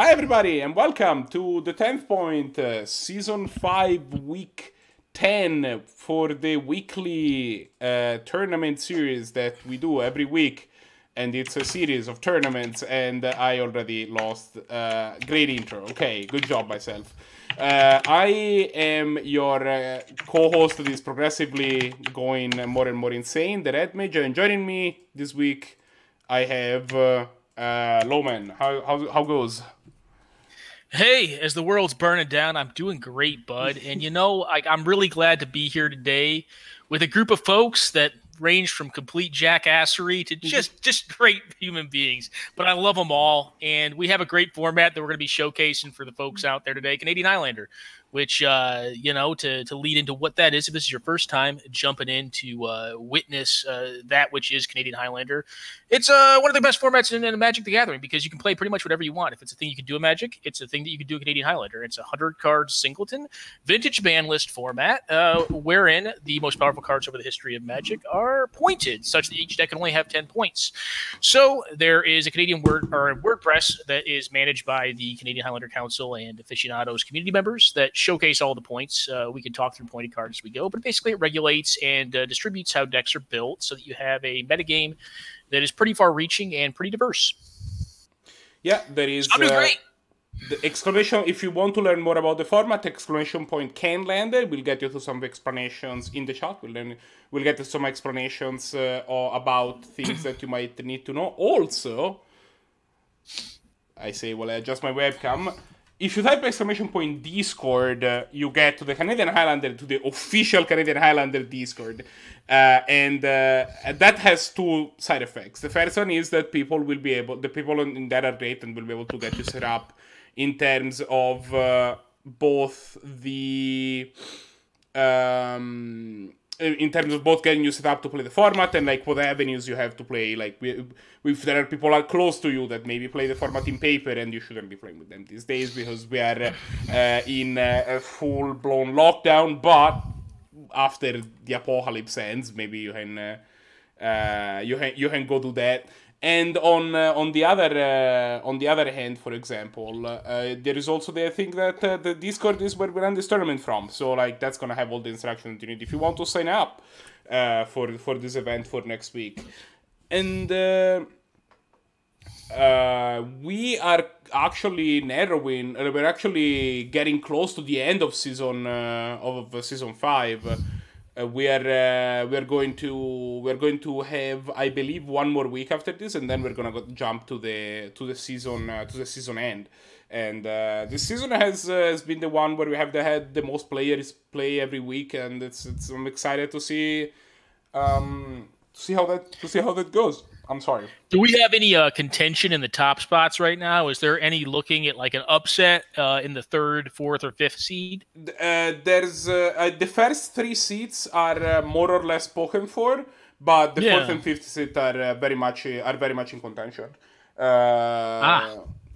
Hi everybody and welcome to the 10th point, season 5, week 10 for the weekly tournament series that we do every week. And it's a series of tournaments and I already lost. Great intro. Okay, good job myself. I am your co-host that is progressively going more and more insane, the Red Mage, and joining me this week I have Lowman. How goes? Hey, as the world's burning down, I'm doing great, bud. And you know, I'm really glad to be here today with a group of folks that range from complete jackassery to just great human beings. But I love them all, and we have a great format that we're going to be showcasing for the folks out there today. Canadian Highlander, which you know, to lead into what that is, if this is your first time jumping in to witness that which is Canadian Highlander, it's one of the best formats in Magic the Gathering because you can play pretty much whatever you want. If it's a thing you can do in Magic, it's a thing that you can do in Canadian Highlander. It's a 100-card singleton vintage ban list format wherein the most powerful cards over the history of Magic are pointed, such that each deck can only have 10 points. So there is a Canadian WordPress that is managed by the Canadian Highlander Council and aficionados community members that showcase all the points. We can talk through pointed cards as we go, but basically it regulates and distributes how decks are built so that you have a metagame that is pretty far-reaching and pretty diverse. Yeah, there is. I'm doing great. The exclamation, if you want to learn more about the format, exclamation point Canlander will get you to some explanations in the chat. We'll get to some explanations about things that you might need to know. Also, I say, well, I adjust my webcam. If you type exclamation point Discord, you get to the Canadian Highlander, to the official Canadian Highlander Discord. And that has two side effects. The first one is that the people in there are great and will be able to get you set up in terms of both the... in terms of both getting you set up to play the format and like what avenues you have to play. Like if there are people are close to you that maybe play the format in paper, and you shouldn't be playing with them these days because we are in a full-blown lockdown. But after the apocalypse ends, maybe you can go do that. And on the other hand, for example, there is also the thing that the Discord is where we run this tournament from. So like that's gonna have all the instructions you need if you want to sign up for this event for next week. And we are actually narrowing. We're actually getting close to the end of season 5. We are going to have, I believe, one more week after this, and then we're gonna jump to the season end. And this season has been the one where we have had the most players play every week, and I'm excited to see how that goes. I'm sorry. Do we have any contention in the top spots right now? Is there any looking at like an upset in the 3rd, 4th, or 5th seed? There's the first 3 seats are more or less spoken for, but the 4th and 5th seat are very much in contention.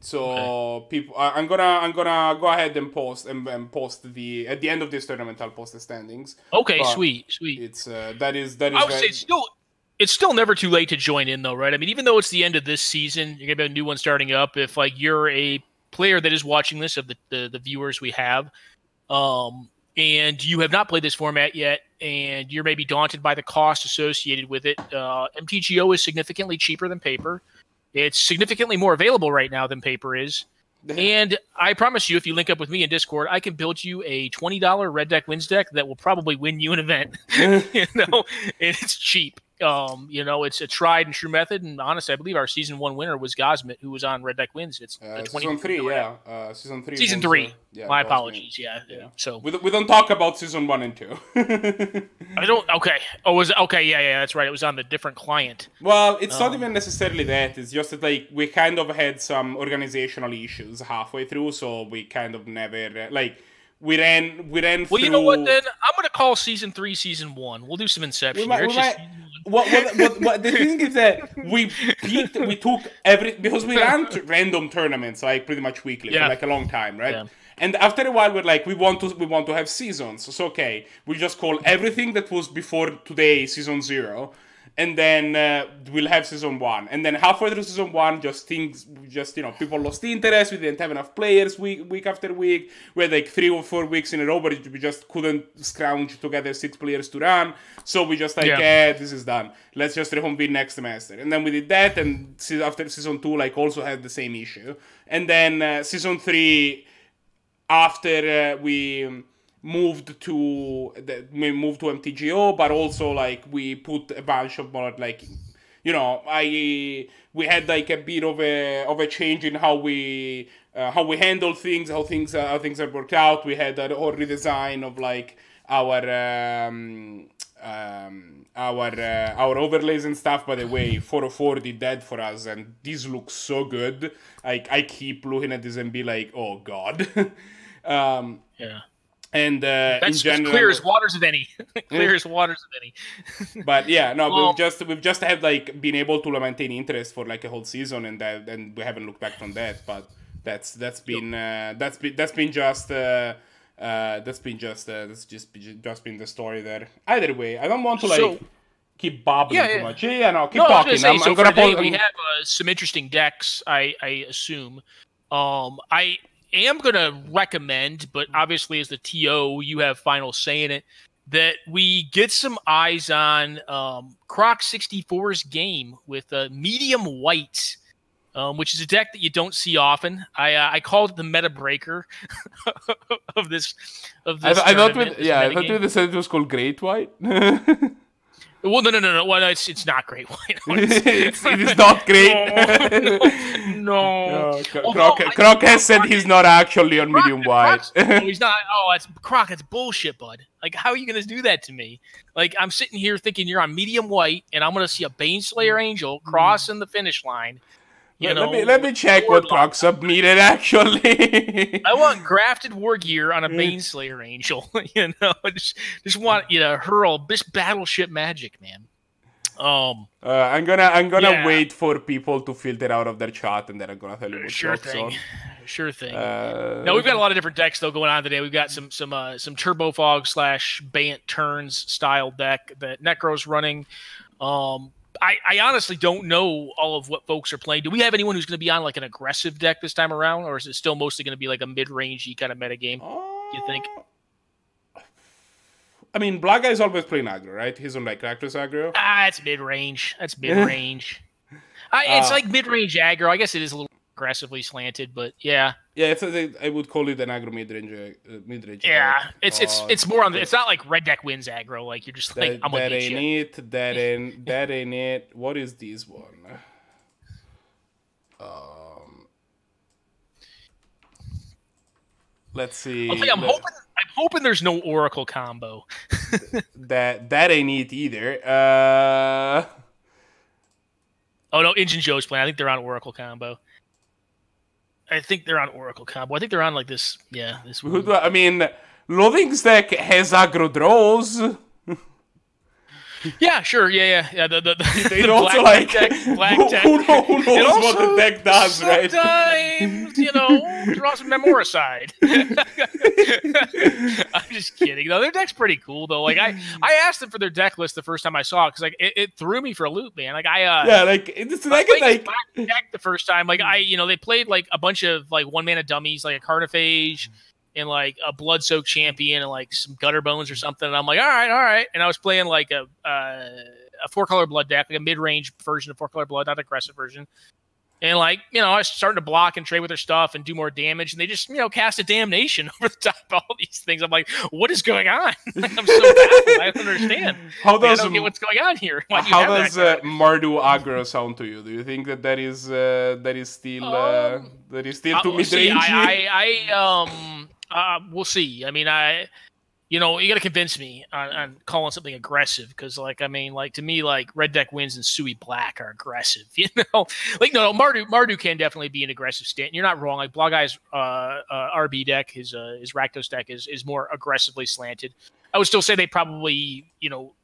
So okay. People, I'm gonna go ahead and post post at the end of this tournament. I'll post the standings. Okay, but sweet. It's that is. I would say it's still never too late to join in, though, right? I mean, even though it's the end of this season, you're gonna have a new one starting up. If like you're a player that is watching this, of the viewers we have, and you have not played this format yet, and you're maybe daunted by the cost associated with it, MTGO is significantly cheaper than paper. It's significantly more available right now than paper is. And I promise you, if you link up with me in Discord, I can build you a $20 red deck wins deck that will probably win you an event. You know, and it's cheap. You know, it's a tried and true method. And honestly, I believe our season 1 winner was Gosmit, who was on Red Deck Wins. It's season 3, yeah. Season 3. Yeah, my apologies. Yeah. So we don't talk about season 1 and 2. I don't. Okay. Oh, was it? Okay. Yeah. That's right. It was on the different client. Well, it's not even necessarily that. It's just that like we kind of had some organizational issues halfway through, so we kind of never like. We ran well, through... you know what, then? I'm going to call Season 3 Season 1. We'll do some Inception here. What the thing is that we took because we ran random tournaments, like, pretty much weekly for, like, a long time, right? Yeah. And after a while, we're like, we want to have seasons. So, okay, we just call everything that was before today Season 0. and then we'll have season 1. And then halfway through season 1, people lost interest. We didn't have enough players week after week. We had like 3 or 4 weeks in a row, but we just couldn't scrounge together 6 players to run. So we just this is done. Let's just reconvene next semester. And then we did that, and after season 2, like, also had the same issue. And then season 3, after we moved to MTGO, but also like we put a bunch of more like, we had like a bit of a change in how we handle things, how things have worked out. We had a whole redesign of like our overlays and stuff. By the way, 404 did that for us, and this looks so good. I keep looking at this and be like, oh god. Yeah. And that's in general, clear as waters of any. Clear as waters of any. But yeah, no, we've just had like been able to maintain interest for like a whole season, and we haven't looked back from that. But that's just been the story there. Either way, I don't want to keep babbling too much. Yeah, no, keep talking. I'm gonna today we have some interesting decks. I assume. I am going to recommend, but obviously as the TO, you have final say in it, that we get some eyes on Croc 64's game with medium white, which is a deck that you don't see often. I called it the meta breaker of this. I thought you said it was called Great White. Well, no. Well, it's not great white. It is not great. No. Croc has said he's not actually on medium white. No, he's not. Oh, that's Croc. That's bullshit, bud. Like, how are you going to do that to me? Like, I'm sitting here thinking you're on medium white, and I'm going to see a Baneslayer Angel crossing the finish line. Let me check what Croc submitted, actually. I want grafted war gear on a Baneslayer Angel. Just want to hurl this battleship magic, man. I'm gonna wait for people to filter out of their chat, and then I'm gonna tell you what Sure thing. No, we've got a lot of different decks though going on today. We've got some Turbofog / Bant turns style deck that Necro's running. I honestly don't know all of what folks are playing. Do we have anyone who's going to be on like an aggressive deck this time around, or is it still mostly going to be like a mid-rangey kind of metagame? You think? I mean, Blahguy is always playing aggro, right? He's on like Rakdos aggro. It's mid-range. That's mid-range. It's like mid-range aggro. I guess it is a little aggressively slanted, but yeah. Yeah, I would call it an aggro mid-range. Yeah, it's more on the. It's not like red deck wins aggro. Like you're just like I'm that ain't it. That ain't it. What is this one? Let's see. I'm hoping there's no Oracle combo. that ain't it either. Oh no, Injunjoe's playing. I think they're on Oracle combo. I think they're on like this. Yeah, this one. I mean, Loving's deck has aggro draws. Yeah, sure. Yeah. They also like deck, black deck. Who knows what the deck does, right? Sometimes, draw some Memoricide. I'm just kidding. No, their deck's pretty cool though. Like I asked them for their deck list the first time I saw it because like it threw me for a loop, man. Like it's like deck the first time. Like they played like a bunch of like 1-mana dummies, like a Carnophage. And like a Blood-Soaked Champion and like some Gutter Bones or something. And I'm like, all right. And I was playing like a 4-color blood deck, like a mid-range version of 4-color blood, not aggressive version. And like, I was starting to block and trade with their stuff and do more damage. And they just, cast a damnation over the top of all these things. I'm like, what is going on? Like, I'm so baffled. I don't understand. I don't get what's going on here. How does Mardu aggro sound to you? Do you think that is still too mid-range? We'll see. I mean, you got to convince me on calling something aggressive because, to me, like red deck wins and Sui Black are aggressive. Mardu can definitely be an aggressive stand. You're not wrong. Like Blahguy's RB deck, his Rakdos deck is more aggressively slanted. I would still say they probably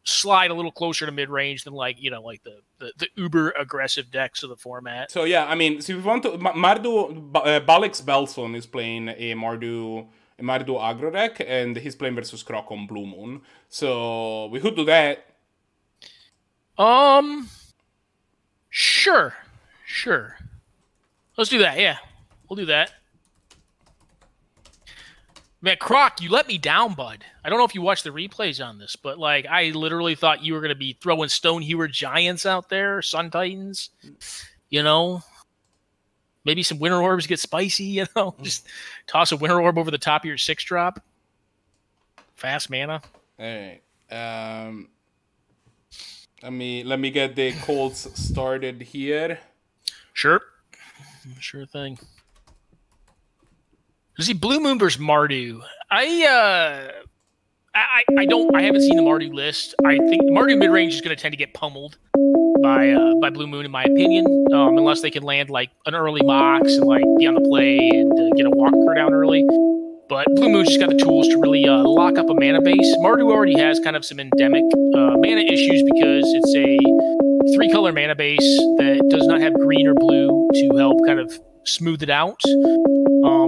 slide a little closer to mid range than like the uber aggressive decks of the format. So yeah, I mean, so if you want to, Mardu Balex Belson is playing a Mardu aggro deck, and he's playing versus Croc on Blue Moon. So we could do that. Sure. Let's do that. Yeah, we'll do that. Man, Croc, you let me down, bud. I don't know if you watched the replays on this, but like I literally thought you were going to be throwing Stone Hewer Giants out there, Sun Titans, you know. Maybe some Winter Orbs get spicy, you know. Just toss a Winter Orb over the top of your 6-drop. Fast mana. All right. Let me get the Colts started here. Sure thing. See, Blue Moon versus Mardu. I haven't seen the Mardu list. I think Mardu mid-range is going to tend to get pummeled by Blue Moon, in my opinion, unless they can land like an early Mox and like be on the play and get a Walker down early. But Blue Moon's just got the tools to really lock up a mana base. Mardu already has kind of some endemic mana issues because it's a 3-color mana base that does not have green or blue to help kind of smooth it out.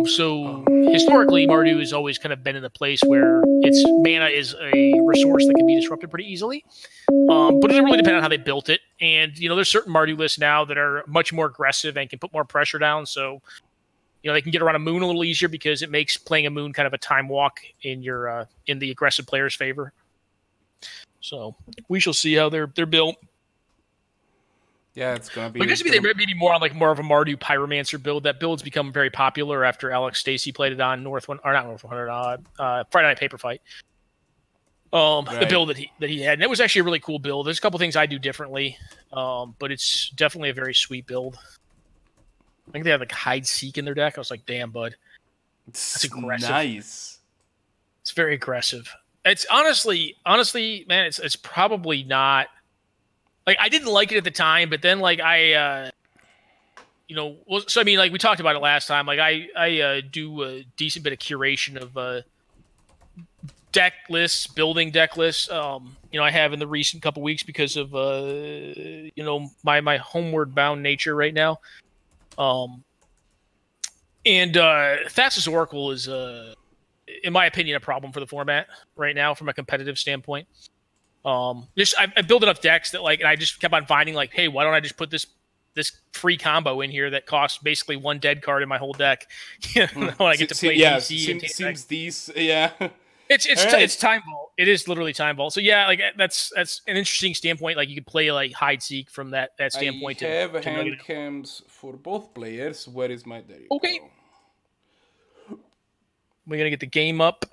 So historically, Mardu has always kind of been in a place where its mana is a resource that can be disrupted pretty easily. But it doesn't really depend on how they built it. And, you know, there's certain Mardu lists now that are much more aggressive and can put more pressure down. So, you know, they can get around a Moon a little easier because it makes playing a Moon kind of a time walk in your in the aggressive player's favor. So we shall see how they're built. Yeah, it's gonna be. But I guess maybe more on like more of a Mardu Pyromancer build. That build's become very popular after Alex Stacey played it on Friday Night Paper Fight. Right. The build that he had, and it was actually a really cool build. There's a couple things I do differently, but it's definitely a very sweet build. I think they had like Hide Seek in their deck. I was like, damn, bud, that's aggressive. Nice. It's very aggressive. It's honestly, man, it's probably not. Like, I didn't like it at the time, but then, like, so, I mean, like, we talked about it last time. Like, I do a decent bit of curation of deck lists, building deck lists. I have in the recent couple weeks because of, my homeward bound nature right now. Thassa's Oracle is, in my opinion, a problem for the format right now from a competitive standpoint. I built enough decks that and I just kept on finding like, hey, why don't I just put this free combo in here that costs basically 1 dead card in my whole deck? When I get to play DC. Seems these, yeah. It's Time Vault. It is literally Time Vault. So yeah, like that's an interesting standpoint. Like you could play like Hide Seek from that standpoint. I have hand cams for both players. Where is my? There you okay. Go. We're gonna get the game up.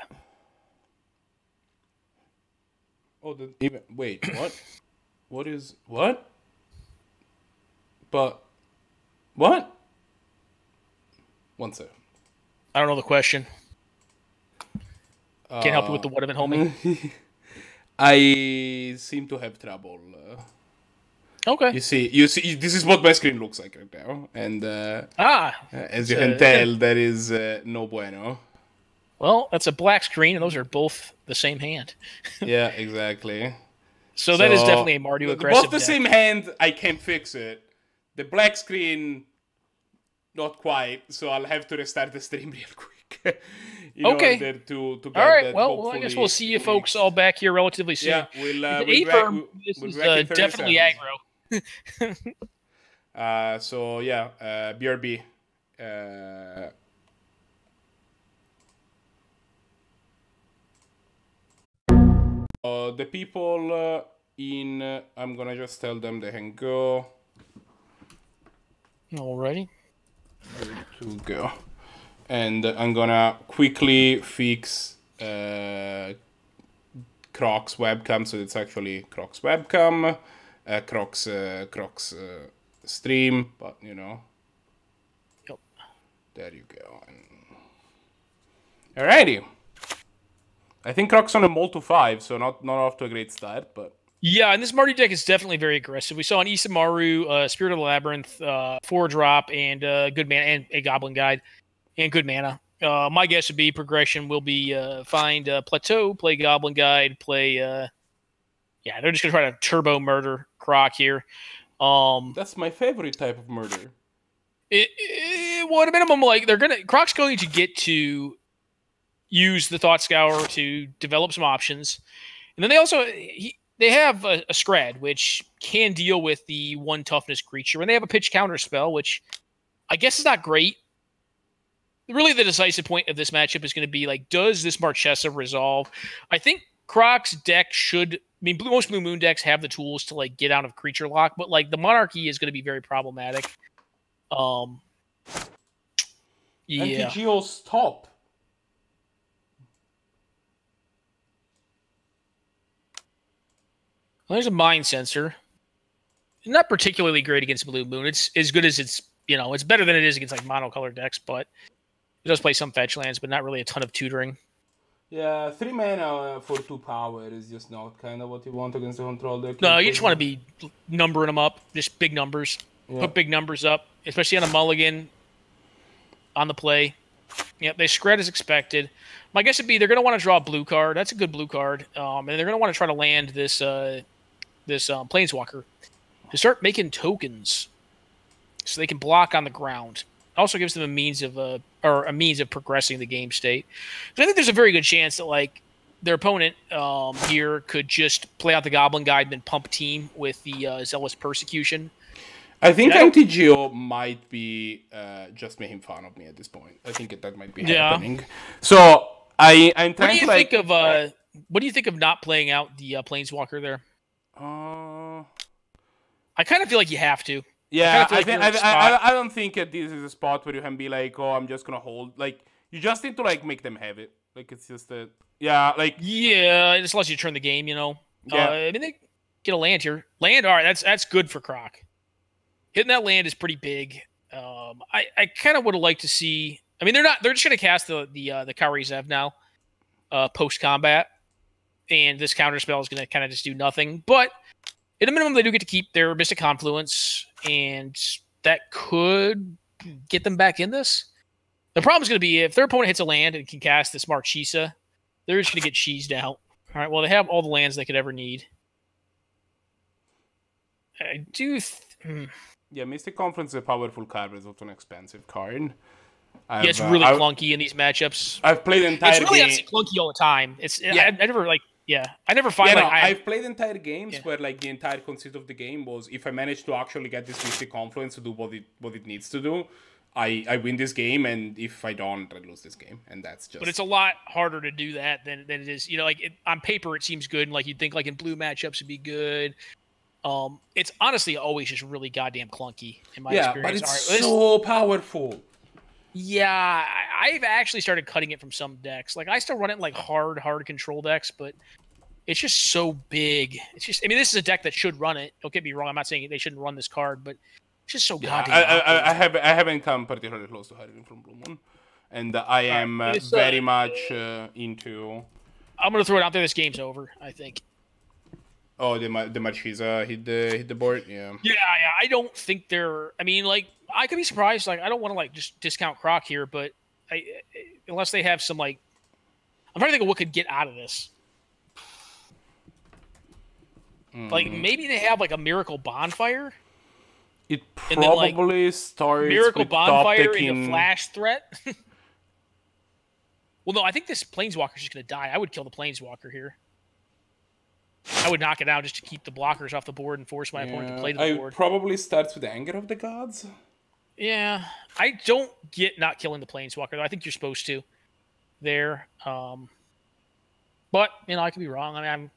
Oh, wait, what? What? But, what? One second. I don't know the question. Can't help you with the what of it, homie. I seem to have trouble. Okay. You see, this is what my screen looks like right now. And, as you can tell, there is no bueno. Well, that's a black screen, and those are both the same hand. Yeah, exactly. So that is definitely a Mardu aggressive both the deck. same hand, I can fix it. The black screen, not quite, so I'll have to restart the stream real quick. In order to get all right, that well, I guess we'll see you folks all back here relatively soon. Yeah, this is definitely aggro. So, yeah, BRB. The people I'm gonna just tell them they can go. Alrighty. To go. And I'm gonna quickly fix Croc's webcam, so it's actually Croc's webcam, Croc's stream, but you know. Yep. There you go. Alrighty. I think Croc's on a Mol to 5, so not off to a great start, but yeah, and this Mardu deck is definitely very aggressive. We saw an Isamaru, Spirit of the Labyrinth, 4-drop, and good mana, and a Goblin Guide, and good mana. My guess would be progression will be find Plateau, play Goblin Guide, play. They're just gonna try to turbo murder Croc here. That's my favorite type of murder. Well, at a minimum, like Croc's going to get to use the Thought Scour to develop some options, and then they also they have a Scrad, which can deal with the 1 toughness creature, and they have a pitch counter spell, which I guess is not great. Really, the decisive point of this matchup is going to be like, does this Marchesa resolve? I think Croc's deck should. I mean, most Blue Moon decks have the tools to like get out of creature lock, but like the Monarchy is going to be very problematic. Yeah. Injunjoe stop. Well, there's a Mind Sensor. Not particularly great against Blue Moon. It's as good as it's, it's better than it is against like monocolor decks, but it does play some fetch lands, but not really a ton of tutoring. Yeah, 3 mana for 2 power is just not kind of what you want against the control deck. No, you just want to be numbering them up, just big numbers. Yeah. Put big numbers up, especially on a mulligan on the play. Yep, they Scred as expected. My guess would be they're going to want to draw a blue card. That's a good blue card. And they're going to want to try to land this Planeswalker to start making tokens so they can block on the ground. Also gives them a means of progressing the game state. So I think there's a very good chance that like their opponent here could just play out the Goblin Guide and then pump team with the Zealous Persecution. I think MTGO might be just making fun of me at this point. I think that might be happening. So I'm trying what do you think of not playing out the Planeswalker there? I kind of feel like you have to. Yeah, I don't think this is a spot where you can be like, oh, I'm just gonna hold. Like, you just need to like make them have it. Like, it's just that, it just lets you turn the game. Yeah. I mean, they get a land here. Land, all right, that's good for Croc. Hitting that land is pretty big. I kind of would have liked to see. I mean, they're just gonna cast the Kairi Zev now, post combat, and this counter spell is gonna kind of just do nothing, but. At a minimum, they do get to keep their Mystic Confluence, and that could get them back in this. The problem is going to be if their opponent hits a land and can cast this Marchesa, they're just going to get cheesed out. All right, well, they have all the lands they could ever need. I do... Yeah, Mystic Confluence is a powerful card, but it's also an expensive card. It's really clunky in these matchups. I've played the entire game. It's really clunky all the time. I never, like... Yeah, I never find I've played entire games where like the entire conceit of the game was if I manage to actually get this Mystic Confluence to do what it needs to do, I win this game, and if I don't, I lose this game, and that's just. But it's a lot harder to do that than it is. On paper it seems good, and like you'd think like in blue matchups it'd be good. It's honestly always just really goddamn clunky in my experience. But it's so powerful. Yeah, I've actually started cutting it from some decks. Like I still run it in like hard control decks, but it's just so big. It's just, I mean, this is a deck that should run it. Don't get me wrong. I'm not saying they shouldn't run this card, but it's just so goddamn. I haven't come particularly close to hiding from Blue Moon, and I am very much into. I'm gonna throw it out there. This game's over, I think. Oh, the Marchesa hit the board. Yeah. Yeah. I don't think they're. I mean, like I could be surprised. Like I don't want to like just discount Croc here, but unless they have some like, I'm trying to think of what could get out of this. Like maybe they have like a Miracle Bonfire. It probably starts Miracle with Bonfire and a flash threat. Well, no, I think this Planeswalker's just gonna die. I would kill the Planeswalker here. I would knock it out just to keep the blockers off the board and force my opponent to play to the board. It probably starts with Anger of the Gods. Yeah, I don't get not killing the Planeswalker though. I think you're supposed to. There, but I could be wrong. I mean,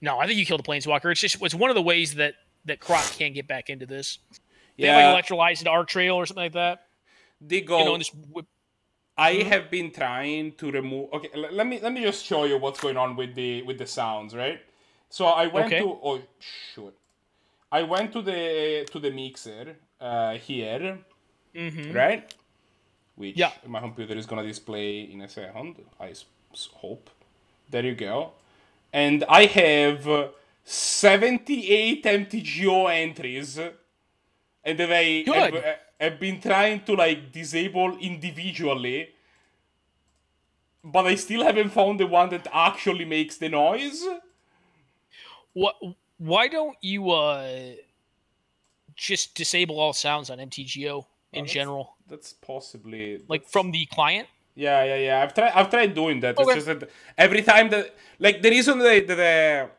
I think you kill the Planeswalker. It's one of the ways that Croc can get back into this. They have like electrolyzed an Arc Trail or something like that. They go. I have been trying to remove. Okay, let me just show you what's going on with the sounds, right? So I went to. Oh shoot! I went to the mixer here, right? Which my computer is gonna display in a second. I hope. There you go. And I have 78 MTGO entries, and that I've been trying to like disable individually, but I still haven't found the one that actually makes the noise. What? Why don't you just disable all sounds on MTGO in general? That's possibly like from the client. Yeah. I've tried doing that. Okay. It's just that every time that like the reason that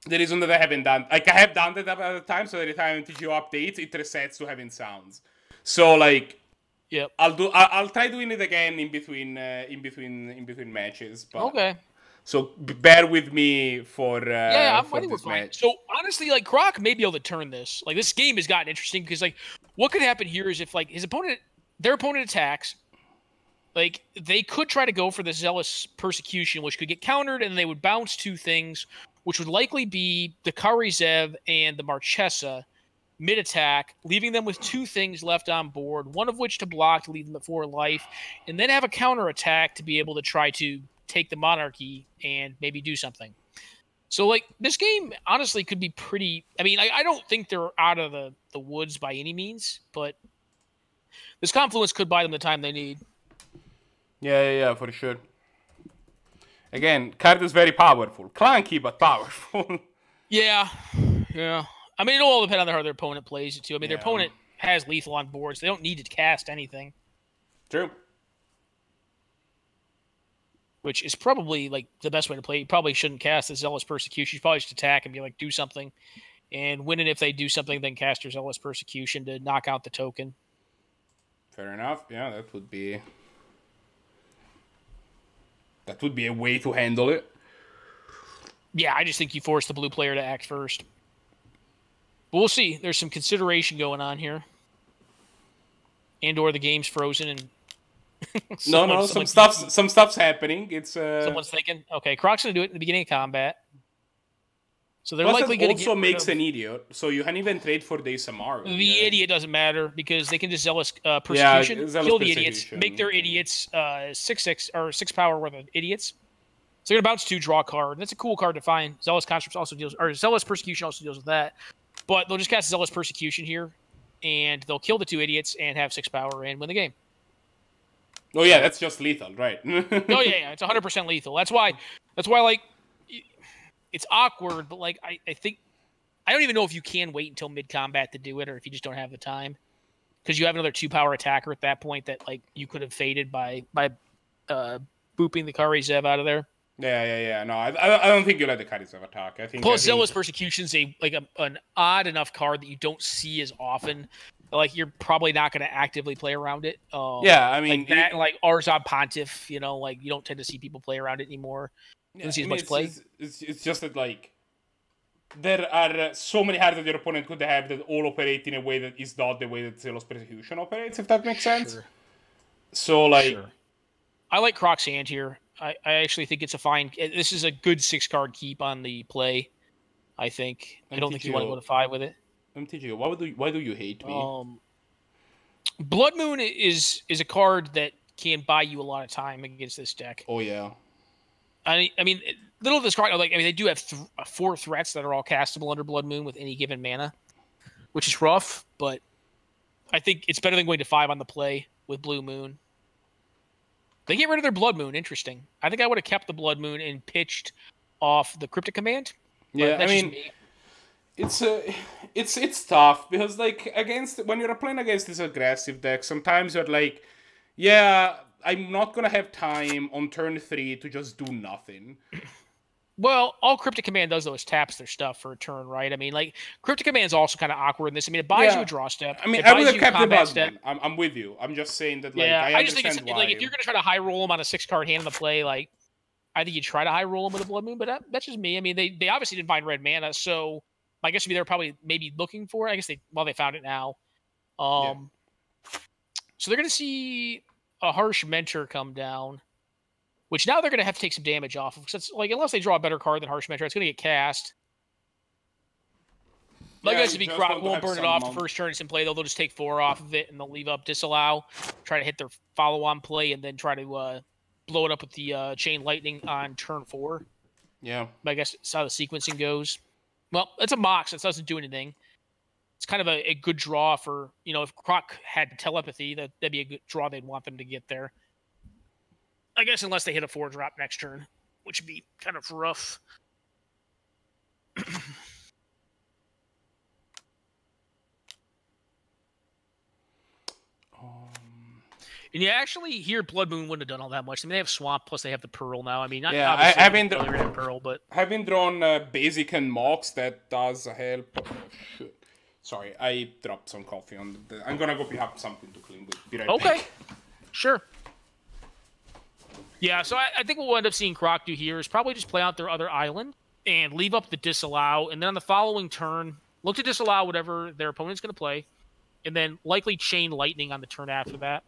The reason that I haven't done, like, I have done that at the time, so every time TGO updates, it resets to having sounds. So, like, Yep. I'll try doing it again in between matches. But Okay. so bear with me for Yeah, I for think we're this fine. match. So honestly, like Croc may be able to turn this. Like this game has gotten interesting because like what could happen here is if like their opponent attacks, like they could try to go for the Zealous Persecution, which could get countered, and they would bounce 2 things, which would likely be the Karizev and the Marchesa mid-attack, leaving them with 2 things left on board, one of which to block to leave them at 4 life, and then have a counter-attack to be able to try to take the Monarchy and maybe do something. So, like, this game, honestly, could be pretty... I mean, I don't think they're out of the woods by any means, but this Confluence could buy them the time they need. Yeah, for sure. Again, card is very powerful. Clunky, but powerful. Yeah. I mean, it'll all depend on how their opponent plays it, too. I mean, their opponent has lethal on board, so they don't need to cast anything. True. Which is probably, like, the best way to play. You probably shouldn't cast the Zealous Persecution. You probably just attack and be like, do something. And win it if they do something, then cast your Zealous Persecution to knock out the token. Fair enough. Yeah, that would be a way to handle it. Yeah, I just think you force the blue player to act first. But we'll see. There's some consideration going on here. And/or the game's frozen and some stuff's happening. It's someone's thinking, okay, Croc's gonna do it in the beginning of combat. So they're plus likely going to also makes an idiot, so you can even trade for the Samaru. The idiot doesn't matter because they can just Zealous Persecution, kill the idiots, make their idiots 6/6 or 6 power worth of idiots. So they're gonna bounce 2, draw a card. That's a cool card to find. Zealous Constructs also deals, or Zealous Persecution also deals with that. But they'll just cast Zealous Persecution here, and they'll kill the 2 idiots and have 6 power and win the game. Oh yeah, that's just lethal, right? Oh yeah, it's 100% lethal. That's why, like, it's awkward, but like I think I don't even know if you can wait until mid combat to do it, or if you just don't have the time, because you have another 2 power attacker at that point that like you could have faded by booping the Karizev out of there. Yeah. No, I don't think you let the Karizev attack. Plus, Zealous Persecution's an odd enough card that you don't see as often. Like you're probably not going to actively play around it. Yeah, I mean like that, like Arzon Pontiff. You know, like you don't tend to see people play around it anymore. Yeah, see as much play. It's just that like there are so many cards that your opponent could have that all operate in a way that is not the way that Zealous Persecution operates. If that makes sense. Sure. So like, I like Croc's hand here. I actually think it's a fine. This is a good 6-card keep on the play. I think. I don't think you want to go to 5 with it. MTG, why do you hate me? Blood Moon is a card that can buy you a lot of time against this deck. Oh yeah. I mean, little of this card, like, I mean, they do have 4 threats that are all castable under Blood Moon with any given mana, which is rough, but I think it's better than going to 5 on the play with Blue Moon. They get rid of their Blood Moon. Interesting. I think I would have kept the Blood Moon and pitched off the Cryptic Command. Yeah, I mean, it's tough because like when you're playing against this aggressive deck, sometimes you're like, yeah, I'm not gonna have time on turn 3 to just do nothing. Well, all Cryptic Command does though is taps their stuff for a turn, right? I mean, like Cryptic Command's also kind of awkward in this. I mean, it buys you a draw step. I mean, I would have kept the Blood Moon. I'm with you. I'm just saying that like I just think it's why. like if you're gonna try to high roll them on a 6-card hand in the play, like I think you try to high roll them with a Blood Moon, but that's just me. I mean, they obviously didn't find red mana, so I guess they're probably maybe looking for it. I guess they found it now. So they're gonna see a Harsh Mentor come down, which now they're gonna have to take some damage off of. Because like unless they draw a better card than Harsh Mentor, it's gonna get cast. Like I guess if he won't burn it off the first turn it's in play, they'll just take 4 off of it and they'll leave up Disallow, try to hit their follow-on play, and then try to blow it up with the Chain Lightning on turn 4. Yeah. But I guess that's how the sequencing goes. Well, it's a Mox. It doesn't do anything. It's kind of a good draw for, if Croc had telepathy, that'd be a good draw they'd want them to get there. I guess unless they hit a 4-drop next turn, which would be kind of rough. And yeah, actually, here Blood Moon wouldn't have done all that much. I mean, they have Swamp, plus they have the Pearl now. I mean, yeah, I haven't Pearl, but having drawn Basic and Mox, that does help. Oh, shit. Sorry, I dropped some coffee on the... I'm gonna go pick up something to clean with. Be right back. Sure. Yeah, so I think what we'll end up seeing Croc do here is probably just play out their other island and leave up the Disallow, and then on the following turn, look to disallow whatever their opponent's going to play, and then likely Chain Lightning on the turn after that.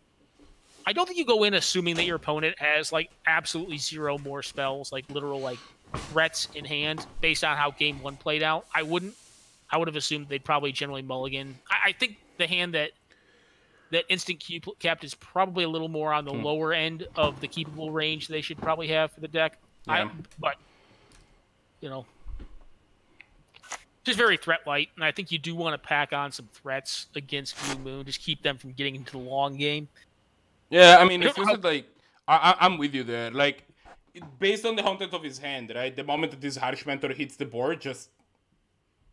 I don't think you go in assuming that your opponent has, like, absolutely zero more spells, like, literal, like, threats in hand based on how Game 1 played out. I wouldn't. I would have assumed they'd probably generally mulligan. I think the hand that instant capped is probably a little more on the lower end of the keepable range they should probably have for the deck. Yeah. But, you know, just very threat light, and I think you do want to pack on some threats against Blue Moon, just keep them from getting into the long game. Yeah, I mean, it's just like, I'm with you there. Like, based on the content of his hand, right? The moment that this Harsh Mentor hits the board, just...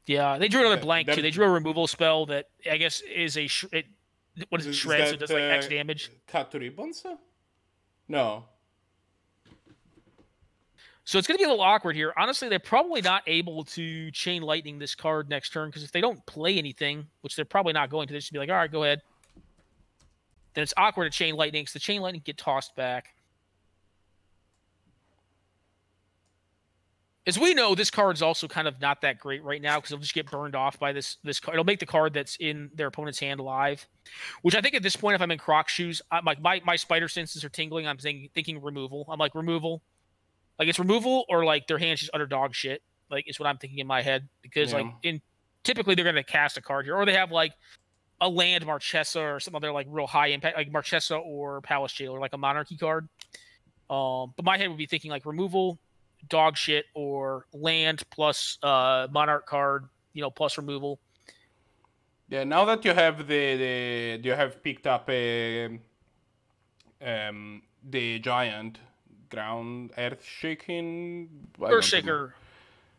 Yeah, they drew another blank, too. They drew a removal spell that, I guess, is a... what is it? Shred, so it does, like, X damage. Cut to ribbons? No. So it's going to be a little awkward here. Honestly, they're probably not able to Chain Lightning this card next turn, because if they don't play anything, which they're probably not going to, they just be like, all right, go ahead. Then it's awkward to Chain Lightning, because the Chain Lightning get tossed back. As we know, this card's also kind of not that great right now, because it'll just get burned off by this card. It'll make the card that's in their opponent's hand alive, which I think at this point, if I'm in Croc shoes, my spider senses are tingling. I'm thinking removal. I'm like, removal. Like, it's removal, or like their hand's just utter dog shit. Like, it's what I'm thinking in my head, because like typically they're going to cast a card here, or they have like a land Marchesa or some other like real high impact, like Marchesa or Palace Jailer, like a Monarchy card. But my head would be thinking like removal, dog shit, or land plus Monarch card, you know, plus removal. Yeah, now that you have you have picked up the giant ground earth shaking Earthshaker.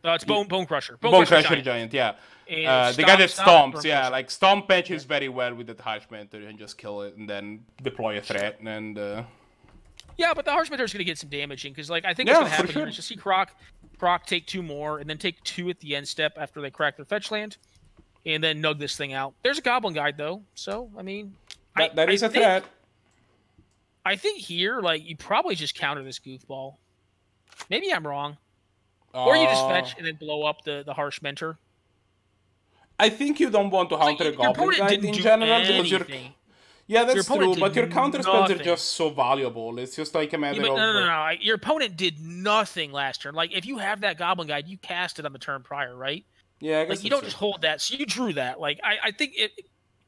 It's Bone Crusher. Bone Crusher giant, yeah. The guy that stomps, yeah, like stomp matches very well with the Harsh Mentor and just kill it and then deploy a threat and. Yeah, but the Harsh Mentor is going to get some damage in, because like I think what's going to happen here is just see Croc take 2 more and then take 2 at the end step after they crack their fetch land, and then nug this thing out. There's a Goblin Guide though, so I mean, that is a threat. I think here, like, you probably just counter this goofball. Maybe I'm wrong. Or you just fetch and then blow up the Harsh Mentor. I think you don't want to counter a Goblin Guide in general, because you're... Yeah, that's true, but your counter spells are just so valuable. It's just like a matter of... No. Your opponent did nothing last turn. Like, if you have that Goblin Guide, you cast it on the turn prior, right? Yeah, I guess like, you don't just hold that. So you drew that. Like, I think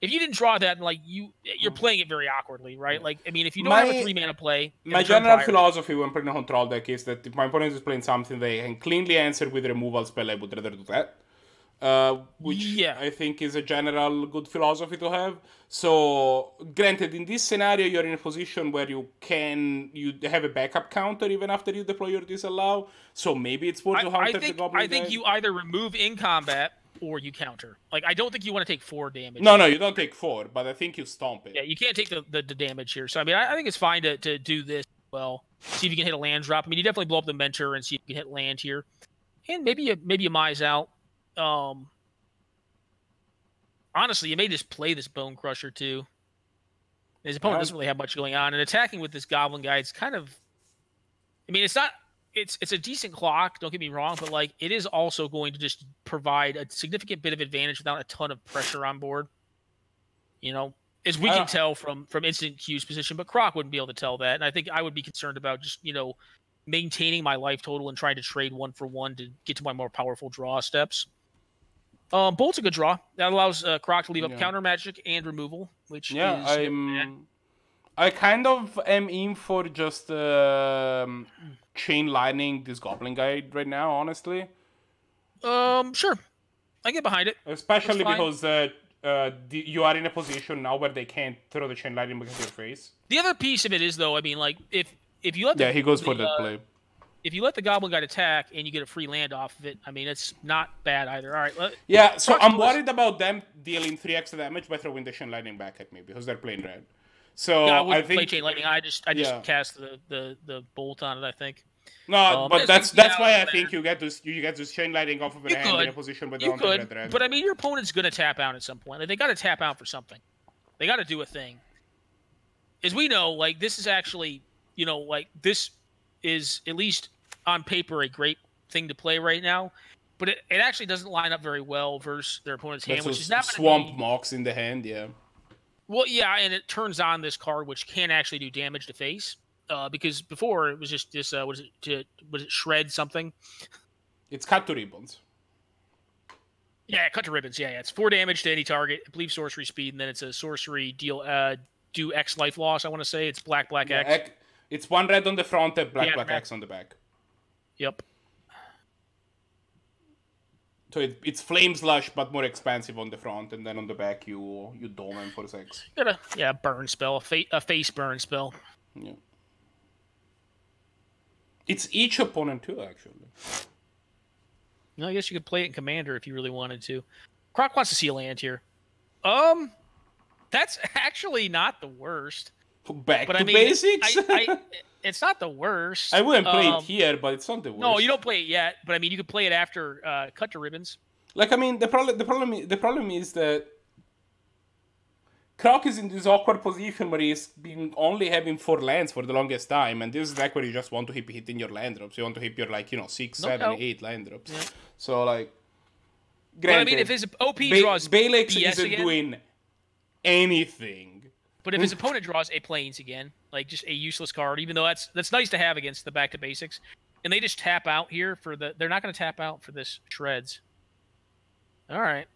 if you didn't draw that, like, you're playing it very awkwardly, right? Like, I mean, if you don't have a 3-mana play... My general philosophy when playing a control deck is that if my opponent is playing something they can cleanly answer with a removal spell, I would rather do that. Which I think is a general good philosophy to have. So, granted, in this scenario, you're in a position where you have a backup counter even after you deploy your disallow. So maybe it's worth to counter the Goblin Guide. I think you either remove in combat or you counter. Like, I don't think you want to take 4 damage. No, you don't take 4, but I think you stomp it. Yeah, you can't take the damage here. So, I mean, I think it's fine to do this well. See if you can hit a land drop. I mean, you definitely blow up the Mentor and see if you can hit land here. And maybe you Mize out. Honestly, you may just play this Bone Crusher too. His opponent doesn't really have much going on, and attacking with this Goblin Guide is kind of... I mean, it's not... It's a decent clock, don't get me wrong, but like it is also going to just provide a significant bit of advantage without a ton of pressure on board. You know, as we can tell from instant Q's position, but Croc wouldn't be able to tell that, and I think I would be concerned about just, you know, maintaining my life total and trying to trade 1 for 1 to get to my more powerful draw steps. Bolt's a good draw. That allows Croc to leave up counter magic and removal, which is... I kind of am in for just chain lightning this Goblin Guide right now, honestly. Sure. I get behind it. Especially because you are in a position now where they can't throw the chain lightning because of your face. The other piece of it is, though, I mean, like, if you let he goes for that play. If you let the Goblin Guide attack and you get a free land off of it, I mean, it's not bad either. All right. So I'm worried about them dealing 3 extra damage by throwing the chain lightning back at me because they're playing red. So Yeah, I wouldn't think play Chain Lightning. I just cast the bolt on it, I think. No, but that's why I think you get this Chain Lightning off of an hand in a position where they don't have red. But I mean, your opponent's gonna tap out at some point. Like, they got to tap out for something. They got to do a thing. As we know, like, this is actually, you know, like, this is at least on paper a great thing to play right now, but it actually doesn't line up very well versus their opponent's hand, which is not Swamp Mox in the hand, yeah. Well, yeah, and it turns on this card, which can actually do damage to face. Because before it was just this, was it shred something? It's cut to ribbons. Yeah, cut to ribbons. Yeah, it's 4 damage to any target. I believe sorcery speed, and then it's a sorcery deal do X life loss. I want to say it's black X. It's 1 red on the front and black X on the back. Yep. So it's Flame Slash, but more expansive on the front, and then on the back you dome him for 6. Got a burn spell, a face burn spell. Yeah. It's each opponent too, actually. No, I guess you could play it in Commander if you really wanted to. Croc wants to see a land here. That's actually not the worst. Back to basics? It's not the worst. I wouldn't play it here, but it's not the worst. No, you don't play it yet. But I mean, you could play it after Cut to Ribbons. Like, I mean, the problem is that Croc is in this awkward position where he's been only having 4 lands for the longest time, and this is like where you just want to keep hitting your land drops. You want to hit your, like, 6, 7, 8 land drops. Yeah. So, like, granted, I mean, if his OP draws Balex BS isn't again, doing anything. But if his opponent draws a Plains again, like just a useless card, even though that's nice to have against the back to basics, and they just tap out here for they're not going to tap out for this Shreds. All right.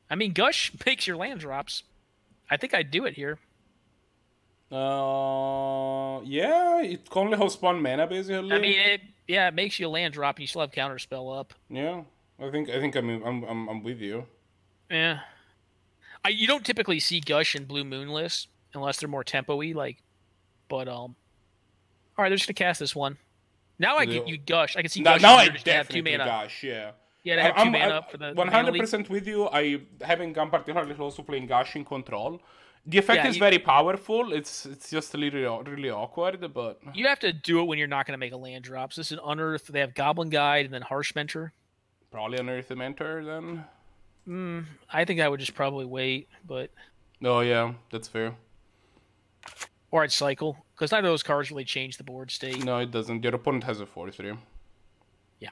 I mean, Gush makes your land drops. I think I'd do it here. Yeah, it only has 1 mana basically. I mean, it makes you a land drop, and you still have counterspell up. Yeah, I think I'm with you. Yeah, you don't typically see Gush in Blue Moon lists unless they're more tempo-y, like. But all right, they're just gonna cast this one. Now I get you Gush. I can see Gush. Now I just have 2 definitely mana. Gush. Yeah. Yeah, to have 2 mana up for the 100% with you. I haven't gone particularly close to playing Gush in Control. The effect is very powerful. It's just really awkward, but you have to do it when you're not going to make a land drops. This is an Unearth. They have Goblin Guide and then Harsh Mentor. Probably Unearth Mentor then. I think I would just probably wait, but. Oh yeah, that's fair. Or I'd cycle because neither of those cards really change the board state. No, it doesn't. Your opponent has a 4/3. Yeah.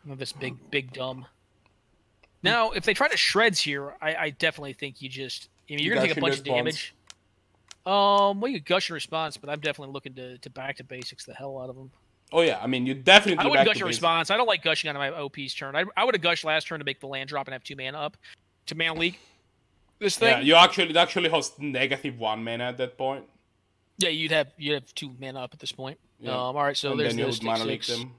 This big dumb. Now, if they try to Shreds here, I definitely think you just. I mean, you're gonna take a bunch of damage. Well, you Gush in response, but I'm definitely looking to back to basics the hell out of them. Oh yeah, I mean, you definitely. I wouldn't Gush in response. I don't like gushing on my OP's turn. I would have Gushed last turn to make the land drop and have 2 mana up to mana leak this thing. Yeah, it actually has -1 mana at that point. Yeah, you'd have 2 mana up at this point. Yeah. All right, so and there's then this mana leak them.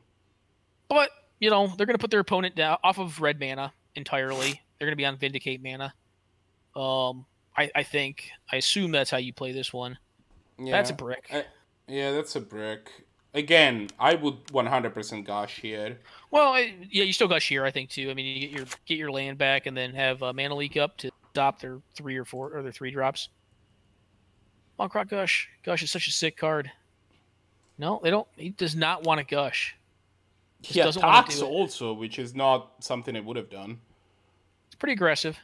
But you know they're gonna put their opponent down off of red mana entirely. They're gonna be on Vindicate mana. I assume that's how you play this one. Yeah, that's a brick. Yeah, that's a brick. Again, I would 100% Gush here. Well, you still Gush here, I think too. I mean, you get your land back and then have mana leak up to stop their 3 or 4 or their 3 drops. Come on, Croc Gush. Gush is such a sick card. No, they don't. He does not want to Gush. He attacks also, which is not something I would have done. It's pretty aggressive.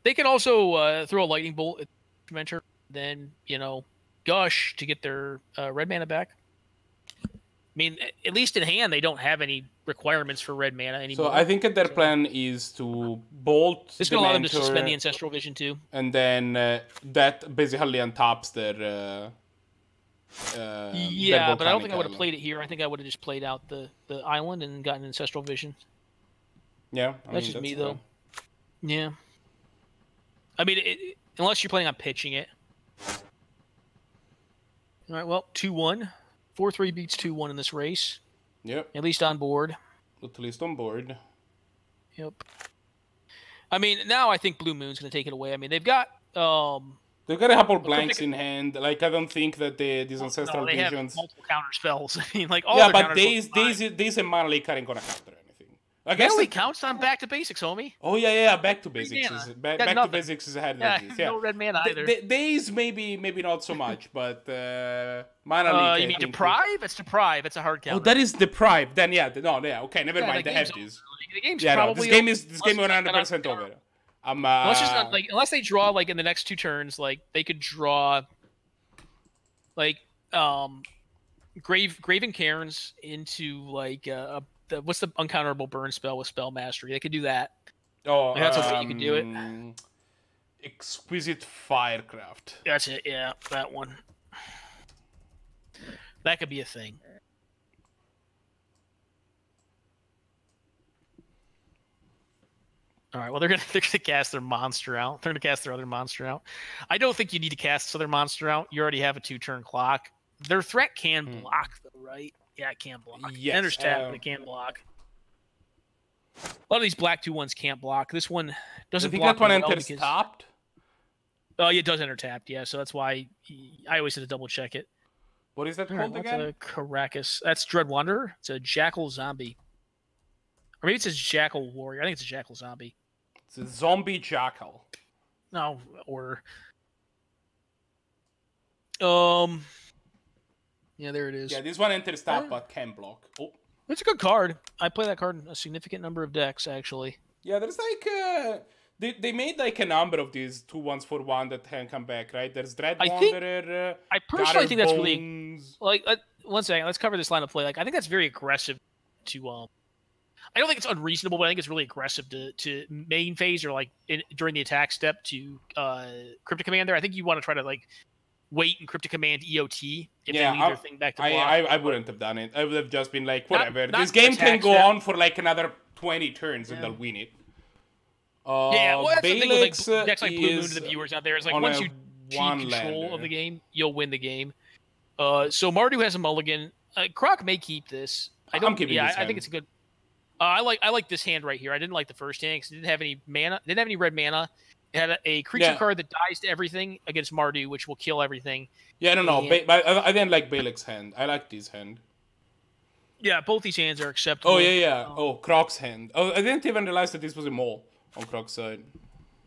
They can also throw a lightning bolt at the mentor, then Gush to get their red mana back. I mean, at least in hand, they don't have any requirements for red mana anymore. So I think that their plan is to bolt. This is going to allow them to suspend the Ancestral Vision too. And then that basically untaps their. Yeah, but I don't think I would have played it here. I think I would have just played out the island and gotten Ancestral Vision. Yeah, that's just me though. Yeah. I mean, unless you're planning on pitching it. All right, well, 2-1. 4-3 beats 2-1 in this race. Yep. At least on board. At least on board. Yep. I mean, now I think Blue Moon's going to take it away. I mean, they've got a couple blanks in hand. Like, I don't think that these Ancestral Visions... They have multiple counter spells. I mean, like, all yeah, but Days and mana leak aren't going to counter anything. I guess only counts on back to basics, homie. Oh yeah, back to basics mana. is back to basics is ahead of this. Yeah, no red mana either. Days maybe not so much, but mana leak. You mean deprive? It's deprive. It's a hard counter. Oh, that is deprive. Then okay, never mind. They have this. The game's probably this game 100% over. Unless they draw like in the next 2 turns, like they could draw like Graven Cairns into like what's the uncounterable burn spell with spell mastery? They could do that. Oh, that's a way you could do it. Exquisite Firecraft. That's it. Yeah, that one. That could be a thing. All right. Well, they're gonna cast their monster out. They're gonna cast their other monster out. I don't think you need to cast this other monster out. You already have a 2-turn clock. Their threat can block, though, right? Yeah, it can block. Yes. Ender's tap, but it can block. A lot of these black 2/1s can't block. This one doesn't block. I think that one enters tapped. Oh, yeah, it does enter tapped. Yeah, so that's why I always have to double check it. What is that called again? That's a Caracas. That's Dread Wanderer. It's a Jackal Zombie. Or maybe it says Jackal Warrior. I think it's a Jackal Zombie. It's a zombie jackal. No, or yeah, there it is. Yeah, this one enters tap but can block. Oh, it's a good card. I play that card in a significant number of decks, actually. Yeah, there's like they made like a number of these 2/1s for 1 that can come back, right? There's Dread Wanderer. I personally think that's really like. One second, let's cover this line of play. Like, I think that's very aggressive to I don't think it's unreasonable, but I think it's really aggressive to main phase or like during the attack step to Cryptic Command there. I think you want to try to like wait and Cryptic Command EOT if they leave their thing back to block. I wouldn't have done it. I would have just been like, whatever. This game can go on for like another 20 turns and they'll win it. Well, that's the thing with like decks like Blue Moon to the viewers out there. Is like once you keep control of the game, you'll win the game. So Mardu has a mulligan. Croc may keep this. I'm keeping this hand. I think it's a good. I like this hand right here. I didn't like the first hand because it didn't have any mana. Didn't have any red mana. It had a creature card that dies to everything against Mardu, which will kill everything. Yeah, no. I didn't like Balex's hand. I like this hand. Yeah, both these hands are acceptable. Oh, yeah. Croc's hand. Oh, I didn't even realize that this was a mole on Croc's side.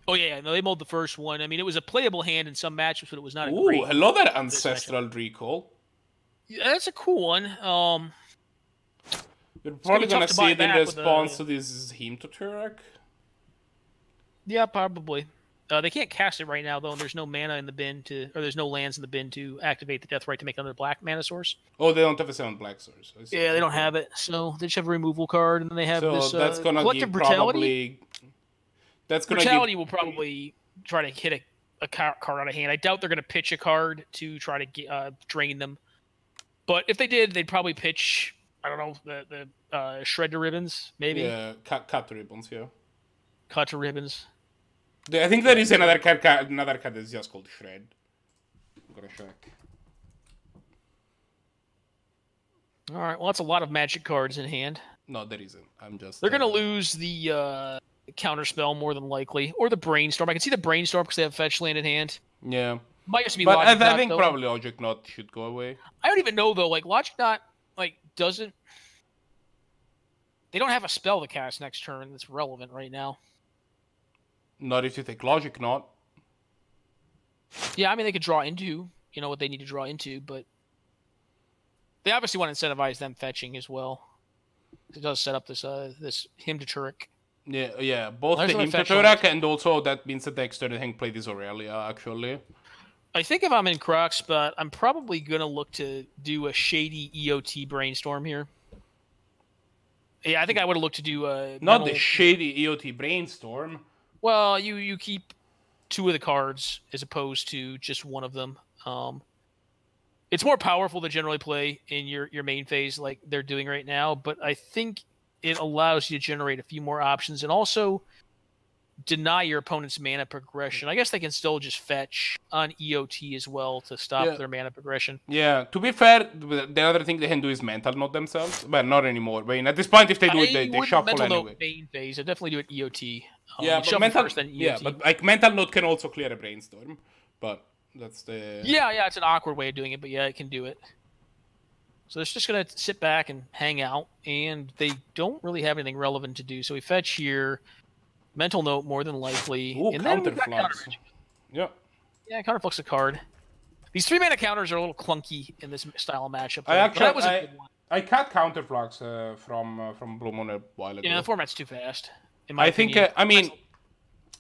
Oh, yeah. No, they molded the first one. I mean, it was a playable hand in some matchups, but it was not a great... I love that Ancestral Recall. Yeah, that's a cool one. You're probably going to see it in response to this Hymn to Turek. Yeah, probably. They can't cast it right now, though, and there's no mana in the bin or there's no lands in the bin to activate the Death Right to make another black mana source. Oh, they don't have a 7 black source. Yeah, they don't have it, so they just have a removal card, and then they have this that's gonna Collective Brutality. Brutality will probably try to hit a card out of hand. I doubt they're going to pitch a card to try to drain them. But if they did, they'd probably pitch, I don't know, the Shred to Ribbons, maybe? Yeah, cut to Ribbons, yeah. Cut to Ribbons. I think there is another card that's just called Shred. I'm gonna check. All right, well, that's a lot of magic cards in hand. No, there isn't. I'm just... They're gonna lose the counterspell more than likely, or the Brainstorm. I can see the Brainstorm because they have fetch land in hand. Yeah. Might just be but Logic I think Knot, probably Logic Knot should go away. I don't even know though. Like Logic Knot, like doesn't. They don't have a spell to cast next turn that's relevant right now. Not if you take Logic Knot. Yeah, I mean they could draw into, what they need to draw into, but they obviously want to incentivize them fetching as well. It does set up this Hymn to Turek. Yeah. Both the Hymn to Turek and also that means that the external thing play this Aurelia actually. I think if I'm in Croc's spot, I'm probably gonna look to do a shady EOT Brainstorm here. Yeah, I think I would have looked to do a not the shady EOT Brainstorm. Well, you keep 2 of the cards as opposed to just one of them. It's more powerful to generally play in your main phase like they're doing right now, but I think it allows you to generate a few more options and also deny your opponent's mana progression. I guess they can still just fetch on EOT as well to stop their mana progression. Yeah, to be fair, the other thing they can do is mental note themselves. But not anymore. I mean, at this point, if they do it, they shuffle mental anyway. Note main phase. I definitely do it EOT. But mental, first, then EOT. Yeah, but like mental note can also clear a Brainstorm. But that's the... Yeah, it's an awkward way of doing it, but yeah, it can do it. So it's just going to sit back and hang out, and they don't really have anything relevant to do. So we fetch here, Mental Note more than likely. Ooh, and Counterflux. Yeah. Yeah, Counterflux a card. These 3-mana counters are a little clunky in this style of matchup. I actually, that was a good one. I cut Counterflux from Blue Moon a while ago. Yeah, the format's too fast. I think,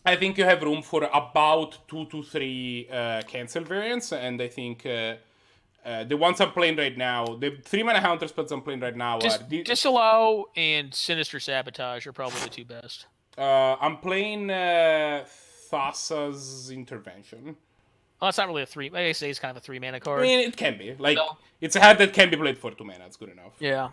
I think you have room for about 2 to 3 cancel variants, and I think the ones I'm playing right now, the 3-mana counter spells I'm playing right now are... Disallow and Sinister Sabotage are probably the 2 best. I'm playing Thassa's Intervention. Well, it's not really a 3. I say it's kind of a 3-mana card. I mean, it can be. Like, it's a card that can be played for 2 mana. It's good enough. Yeah.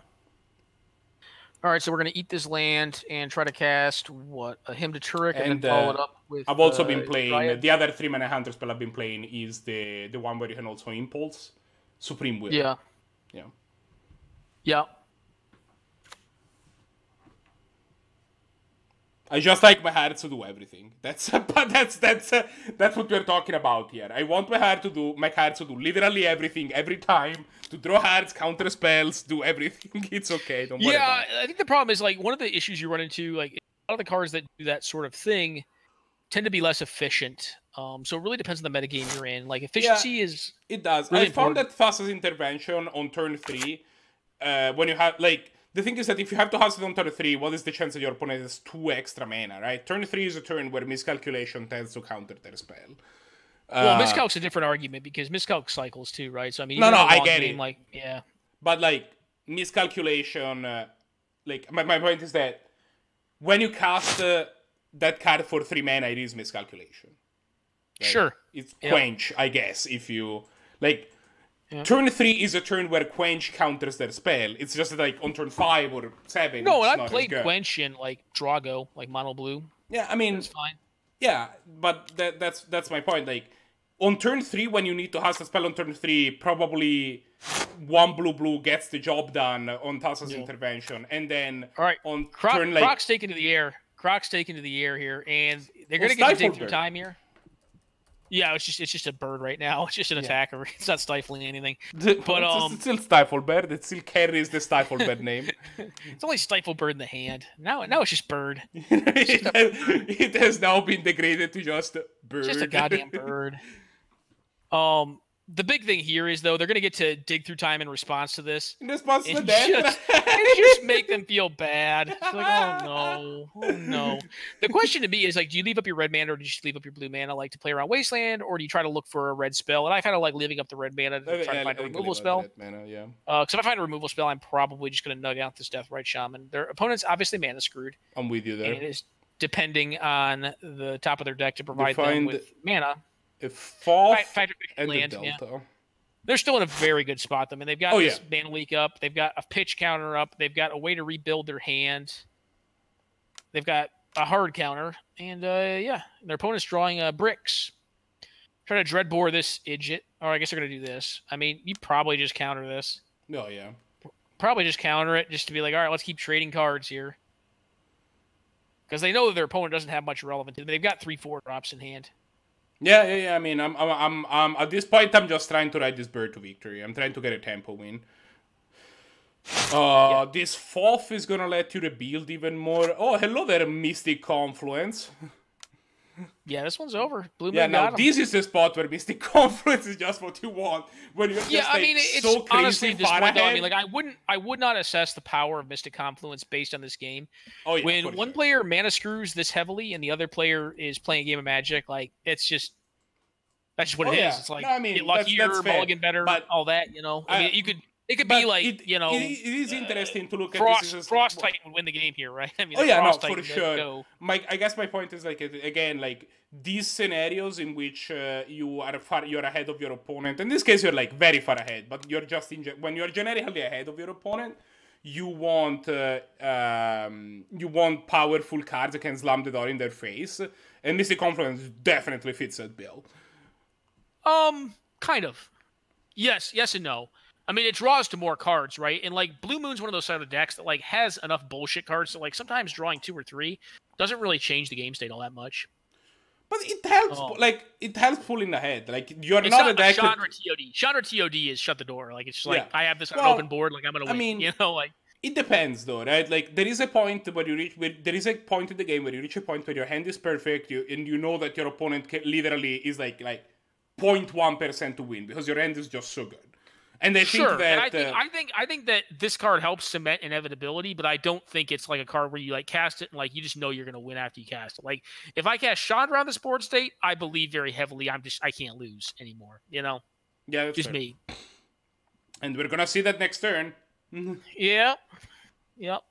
All right, so we're going to eat this land and try to cast, a Hymn to Turek, and then follow it up with... I've also been playing... The other 3-mana hunter spell I've been playing is the one where you can also Impulse. Supreme Will. Yeah. Yeah. Yeah. I just like my heart to do everything. That's what we're talking about here. I want my heart to do literally everything every time. To draw cards, counter spells, do everything. It's okay. Don't worry about it. I think the problem is, like, one of the issues you run into, like, a lot of the cards that do that sort of thing tend to be less efficient. So it really depends on the metagame you're in. Like, efficiency is... It does. Really I found that Thassa's Intervention on turn 3, when you have, like... The thing is that if you have to hustle on turn 3, what is the chance that your opponent has 2 extra mana, right? Turn 3 is a turn where miscalculation tends to counter their spell. Well, miscalc's a different argument because miscalc cycles too, right? So I mean, I get it. Like, yeah. But like miscalculation, like my point is that when you cast that card for 3 mana, it is miscalculation. Right? Sure. It's quench, I guess. If you like. Yeah. Turn 3 is a turn where Quench counters their spell. It's just like on turn 5 or 7. No, and I played Quench in like Drago, like mono blue. Yeah, I mean, it's fine. Yeah, but that's my point. Like on turn 3, when you need to cast a spell on turn 3, probably 1 blue gets the job done on Thassa's Intervention, and then on turn like Croc's taken to the air. Croc's taken to the air here, and they're gonna get to dig through time here. Yeah, it's just a bird right now. It's just an attacker. It's not stifling anything. But it's still Stifle Bird. It still carries the Stifle Bird name. It's only Stifle Bird in the hand. Now it's just bird. It has now been degraded to just bird. Just a goddamn bird. The big thing here is, though, they're going to get to dig through time in response to this. In response to death? Just make them feel bad. It's like, oh no. The question to me is, like, do you leave up your red mana or do you just leave up your blue mana, like, to play around Wasteland, or do you try to look for a red spell? And I kind of like leaving up the red mana to try to find a removal spell. Because if I find a removal spell, I'm probably just going to nug out this Deathrite Shaman. Their opponent's obviously mana screwed. I'm with you there. And it is depending on the top of their deck to provide them with mana. If fall and land, the Delta. They're still in a very good spot. I mean, they've got this mana leak up. They've got a pitch counter up. They've got a way to rebuild their hand. They've got a hard counter. And, their opponent's drawing bricks. Trying to Dreadbore this Idjit. Or I guess they're going to do this. I mean, you probably just counter this. Oh, yeah. Probably just counter it just to be like, all right, let's keep trading cards here. Because they know that their opponent doesn't have much relevant to them. They've got 3/4 drops in hand. Yeah. I mean, I'm at this point, I'm just trying to ride this bird to victory. I'm trying to get a tempo win. This fourth is gonna let you rebuild even more. Oh, hello there, Mystic Confluence. Yeah, this one's over. Blue Moon got him. This is the spot where Mystic Confluence is just what you want. When you're just it's so honestly crazy far ahead. I mean, like, I would not assess the power of Mystic Confluence based on this game. Oh, yeah, when one player mana screws this heavily and the other player is playing a game of Magic, like, that's just what it is. It's like, get luckier, mulligan better, all that, you know. I mean, it could be like, it is interesting to look at this. Frost Titan would win the game here, right? I mean, for sure. I guess my point is, like, again, like, these scenarios in which you're ahead of your opponent. In this case, you're like very far ahead, but you're just when you're generically ahead of your opponent, you want powerful cards that can slam the door in their face, and Mystic Confluence definitely fits that bill. Kind of. Yes and no. I mean, it draws to more cards, right? And, like, Blue Moon's one of those side of the decks that, like, has enough bullshit cards that, like, sometimes drawing 2 or 3 doesn't really change the game state all that much. But it helps, like, it helps pulling ahead. Like, you're it's not a deck Chandra TOD. Chandra TOD is shut the door. Like, it's just like, I have this on an open board, like, I'm gonna win. I mean, you know, like... It depends, though, right? Like, there is a point where you reach... there is a point in the game where you reach a point where your hand is perfect, and you know that your opponent literally is, like 0.1% to win, because your hand is just so good. And I think that... And I think that this card helps cement inevitability, but I don't think it's like a card where you like cast it and like you just know you're gonna win after you cast it. Like if I cast Chandra on the board state, I believe very heavily I can't lose anymore. You know? Yeah, that's just fair. me. And we're gonna see that next turn. Yeah. Yep.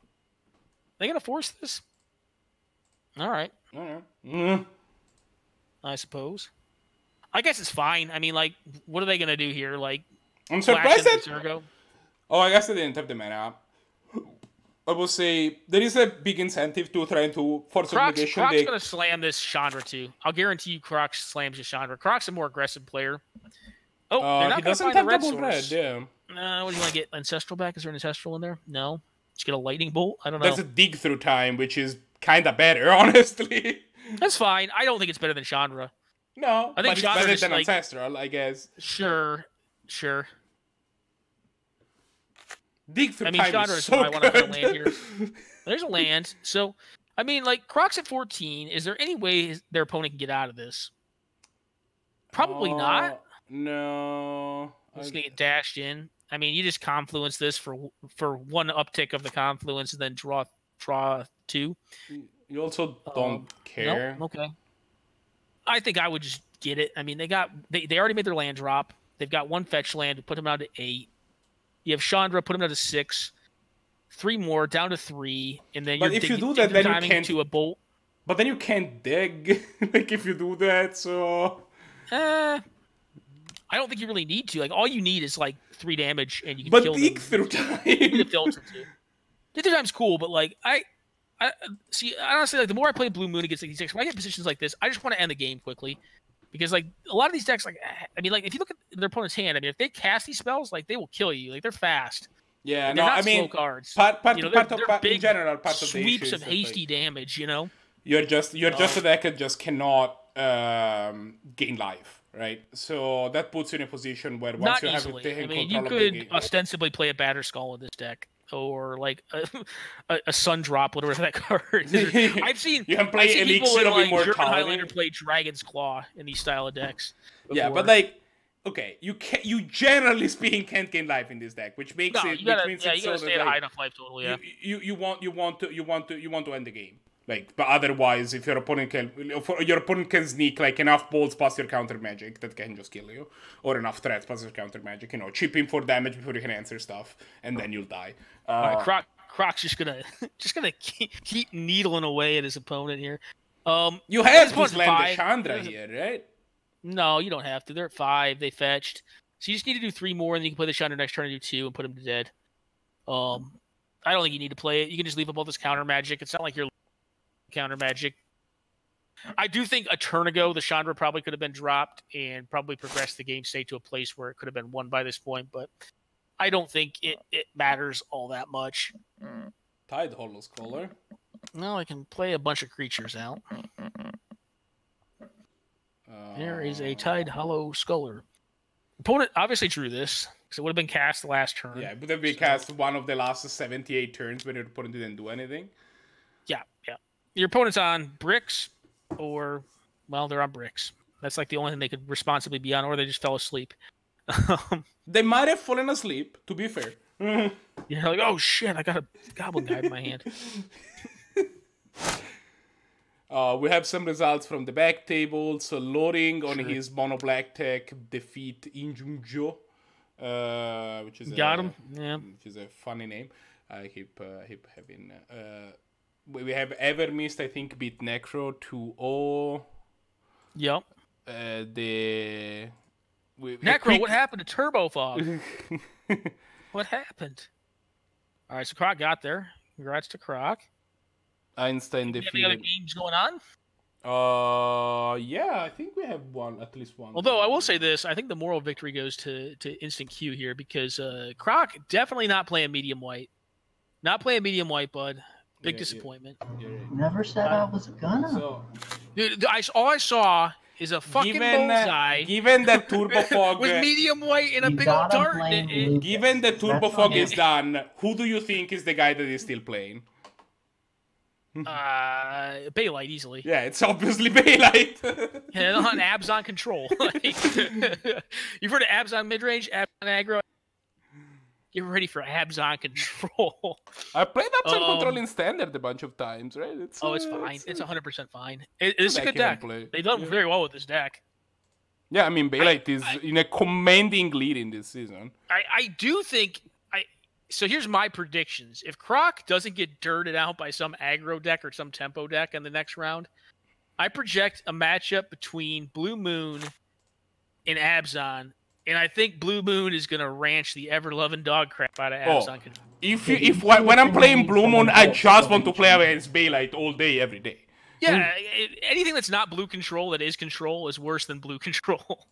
They gonna force this? All right. I suppose. I guess it's fine. I mean, like, what are they gonna do here? Like, I'm surprised that... Oh, I guess they didn't have the mana. I will say there is a big incentive to try to force obligation. Croc's gonna slam this Chandra too. I'll guarantee you, Croc slams his Chandra. Croc's a more aggressive player. Oh, they're not gonna find the red source. Yeah. What do you want to get? Ancestral back? Is there an Ancestral in there? No. Just get a Lightning Bolt. I don't know. That's a dig through time, which is kind of better, honestly. That's fine. I don't think it's better than Chandra. No, I think it's better than Ancestral, I guess. Sure. Dig through time Chandra is so I want to land here. There's a land. So, I mean, like, Croc's at 14. Is there any way their opponent can get out of this? Probably not. No. It's going to get dashed in. I mean, you just Confluence this for one uptick of the Confluence and then draw 2. You also don't care. Nope, okay. I think I would just get it. I mean, they already made their land drop. They've got 1 fetch land to put them down to 8. You have Chandra, put them down to 6. 3 more, down to 3. And then but if you do that, then you can't... to a bolt. But then you can't dig, like, if you do that, so... I don't think you really need to. Like, all you need is, like, 3 damage, and you can kill them. But dig through time... You need a filter, too. Dig through time's cool, but, like, I see, honestly, like, the more I play Blue Moon against, like, these decks, when I get positions like this, I just want to end the game quickly. Because, like, a lot of these decks, like, I mean, like, if you look at their opponent's hand, I mean, if they cast these spells, like, they will kill you. Like, they're fast. Yeah, no, I mean, slow cards. Part of the sweeps of hasty damage, you know? You're just a deck that just cannot gain life, right? So that puts you in a position where once you have taken control of the game... you could ostensibly play a Batter Skull in this deck. Or like a Sun Drop, whatever that card is. I've seen you can play Elixir of Immortality. Highlander play Dragon's Claw in these style of decks. Before. Yeah, but like, okay, you generally speaking can't gain life in this deck, which makes it. You gotta stay at high enough life total. Yeah. You want to end the game. Like, but otherwise, if your opponent can sneak like enough bolts past your counter magic that can just kill you, or enough threats past your counter magic, chip him for damage before you can answer stuff, and then you'll die. Croc's just gonna keep needling away at his opponent here. You have to land the Chandra here, right? No, you don't have to. They're at 5. They fetched, so you just need to do 3 more, and then you can play the Chandra next turn and do 2 and put him to dead. I don't think you need to play it. You can just leave up all this counter magic. It's not like you're counter magic. I do think a turn ago the Chandra probably could have been dropped and probably progressed the game state to a place where it could have been won by this point, but I don't think it matters all that much. Tide Hollow Scholar. No, I can play a bunch of creatures out. There is a Tide Hollow Scholar. Opponent obviously drew this because it would have been cast the last turn. Yeah, it would have been cast one of the last 78 turns when your opponent didn't do anything. Yeah. Your opponent's on bricks, or, well, they're on bricks. That's like the only thing they could responsibly be on, or they just fell asleep. They might have fallen asleep, to be fair. You're like, oh shit, I got a Goblin Guy in my hand. We have some results from the back table. So Loring on his mono black tech defeat Injunjoe, which is him, yeah, which is a funny name. I keep having. We have Evermist, I think, beat Necro 2-0. Yep. Necro, what happened to Turbofog? What happened? All right, so Croc got there. Congrats to Croc. Einstein defeated. Any other games going on? Yeah, I think we have at least one. Although I will say this, I think the moral victory goes to Instant Q here because Croc definitely not playing medium white. Not playing medium white, bud. Big disappointment. Never said I was gonna. So Dude, all I saw is a fucking bullseye. Given that Turbofog with medium white and a big old dart. Given that Turbofog is done, who do you think is the guy that is still playing? Bailite easily. Yeah, it's obviously Bailite. Yeah, on Abzan control. You've heard of Abzan midrange, Abzan aggro. Get ready for Abzan control. I played Abzan control in standard a bunch of times, right? It's fine. It's 100% fine. It's a good deck. They've done very well with this deck. Yeah, I mean, Bailite is in a commanding lead in this season. I do think... So here's my predictions. If Croc doesn't get dirted out by some aggro deck or some tempo deck in the next round, I project a matchup between Blue Moon and Abzan, and I think Blue Moon is going to ranch the ever-loving dog crap out of Abzan. When I'm playing Blue Moon, I just want to play against Bailite all day, every day. Yeah, anything that's not blue control that is control is worse than blue control.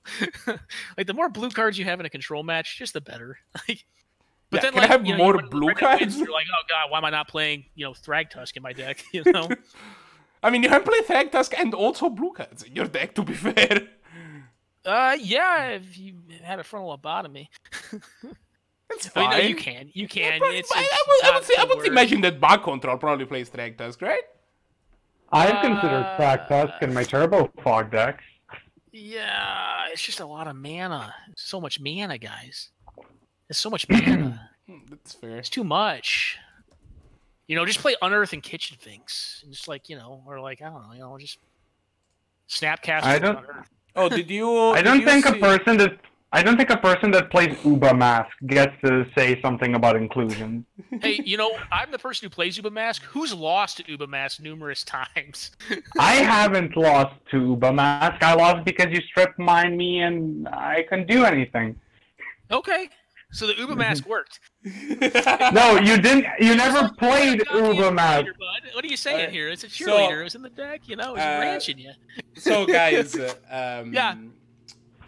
Like, the more blue cards you have in a control match, just the better. But then, can I have more blue cards? You're like, oh god, why am I not playing, Thragtusk in my deck? I mean, you can play Thragtusk and also blue cards in your deck, to be fair. Yeah, if you had a frontal lobotomy. It's fine. No, you can. You can. I would imagine that Bug Control probably plays Thragtusk, right? I've considered Thragtusk in my Turbofog deck. Yeah, it's just a lot of mana. So much mana, guys. There's so much mana. That's fair. It's too much. Just play Unearth and Kitchen Finks. And just or I don't know, just Snapcast. Oh, did you? I don't think a person that plays Uba Mask gets to say something about inclusion. Hey, I'm the person who plays Uba Mask. Who's lost to Uba Mask numerous times? I haven't lost to Uba Mask. I lost because you strip mine me and I couldn't do anything. Okay. So the Uba Mask worked. No, you didn't. You never played Uba Mask. What are you saying here? It's a cheerleader. It was in the deck. It's ranching you. So, guys,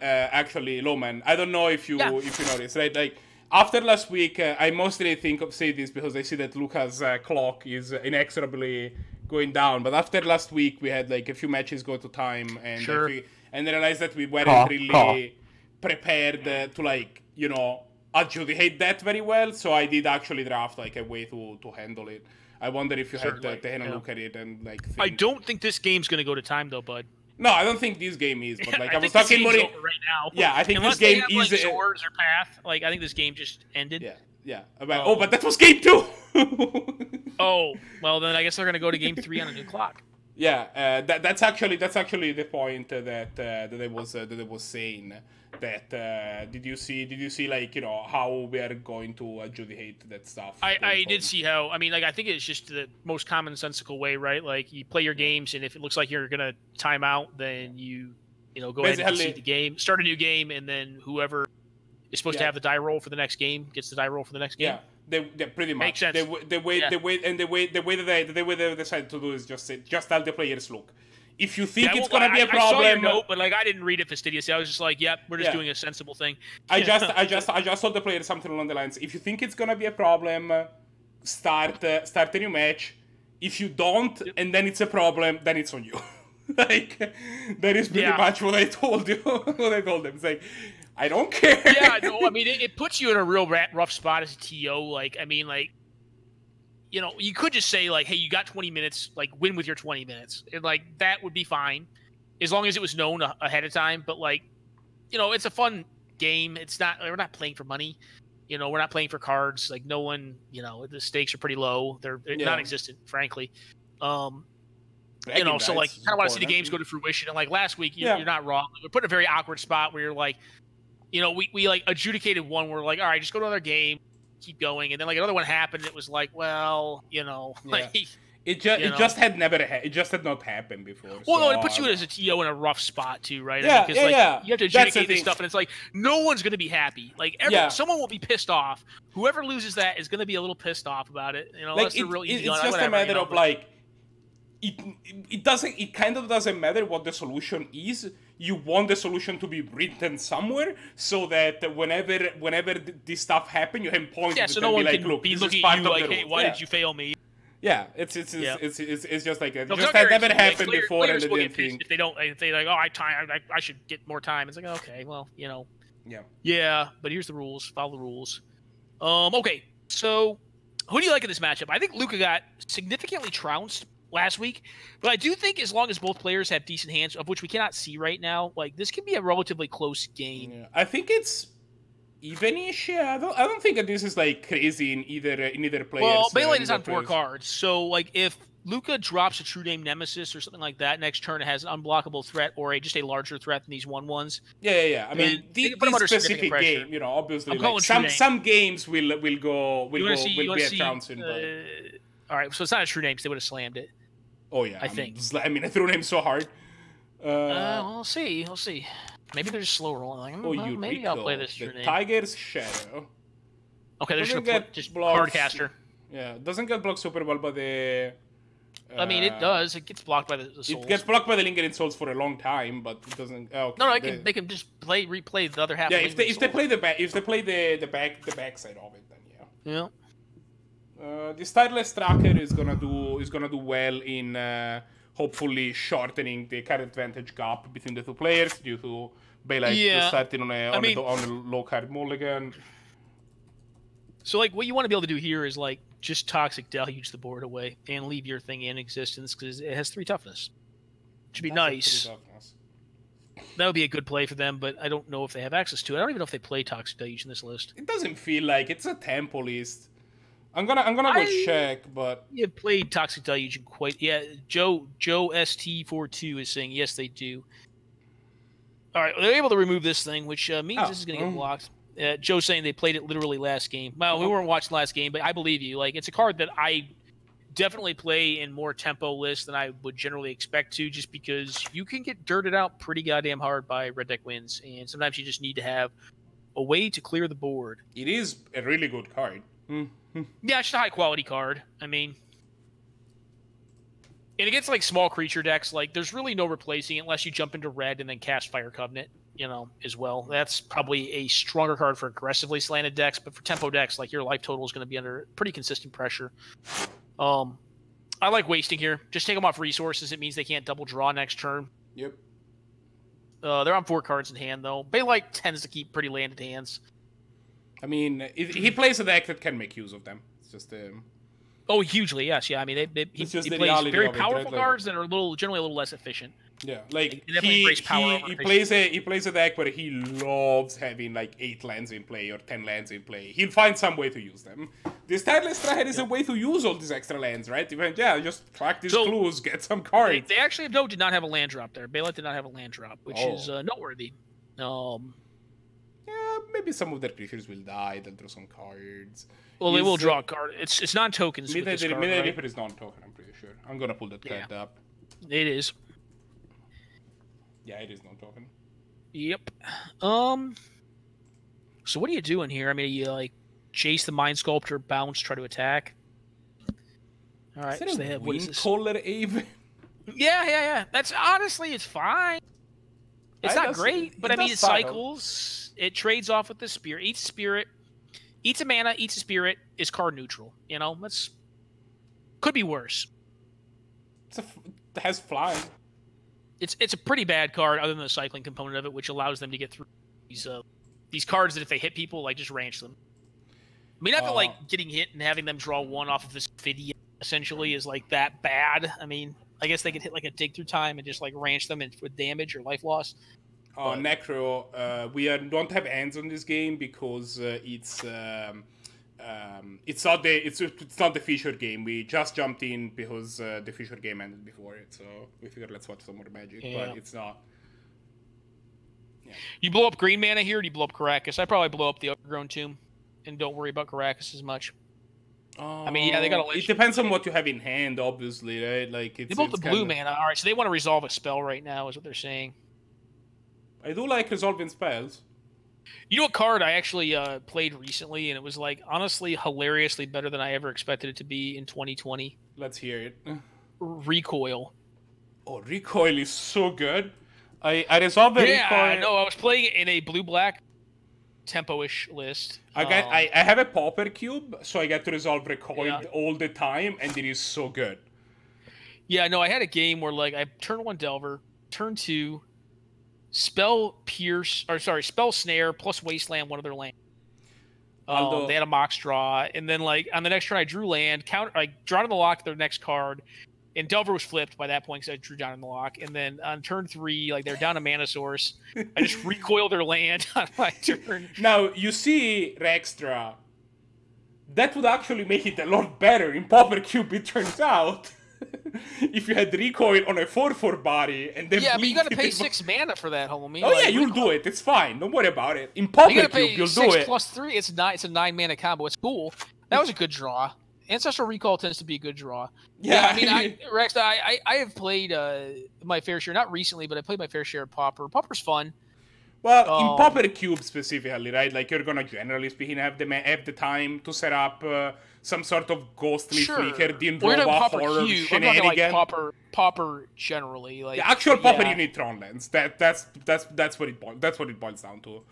actually, Lowman, I don't know if you noticed, right? Like, after last week, I mostly say this because I see that Luca's clock is inexorably going down. But after last week, we had a few matches go to time, and and I realized that we weren't really prepared to adjudicate that very well, so I did actually draft a way to handle it. I wonder if you had to have a look at it and think. I don't think this game's gonna go to time though, bud. No, I don't think this game is. But I was talking about it right now. Yeah, I think Unless this game they have, is swords or path. I think this game just ended. Yeah. But that was game 2. Oh, well then I guess they're gonna go to game 3 on a new clock. Yeah, that's actually the point that I was saying. That did you see how we are going to adjudicate that stuff? I did see how. I mean, I think it's just the most commonsensical way, right? Like, you play your games, and if it looks like you're gonna time out, then you go ahead and concede the game, start a new game, and then whoever is supposed to have the die roll for the next game gets the die roll for the next game. Yeah, they pretty much. Makes sense. The way that they decided to do is just tell the players, look. If you think it's gonna be a problem, I saw your note, but I didn't read it fastidiously. I was just like, "Yep, we're just doing a sensible thing." I just told the player something along the lines: if you think it's gonna be a problem, start a new match. If you don't, and then it's a problem, then it's on you. That is pretty much what I told you. What I told them. It's like, I don't care. Yeah, no, I mean, it puts you in a real rough spot as a TO. You could just say, hey, you got 20 minutes, win with your 20 minutes. And, that would be fine, as long as it was known ahead of time. But, it's a fun game. We're not playing for money. We're not playing for cards. No one, the stakes are pretty low. They're non-existent, frankly. So, kind of want to see the games go to fruition. And, last week, you're not wrong. We're put in a very awkward spot where you're we adjudicated one. We're all right, just go to another game. Keep going, and then another one happened. It was it just had not happened before. Well, no, it puts you as a TO in a rough spot too, right? Yeah, because you have to adjudicate this stuff, and it's no one's gonna be happy. Someone will be pissed off. Whoever loses that is gonna be a little pissed off about it. That's a real easy. It's just a matter of it kind of doesn't matter what the solution is. You want the solution to be written somewhere so that whenever this stuff happens, you can point to it so and no one be can look, be this looking is part at you of the hey, rules. why did you fail me? Yeah, it's just like No, just that never like, happened before, and players they will didn't get pissed think. if they don't. If they like, oh, I should get more time. It's like, okay, well, you know. Yeah. Yeah, but here's the rules. Follow the rules. Okay, so who do you like in this matchup? I think Luka got significantly trounced last week, but I do think as long as both players have decent hands, of which we cannot see right now, like this can be a relatively close game. Yeah. I think it's evenish. Yeah, I don't think that this is like crazy in either player. Well, Bailite is on 4 cards, so like if Luka drops a True Name Nemesis or something like that next turn, it has an unblockable threat or just a larger threat than these 1/1s. Yeah. I mean, this specific game, you know, obviously, like some games will be a trouncing. All right, so it's not a True Name, so they would have slammed it. Oh yeah, I think. I mean, I threw him so hard. We'll see. Maybe they're just slow rolling. Like, maybe I'll play this True Name. Tiger's Shadow. Okay, there's just hard caster. Yeah, doesn't get blocked super well by the. I mean, it does. It gets blocked by the souls. It gets blocked by the Lingering Souls for a long time, but it doesn't. Oh, okay. No, they can just replay the other half. Yeah, if they play the backside of it, then yeah. Yeah. This tireless tracker is gonna do well in hopefully shortening the card advantage gap between the two players due to Bailite starting on a low card mulligan. So like what you want to be able to do here is like just toxic deluge the board away and leave your thing in existence because it has 3 toughness. Should be nice. That would be a good play for them, but I don't know if they have access to it. I don't even know if they play toxic deluge in this list. It doesn't feel like it's a tempo list. I'm gonna go check, but you played toxic deluge in quite Joe ST42 is saying yes they do. All right, they're able to remove this thing, which means this is gonna get blocked. Joe's saying they played it literally last game. Well, we weren't watching last game, but I believe you. Like, it's a card that I definitely play in more tempo lists than I would generally expect to, just because you can get dirted out pretty goddamn hard by red deck wins, and sometimes you just need to have a way to clear the board. It is a really good card. Yeah, it's just a high quality card. I mean, and against like small creature decks, like there's really no replacing it unless you jump into red and then cast Fire Covenant. You know, as well. That's probably a stronger card for aggressively slanted decks, but for tempo decks, like your life total is going to be under pretty consistent pressure. I like wasting here. Just take them off resources. It means they can't double draw next turn. Yep. They're on 4 cards in hand, though. Bailite tends to keep pretty landed hands. I mean, he plays a deck that can make use of them. It's just Oh, hugely, yes. Yeah, I mean, he plays very powerful cards that are generally a little less efficient. Yeah, like he plays a deck where he loves having like 8 lands in play or 10 lands in play. He'll find some way to use them. This tireless tracker is a way to use all these extra lands, right? Just track these clues, get some cards. They actually did not have a land drop there. Bailite did not have a land drop, which is noteworthy. Yeah, maybe some of their creatures will die. They'll draw some cards. Well, they will draw a card. It's non-tokens. Midrange Reaper is non-token. I'm pretty sure. I'm gonna pull that card up. It is. Yeah, it is non-token. Yep. So what are you doing here? I mean, you like chase the Mind Sculptor, bounce, try to attack. All right. Is that a Windcaller Aven? Yeah. That's honestly, it's fine. It's not great, but I mean, it cycles. It trades off with the spirit. Each spirit eats a mana, eats a spirit, is card neutral. You know, could be worse. It has fly. It's a pretty bad card, other than the cycling component of it, which allows them to get through these cards that if they hit people, like just ranch them. I mean, not that like getting hit and having them draw 1 off of this video essentially is like that bad. I mean, I guess they could hit like a dig through time and just like ranch them with damage or life loss. Necro, we don't have hands on this game because it's not the Fisher game. We just jumped in because the Fisher game ended before it, so we figured let's watch some more Magic, but it's not. Yeah. You blow up green mana here, or do you blow up Caracas? I probably blow up the Overgrown Tomb and don't worry about Caracas as much. I mean, yeah, they got. It depends on what you have in hand, obviously, right? Like they both the blue mana. All right, so they want to resolve a spell right now, is what they're saying. I do like resolving spells. You know what card I actually played recently, and it was like honestly hilariously better than I ever expected it to be in 2020. Let's hear it. Recoil. Oh, Recoil is so good. I resolved the Recoil. Yeah, no, I was playing it in a blue-black. tempo-ish list. I have a Pauper Cube, so I get to resolve Recoil all the time, and it is so good. Yeah, no, I had a game where like I turn 1 Delver, turn 2, spell Snare plus Wasteland one of their land. They had a Mox draw, and then like on the next turn I drew land, I draw in the lock their next card, and Delver was flipped by that point because I drew down in the lock. And then on turn 3, like they're down a Mana Source, I just recoil their land on my turn. Now you see Rextra. That would actually make it a lot better in Pauper Cube, it turns out. If you had recoil on a 4/4 body and then but you gotta pay 6 mana for that, homie. Oh yeah, you'll do it. It's fine. Don't worry about it. In Pauper Cube, you'll do it. 6 plus 3. It's a 9 mana combo. It's cool. That was a good draw. Ancestral Recall tends to be a good draw. Yeah, I mean, Rex, I have played my fair share, not recently, but I played my fair share of Pauper. Pauper's fun. Well, in Pauper Cube specifically, right? Like you're gonna generally speaking have the time to set up some sort of ghostly flicker, Dindrova horror shenanigan. Like Pauper generally, like the actual Pauper you need Tron lands. That's what it boils down to.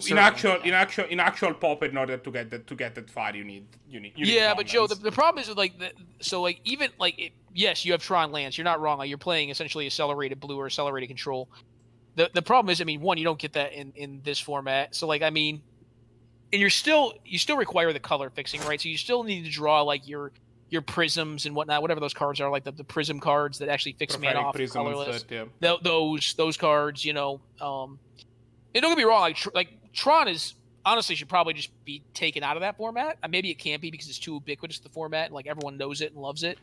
In actual Pauper, in order to get that far, you need but Joe, the problem is with even yes, you have Tron lands. You're not wrong. Like, you're playing essentially accelerated blue or accelerated control. The problem is, I mean, one, you don't get that in this format. So like, I mean, and you still require the color fixing, right? So you still need to draw like your prisms and whatnot, whatever those cards are, like the prism cards that actually fix mana off colorless. Those cards, you know. And don't get me wrong, like Tron is honestly should probably just be taken out of that format. Maybe it can't be because it's too ubiquitous the format, and like everyone knows it and loves it.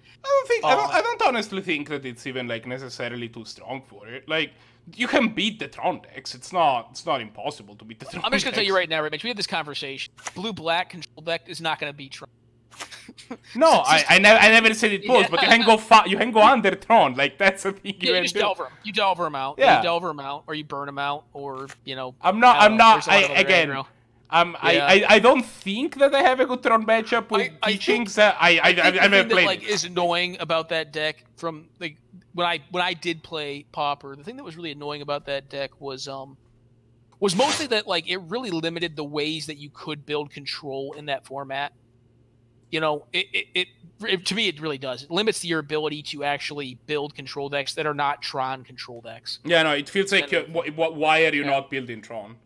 I don't honestly think that it's even like necessarily too strong for it. Like you can beat the Tron decks. It's not impossible to beat the Tron. I'm just gonna tell you right now, Mitch. We had this conversation. Blue-black control deck is not gonna beat Tron. No, I never said it was, but you can go under Tron. Like that's the thing. You just delver them. You delver them out. Yeah. You delver them out, or you burn them out, or you know. I don't think that I have a good Tron matchup with teachings. I never played. Like is annoying about that deck from like when I did play Pauper. The thing that was really annoying about that deck was mostly that like it really limited the ways that you could build control in that format. You know, it to me it really does. It limits your ability to actually build control decks that are not Tron control decks. Yeah, no, it feels like why are you not building Tron?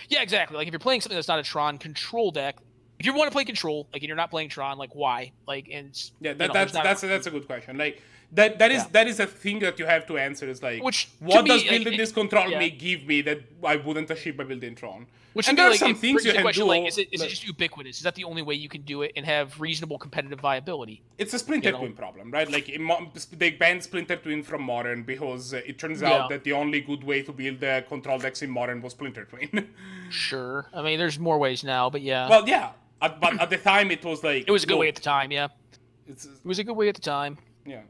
Yeah, exactly. Like if you're playing something that's not a Tron control deck, if you want to play control, like and you're not playing Tron, like why? Like and that's a good question. Like that is a thing that you have to answer. Is like what does building this control may give me that I wouldn't achieve by building Tron? And there are some things you can do. Like, is it just ubiquitous? Is that the only way you can do it and have reasonable competitive viability? It's a Splinter Twin problem, right? Like they banned Splinter Twin from Modern because it turns out that the only good way to build control decks in Modern was Splinter Twin. Sure. I mean, there's more ways now, but yeah. Well, yeah. But at the time, it was like... It was a good way at the time, yeah. It was a good way at the time. Yeah.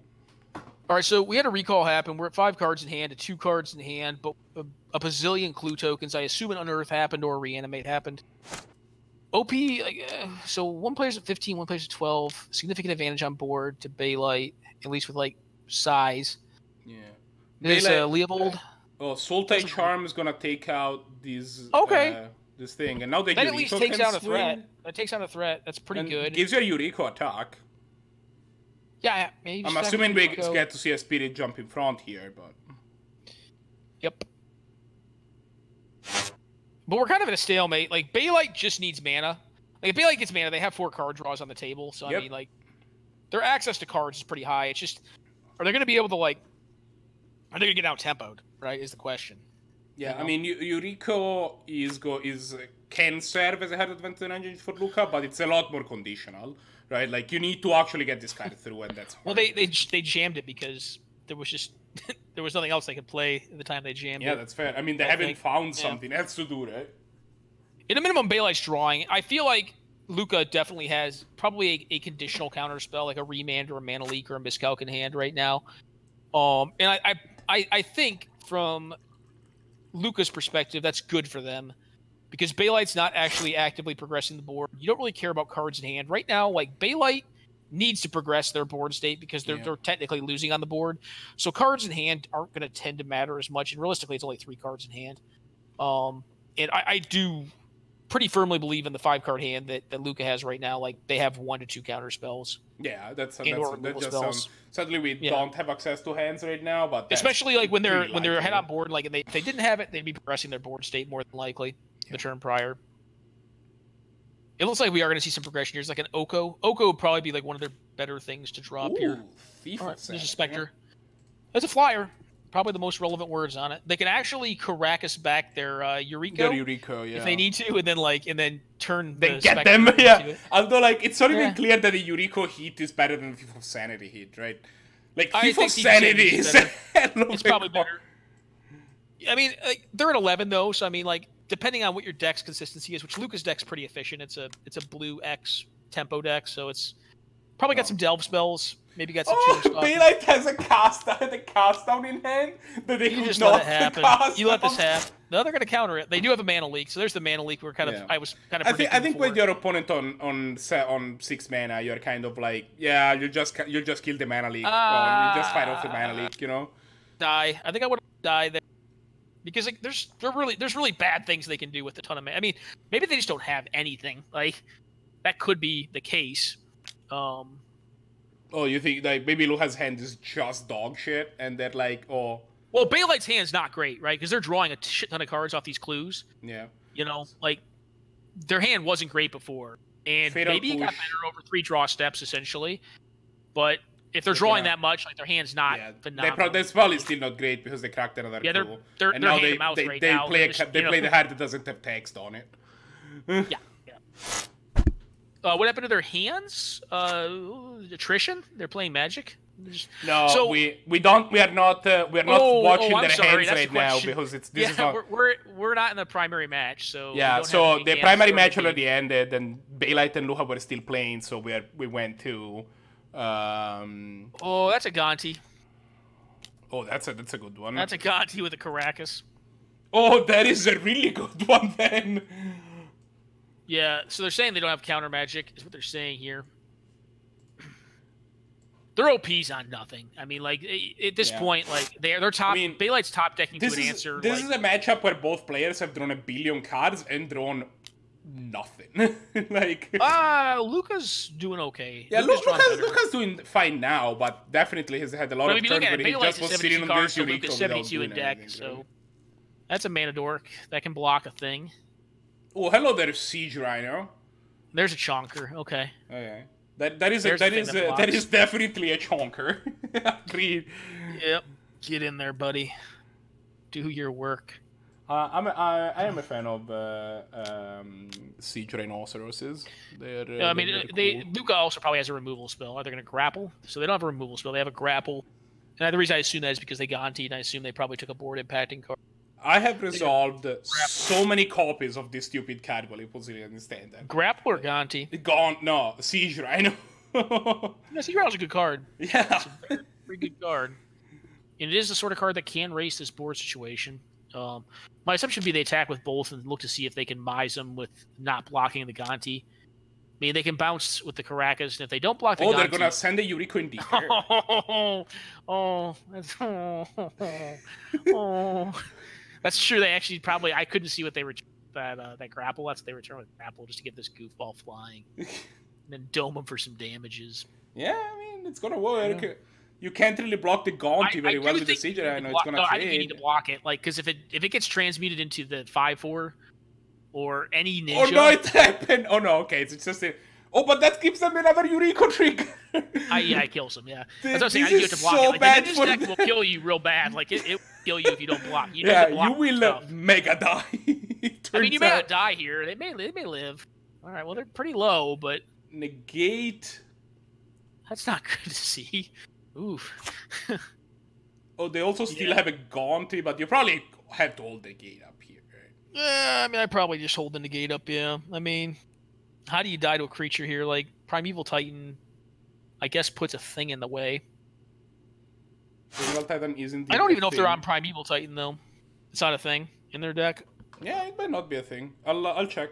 All right, so we had a recall happen. We're at 5 cards in hand to 2 cards in hand, but a bazillion clue tokens. I assume an Unearth happened or a Reanimate happened. OP, so one player's at 15, one player's at 12. Significant advantage on board to Bailite, at least with, like, size. Yeah. There's Leopold. Sultai Charm is going to take out these... Okay. This thing, and now that at least takes out a threat. That takes out a threat. That's pretty good. Gives you a Yuriko attack. Yeah, maybe. I'm assuming we get to see a Spirit jump in front here, but... Yep. But we're kind of in a stalemate. Like, Bailite just needs mana. Like, if Bailite gets mana, they have 4 card draws on the table. So, I mean, like, their access to cards is pretty high. It's just, are they going to be able to, like... Are they going to get out-tempoed, right, is the question. Yeah, I mean, Yuriko can serve as a hard advantage engine for Luca, but it's a lot more conditional, right? Like, you need to actually get this card through, and that's hard. Well, they jammed it because there was just there was nothing else they could play at the time they jammed it. Yeah, that's fair. I mean, they haven't found something else to do, right? In a minimum, Bailite's drawing. I feel like Luca definitely has probably a conditional counter spell, like a Remand or a Mana Leak or a Miscalc in hand right now. And I think from Luca's perspective, that's good for them because Bailite's not actually actively progressing the board. You don't really care about cards in hand right now. Like Bailite needs to progress their board state because they're technically losing on the board. So cards in hand aren't going to tend to matter as much. And realistically, it's only 3 cards in hand. And I do pretty firmly believe in the 5-card hand that Luca has right now. Like, they have 1 to 2 counter spells. Yeah, that removal just spells. sounds. Certainly, we don't have access to hands right now, but especially like when they're pretty likely. head on board. Like, if they didn't have it, they'd be progressing their board state more than likely the turn prior. It looks like we are going to see some progression here. It's like an Oko. Oko would probably be like one of their better things to drop here. Thief There's a Spectre. There's a Flyer. Probably the most relevant words on it. They can actually Caracas back their Eureka. Their Eureka, yeah. If they need to, and then turn. They get them, yeah. Although, like, it's not even clear that the Eureka hit is better than the Thief of Sanity hit, right? Like, Thief of Sanity is it's probably better. I mean, like, they're at 11 though, so I mean, like, depending on what your deck's consistency is, which Luca's deck's pretty efficient. It's a blue X tempo deck, so it's probably got some delve spells. Maybe got some stuff. Bailite has a cast down in hand that they you just not let it happen. Cast you let this down. happen. No, they're going to counter it. They do have a mana leak, so there's the mana leak. I was kind of. I think with your opponent on 6 mana, you're kind of like, yeah, you just kill the mana leak, or you just fight off the mana leak, you know. Die. I think I would die there because like there's really bad things they can do with a ton of mana. I mean, maybe they just don't have anything. Like that could be the case. Oh, you think like maybe Luca's hand is just dog shit, and that like Well, Bailite's hand's not great, right? Because they're drawing a shit ton of cards off these clues. Yeah. You know, like their hand wasn't great before, and maybe it got better over 3 draw steps essentially. But if they're drawing that much, like their hand's not phenomenal. That's probably still not great because they cracked another clue. They're now hand mouth right now. They play the hand that doesn't have text on it. Yeah. What happened to their hands? Attrition? They're playing Magic? No, so, we are not watching their hands right now because this is not. We're not in the primary match, so yeah. So the primary match already ended, and Bailite and Luca were still playing, so we went to. Oh, that's a Gonti. Oh, that's a good one. That's a Gonti with a Caracas. Oh, that is a really good one then. Yeah, so they're saying they don't have counter magic, is what they're saying here. They're OPs on nothing. I mean, like, at this point, like, they're top. I mean, Bailite's top decking to an answer. This is a matchup where both players have drawn 1 billion cards and drawn nothing. like, Luca's doing okay. Yeah, Luca's doing fine now, but definitely has had a lot of turns where he just was sitting on this Eureka without 72 in deck, anything, so right? that's a mana dork that can block a thing. Oh, hello there, Siege Rhino. There's a chonker. Okay. Okay. That is definitely a chonker. Agreed. Yep. Get in there, buddy. Do your work. I am a fan of Siege Rhinoceroses. I mean, cool. Luca also probably has a removal spell. Are they going to grapple? So they don't have a removal spell. They have a grapple. And the reason I assume that is because they Gonti, and I assume they probably took a board impacting card. I have resolved so many copies of this stupid card while it was in the standard. Grapple or Gonti? No, Siege Rhino. Yeah, Siege Rhino's a good card. Yeah. It's a pretty good card. And it is the sort of card that can race this board situation. My assumption would be they attack with both and look to see if they can mise them with not blocking the Gonti. I mean, they can bounce with the Caracas, and if they don't block the Gonti... they're going to send a Eureka in deeper. That's true. They actually probably... I couldn't see what they returned that grapple. That's what they returned with grapple just to get this goofball flying. And then dome them for some damages. Yeah, I mean, it's going to work. Yeah. You can't really block the Gonti very well with the Siege. I know it's going to trade. I think you need to block it. Like, because if it gets transmuted into the 5/4 or any ninja... Oh, no, it happened. Oh, no, okay. It's just a... Oh, but that gives them another Eureka trigger. It kills them, yeah. That's what I'm saying. I think you have to block it. Like, the ninja's deck will kill you real bad. Like, it will kill you if you don't block. You will mega die. I mean, you may not die here. They may live. All right, well, they're pretty low, but... Negate. That's not good to see. Oof. Oh, they also still have a Gonti, but you probably have to hold the gate up here, right? Yeah, I mean, I probably just hold the negate up, yeah. I mean, how do you die to a creature here? Like, Primeval Titan, I guess, puts a thing in the way. Primeval Titan isn't... I don't even know if they're on Primeval Titan, though. It's not a thing in their deck. Yeah, it might not be a thing. I'll check.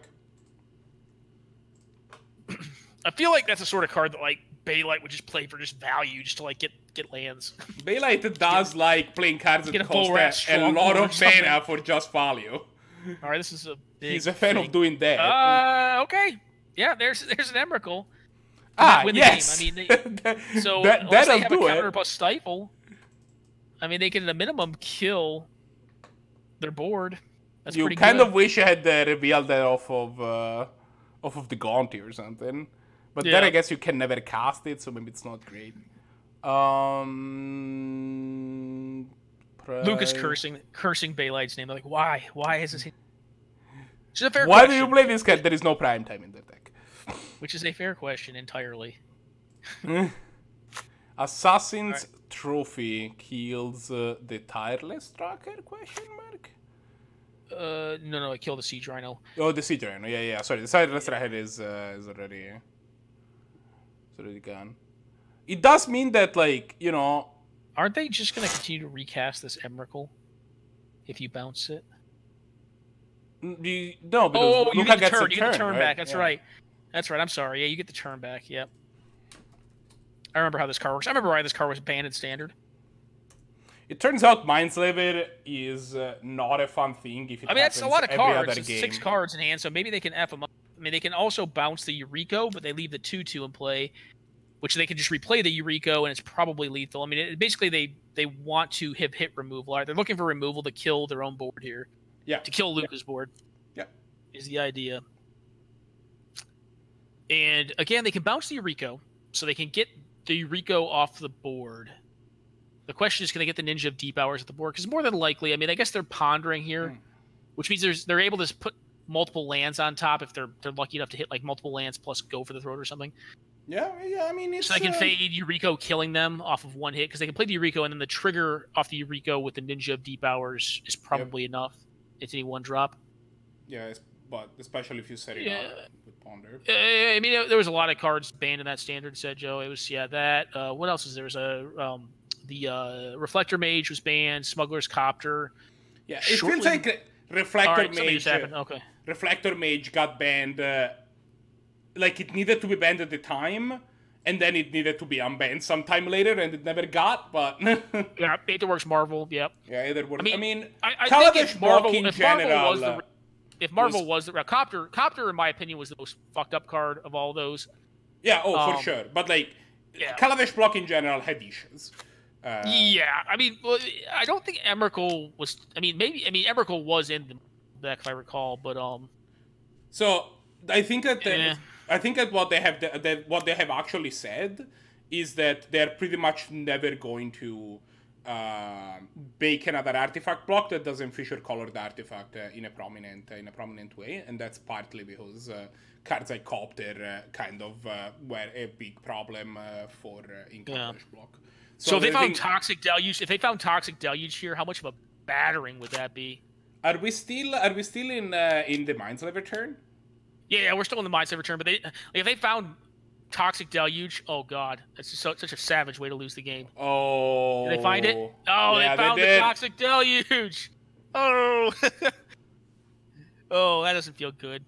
I feel like that's the sort of card that, like, Bailite would just play for just value, just to, like, get lands. Bailite does like playing cards that cost a lot of mana for just value. All right, this is a big. He's a fan of doing that. Okay. Yeah, there's an Emrakul. Win yes. The game. I mean, so unless they have a counter plus stifle, I mean, they can at a minimum kill their board. That's you pretty kind good. of wish you had revealed that off of the Gaunty or something, but then I guess you can never cast it, so maybe it's not great. Lucas cursing Bailite's name. They're like, why? Why is this? Which is a fair Why question. do you play this card? There is no prime time in the deck. Which is a fair question entirely. Assassin's Trophy kills the Tireless Tracker? Question mark. No, I killed the Siege Rhino. Oh, the Siege Rhino. Yeah. Sorry, the Tireless Tracker is already gone. It does mean that, like, you know. Aren't they just gonna continue to recast this Emrakul if you bounce it? No, because you Luca get the turn. You turn, get the turn right? back. That's right. That's right. I'm sorry. Yeah, you get the turn back. Yep. I remember how this card works. I remember why this card was banned in Standard. It turns out Mindslaver is not a fun thing if it I mean, that's a lot of every cards. other It's game. 6 cards in hand, so maybe they can F them up. I mean, they can also bounce the Eureka, but they leave the 2/2 in play, which they can just replay the Eureka, and it's probably lethal. I mean, basically, they want to have hit removal. They're looking for removal to kill their own board here. Yeah. To kill Luca's board. Yeah. Is the idea. And, again, they can bounce the Eureka, so they can get the Eureka off the board. The question is, can they get the Ninja of Deep Hours at the board? Because more than likely, I mean, I guess they're pondering here, which means they're able to put multiple lands on top if they're lucky enough to hit like multiple lands plus go for the throat or something. Yeah. I mean, it's so they can fade Eureka killing them off of one hit because they can play the Eureka and then the trigger off the Eureka with the Ninja of Deep Hours is probably enough. It's any one drop. Yeah, but especially if you set it up with Ponder. I mean, there was a lot of cards banned in that Standard set, Joe. It was that. What else is there? The Reflector Mage was banned. Smuggler's Copter. Yeah, it feels like Reflector Mage. Okay. Reflector Mage got banned. Like it needed to be banned at the time, and then it needed to be unbanned sometime later, and it never got. But yeah, Aetherworks Marvel. Yep. Yeah, Aetherworks. I mean, I think if Marvel was the Copter, in my opinion, was the most fucked up card of all those. Yeah. Oh, for sure. But like, Kaladesh block in general had issues. I mean, I don't think Emrakul was. I mean, Emrakul was in the deck if I recall, but So I think that what they have actually said is that they're pretty much never going to make another artifact block that doesn't feature colored artifact in a prominent way, and that's partly because cards like Copter kind of were a big problem for in Kaladesh block. So if they found Toxic Deluge, here, how much of a battering would that be? Are we still in the Mindslaver turn? Yeah, we're still in the Mindslaver turn, but if they found Toxic Deluge, oh god, that's just such a savage way to lose the game. Oh. Did they find it? Oh, yeah, they found the Toxic Deluge. Oh. Oh, that doesn't feel good.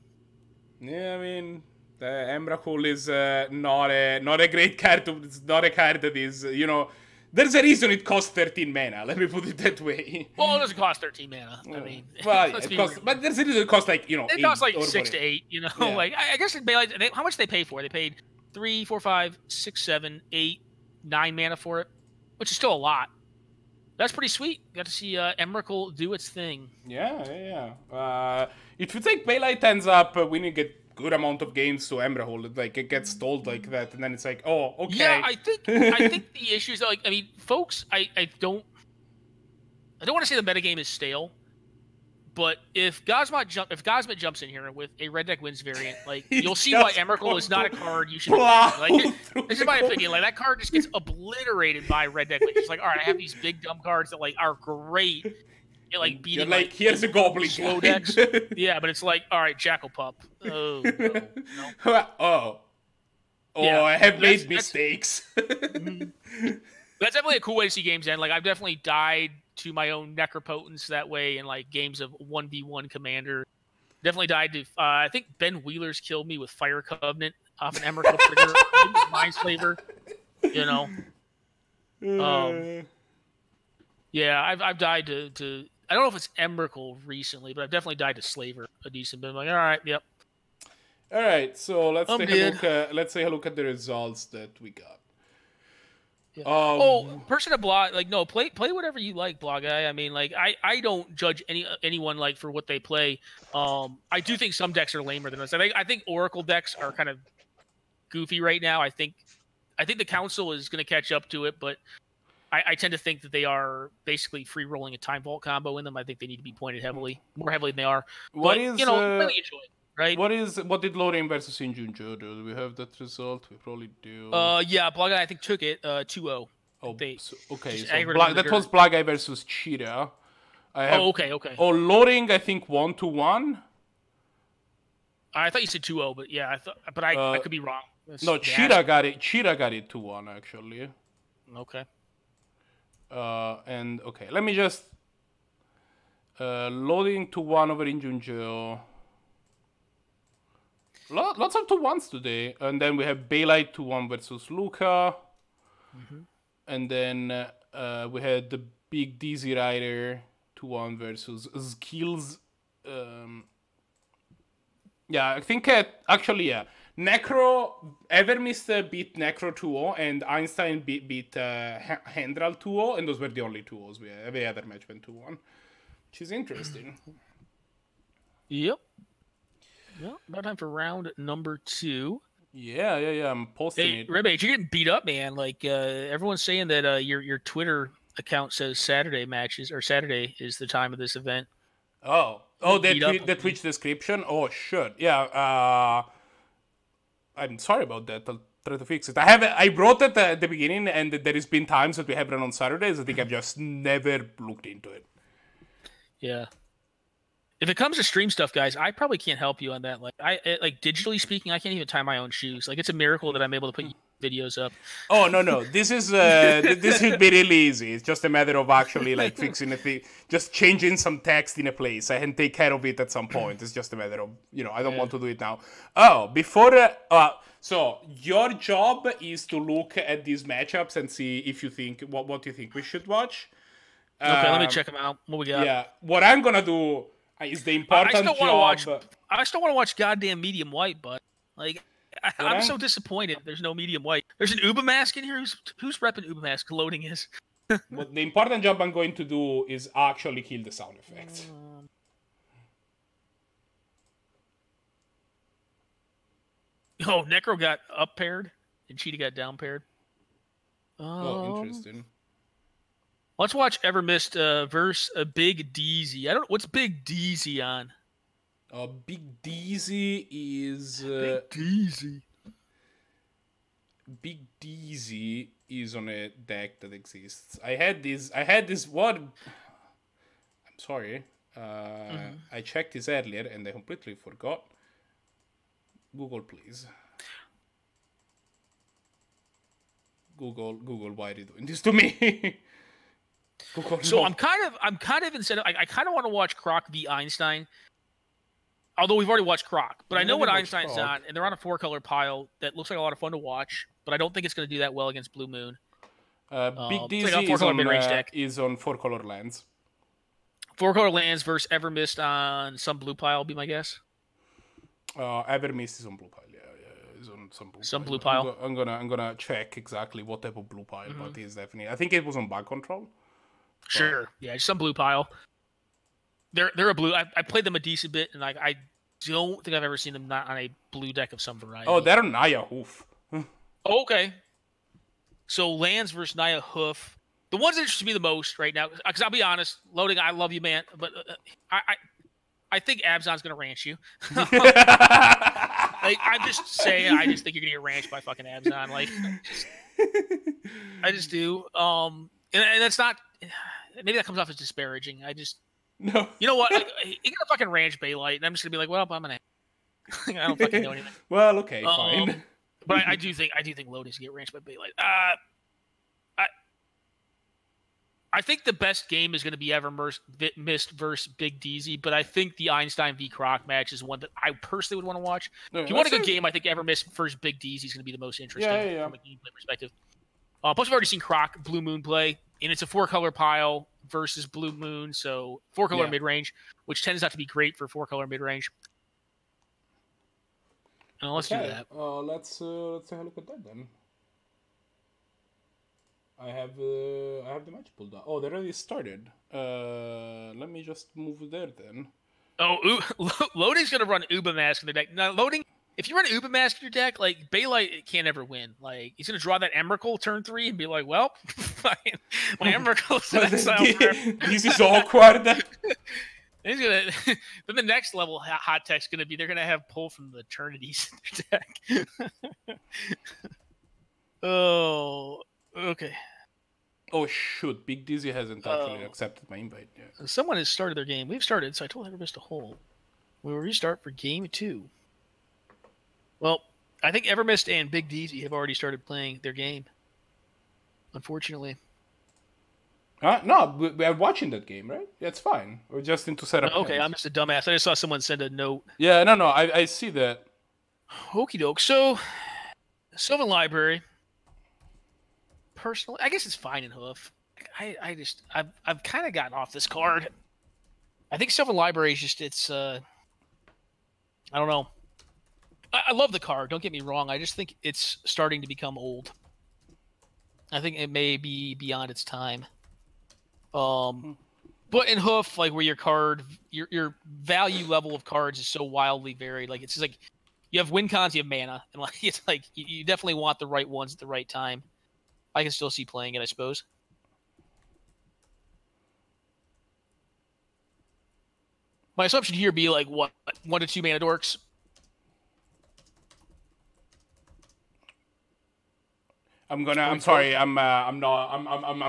Yeah, I mean, the Emrakul is not a great card. It's not a card that is, you know. There's a reason it costs 13 mana. Let me put it that way. Well, it doesn't cost 13 mana. I mean, well, yeah, but there's a reason it costs like, you know, it costs like 6 to 8. You know, like I guess how much they pay for it? They paid 3, 4, 5, 6, 7, 8, 9 mana for it, which is still a lot. That's pretty sweet. Got to see Emrakul do its thing. Yeah. If you take Bailite ends up winning a good amount of games to Emrakul, like it gets stalled like that, and then it's like, oh, okay. Yeah, I think the issue is like, I mean, folks, I don't want to say the metagame is stale, but if Gosmot jumps in here with a red deck wins variant, like you'll see why Emrakul is not a card you should like. This is my opinion. Like that card just gets obliterated by red deck. Like, it's like, all right, I have these big dumb cards that like are great. Like beating, you're like here's a goblin slow decks. Yeah, but it's like, all right, Jackal Pup. Oh, no. I have made mistakes. That's definitely a cool way to see games end. Like I've definitely died to my own Necropotence that way in like games of 1v1 Commander. Definitely died to. I think Ben Wheeler's killed me with Fire Covenant off an Emrakul trigger. Mindslaver. You know. Yeah, I've died to I don't know if it's Emrakul recently, but I've definitely died to Slaver a decent bit. I'm like, all right, yep. All right, so let's I'm take good. a look. Let's take a look at the results that we got. Yeah. Person of Blog, like no, play whatever you like, Blahguy. I mean, like I don't judge anyone like for what they play. I do think some decks are lamer than others. I think Oracle decks are kind of goofy right now. I think the Council is going to catch up to it, but I tend to think that they are basically free rolling a Time Vault combo in them. I think they need to be pointed more heavily than they are. What but, is you know, really enjoy it. Right. What did Lorraine versus Injunjoe do? Do we have that result? We probably do. Yeah, Blahguy I think took it 2-0. Okay, so that was Blahguy versus Cheetah. Okay. Oh, Loring I think 1-1. I thought you said 2-0, but yeah, I could be wrong. No, Cheetah got it. Cheetah got it 2-1 actually. Okay. And okay, let me just loading 2-1 over Injunjoe. Lots of 2-1s today, and then we have Bailite 2-1 versus Luca, and then we had the BigDeezyRider 2-1 versus Zkillz. Yeah, I think Evermist beat Necro 2-0, and Einstein beat Hendral 2-0, and those were the only 2-0s. Every other match went 2-1, which is interesting. Yep. Well, about time for round number 2. Yeah. I'm posting it. Rebate, you're getting beat up, man. Like everyone's saying that your Twitter account says Saturday matches or Saturday is the time of this event. The Twitch description. Oh shit. Yeah. I'm sorry about that. I'll try to fix it. I wrote it at the beginning, and there has been times that we have run on Saturdays. I think I've just never looked into it. Yeah. If it comes to stream stuff, guys, I probably can't help you on that. Like digitally speaking, I can't even tie my own shoes. Like it's a miracle that I'm able to put videos up. Oh no, this is this should be really easy. It's just a matter of actually like fixing a thing, just changing some text in a place. I can take care of it at some point. It's just a matter of I don't want to do it now. So your job is to look at these matchups and see if you think what you think we should watch. Okay, let me check them out. What we got? Yeah, what I'm gonna do. Is the important I still want to watch goddamn medium white, but like I'm so disappointed. There's no medium white. There's an Uba mask in here. Who's repping Uba mask? Loading is. What the important job I'm going to do is actually kill the sound effects. Necro got up paired and Cheetah got down paired. Interesting. Let's watch Evermist versus BigDeezy. I don't know what's BigDeezy on. BigDeezy is BigDeezy is on a deck that exists. I had this one. I'm sorry. I checked this earlier and I completely forgot. Google, please. Google, why are you doing this to me? So I'm kind of instead of I kind of want to watch Croc v Einstein. Although we've already watched Croc, but I know what Einstein's on, and they're on a 4-color pile that looks like a lot of fun to watch. But I don't think it's going to do that well against Blue Moon. BigDeezy is on 4-color lands. 4-color lands versus Evermist on some blue pile, will be my guess. Evermist is on blue pile. Yeah, is on some blue pile. I'm gonna check exactly what type of blue pile, but it's definitely. I think it was on bug control. Sure. Yeah, just some blue pile. They're a blue. I played them a decent bit, and I don't think I've ever seen them not on a blue deck of some variety. Oh, they're on Naya Hoof. Okay. So lands versus Naya Hoof. The ones that interest me the most right now, because I'll be honest, Loading, I love you, man, but I think Abzan's gonna ranch you. Like, I'm just saying, I just think you're gonna get ranched by fucking Abzan. Like, I just do. And that's not. Maybe that comes off as disparaging. No. You know what? You're gonna fucking ranch Bailite, and I'm just gonna be like, well, I'm gonna. I don't fucking know anything. Well, okay, fine. But I do think Loading's gonna get ranched by Bailite. I think the best game is going to be Evermist versus BigDeezy, but I think the Einstein v Croc match is one that I personally would want to watch. If you want a good game, I think Evermist versus BigDeezy is going to be the most interesting from a gameplay perspective. Plus, we've already seen Croc Blue Moon play. and it's a 4-color pile versus Blue Moon, so 4-color mid-range, which tends not to be great for 4-color mid-range. Let's do that. Let's have a look at that then. I have the match pulled up. Oh, they already started. Let me just move there then. Oh, Loading's gonna run Uba Mask in the deck. Now, Loading, if you run Uba Mask in your deck, like Bailite can't ever win. Like he's gonna draw that Emrakul turn 3 and be like, "Well, my Emrakul's in exile." This is awkward. He's gonna. Then the next level hot tech's gonna be they're gonna have pull from the Eternities in their deck. Oh, okay. Oh shoot! Big Dizzy hasn't actually accepted my invite yet. Someone has started their game. We've started, so I told Evermist to hold. We will restart for game 2. Well, I think Evermist and Big Deezy have already started playing their game. Unfortunately. No, we are watching that game, right? That's fine. We're just into set up. Okay, I'm just a dumbass. I just saw someone send a note. Yeah, no, I see that. Okie doke. So, Sylvan Library. Personally, I guess it's fine in Hoof. I've kind of gotten off this card. I think Sylvan Library is just I don't know. I love the card. Don't get me wrong. I just think it's starting to become old. I think it may be beyond its time. But in Hoof, like where your card, your value level of cards is so wildly varied. Like it's just like you have win cons, you have mana, and like it's like you definitely want the right ones at the right time. I can still see playing it, I suppose. My assumption here be like what 1 to 2 mana dorks. I'm sorry. I'm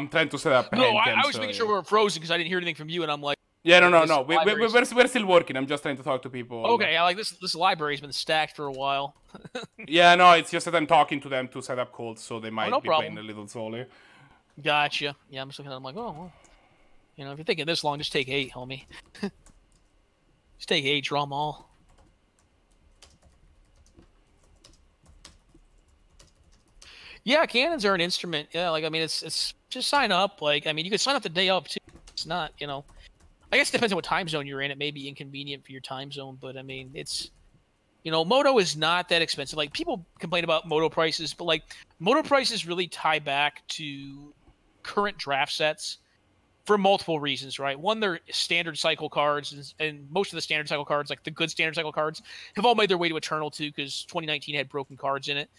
trying to set up. No, I was making sure we were frozen because I didn't hear anything from you, and I'm like. Yeah, no. We're still working. I'm just trying to talk to people. Okay, I like this library's been stacked for a while. Yeah, no, it's just that I'm talking to them to set up calls, so they might be problem. playing a little slowly. Gotcha. Yeah, I'm just looking at it, I'm like, oh, well. You know, if you're thinking this long, just take 8, homie. Just take 8, draw them all. Yeah, cannons are an instrument. Yeah, like, I mean, it's just sign up. Like, I mean, you could sign up the day up, too. It's not, you know. I guess it depends on what time zone you're in. It may be inconvenient for your time zone, but, I mean, it's... You know, Moto is not that expensive. Like, people complain about Moto prices, but, like, Moto prices really tie back to current draft sets for multiple reasons, right? One, they're standard cycle cards, and most of the standard cycle cards, like the good standard cycle cards, have all made their way to Eternal, too, because 2019 had broken cards in it.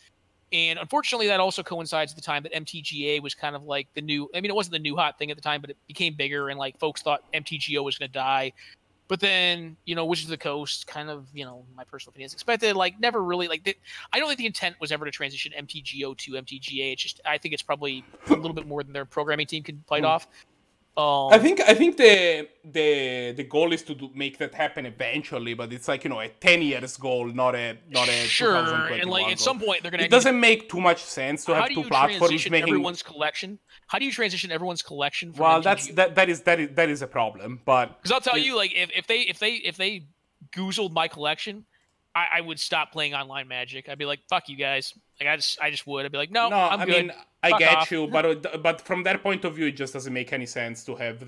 And unfortunately, that also coincides with the time that MTGA was kind of like the new... I mean, it wasn't the new hot thing at the time, but it became bigger, and, like, folks thought MTGO was going to die. But then, you know, Wizards of the Coast kind of, you know, my personal opinion is expected, like, never really, like, I don't think the intent was ever to transition MTGO to MTGA. It's just, I think it's probably a little bit more than their programming team can bite off. I think the goal is to make that happen eventually, but it's like, you know, a 10 years goal, not a sure. And like at some point they're gonna. It doesn't make too much sense to have two platforms making everyone's collection. How do you transition everyone's collection? From well, MTG? that is a problem, but because I'll tell you, like if they goozled my collection, I would stop playing online Magic. I'd be like, fuck you guys. Like I just would. I'd be like, no, I'm good. Mean, I get off. You, but from their point of view, it just doesn't make any sense to have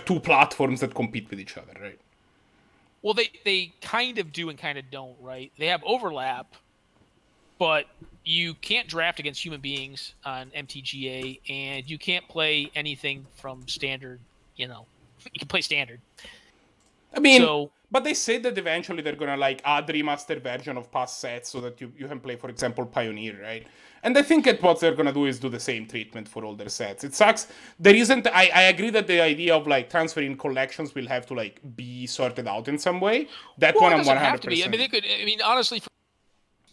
two platforms that compete with each other, right? Well, they kind of do and kind of don't, right? They have overlap, but you can't draft against human beings on MTGA, and you can't play anything from standard. You know, you can play standard. I mean, but they say that eventually they're gonna like add remastered version of past sets so that you can play, for example, Pioneer, right? And I think that what they're gonna do is do the same treatment for all their sets. It sucks. There isn't. I agree that the idea of like transferring collections will have to like be sorted out in some way. That one I'm 100%. Have to be. I mean, they could. I mean, honestly, for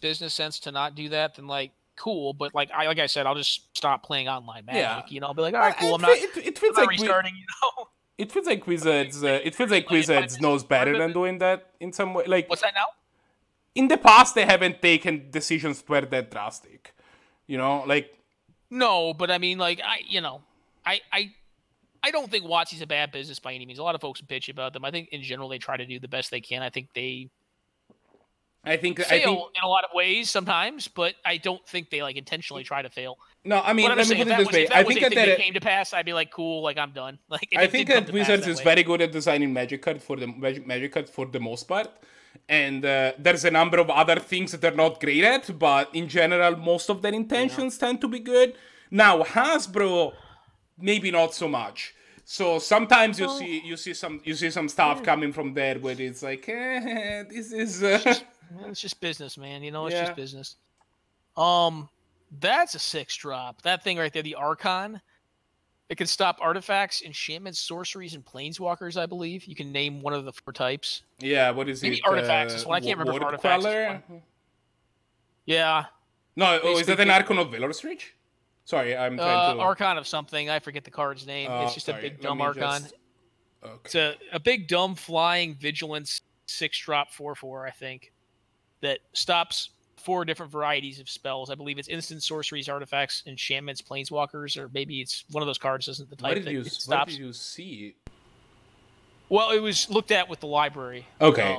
business sense to not do that, then like cool. But like I said, I'll just stop playing online Magic. Yeah. You know, I'll be like, all right, cool. It feels like restarting. You know. It feels like Wizards. It feels like Wizards knows better than doing that in some way. Like, what's that now? In the past, they haven't taken decisions that were that drastic. You know, like. No, but I mean, like I don't think WotC's a bad business by any means. A lot of folks bitch about them. I think in general they try to do the best they can. I think they I think fail in a lot of ways sometimes, but I don't think they like intentionally try to fail. No, I mean, let me put it this way. I think that came to pass, I'd be like, cool, like I'm done. Like I think that Wizards is very good at designing magic cards for the most part, and there's a number of other things that they're not great at, but in general, most of their intentions tend to be good. Now, Hasbro, maybe not so much. So sometimes you see some stuff coming from there where it's like, this is. It's just business, man. You know, it's just business. That's a 6-drop. That thing right there, the Archon. It can stop artifacts, enchantments, sorceries, and planeswalkers, I believe. You can name one of the 4 types. Yeah, what is Maybe artifacts is one. I can't remember if artifacts is one. Yeah. No, is that an Archon of Valor's Reach? Sorry, I'm trying to... Archon of something. I forget the card's name. It's just a big dumb Archon. Okay. It's a big dumb flying vigilance 6-drop 4/4, I think, that stops 4 different varieties of spells. I believe it's instant sorceries, artifacts, enchantments, planeswalkers, or maybe it's one of those cards isn't the type that it stops. Where did you see it? Well, it was looked at with the library. Okay.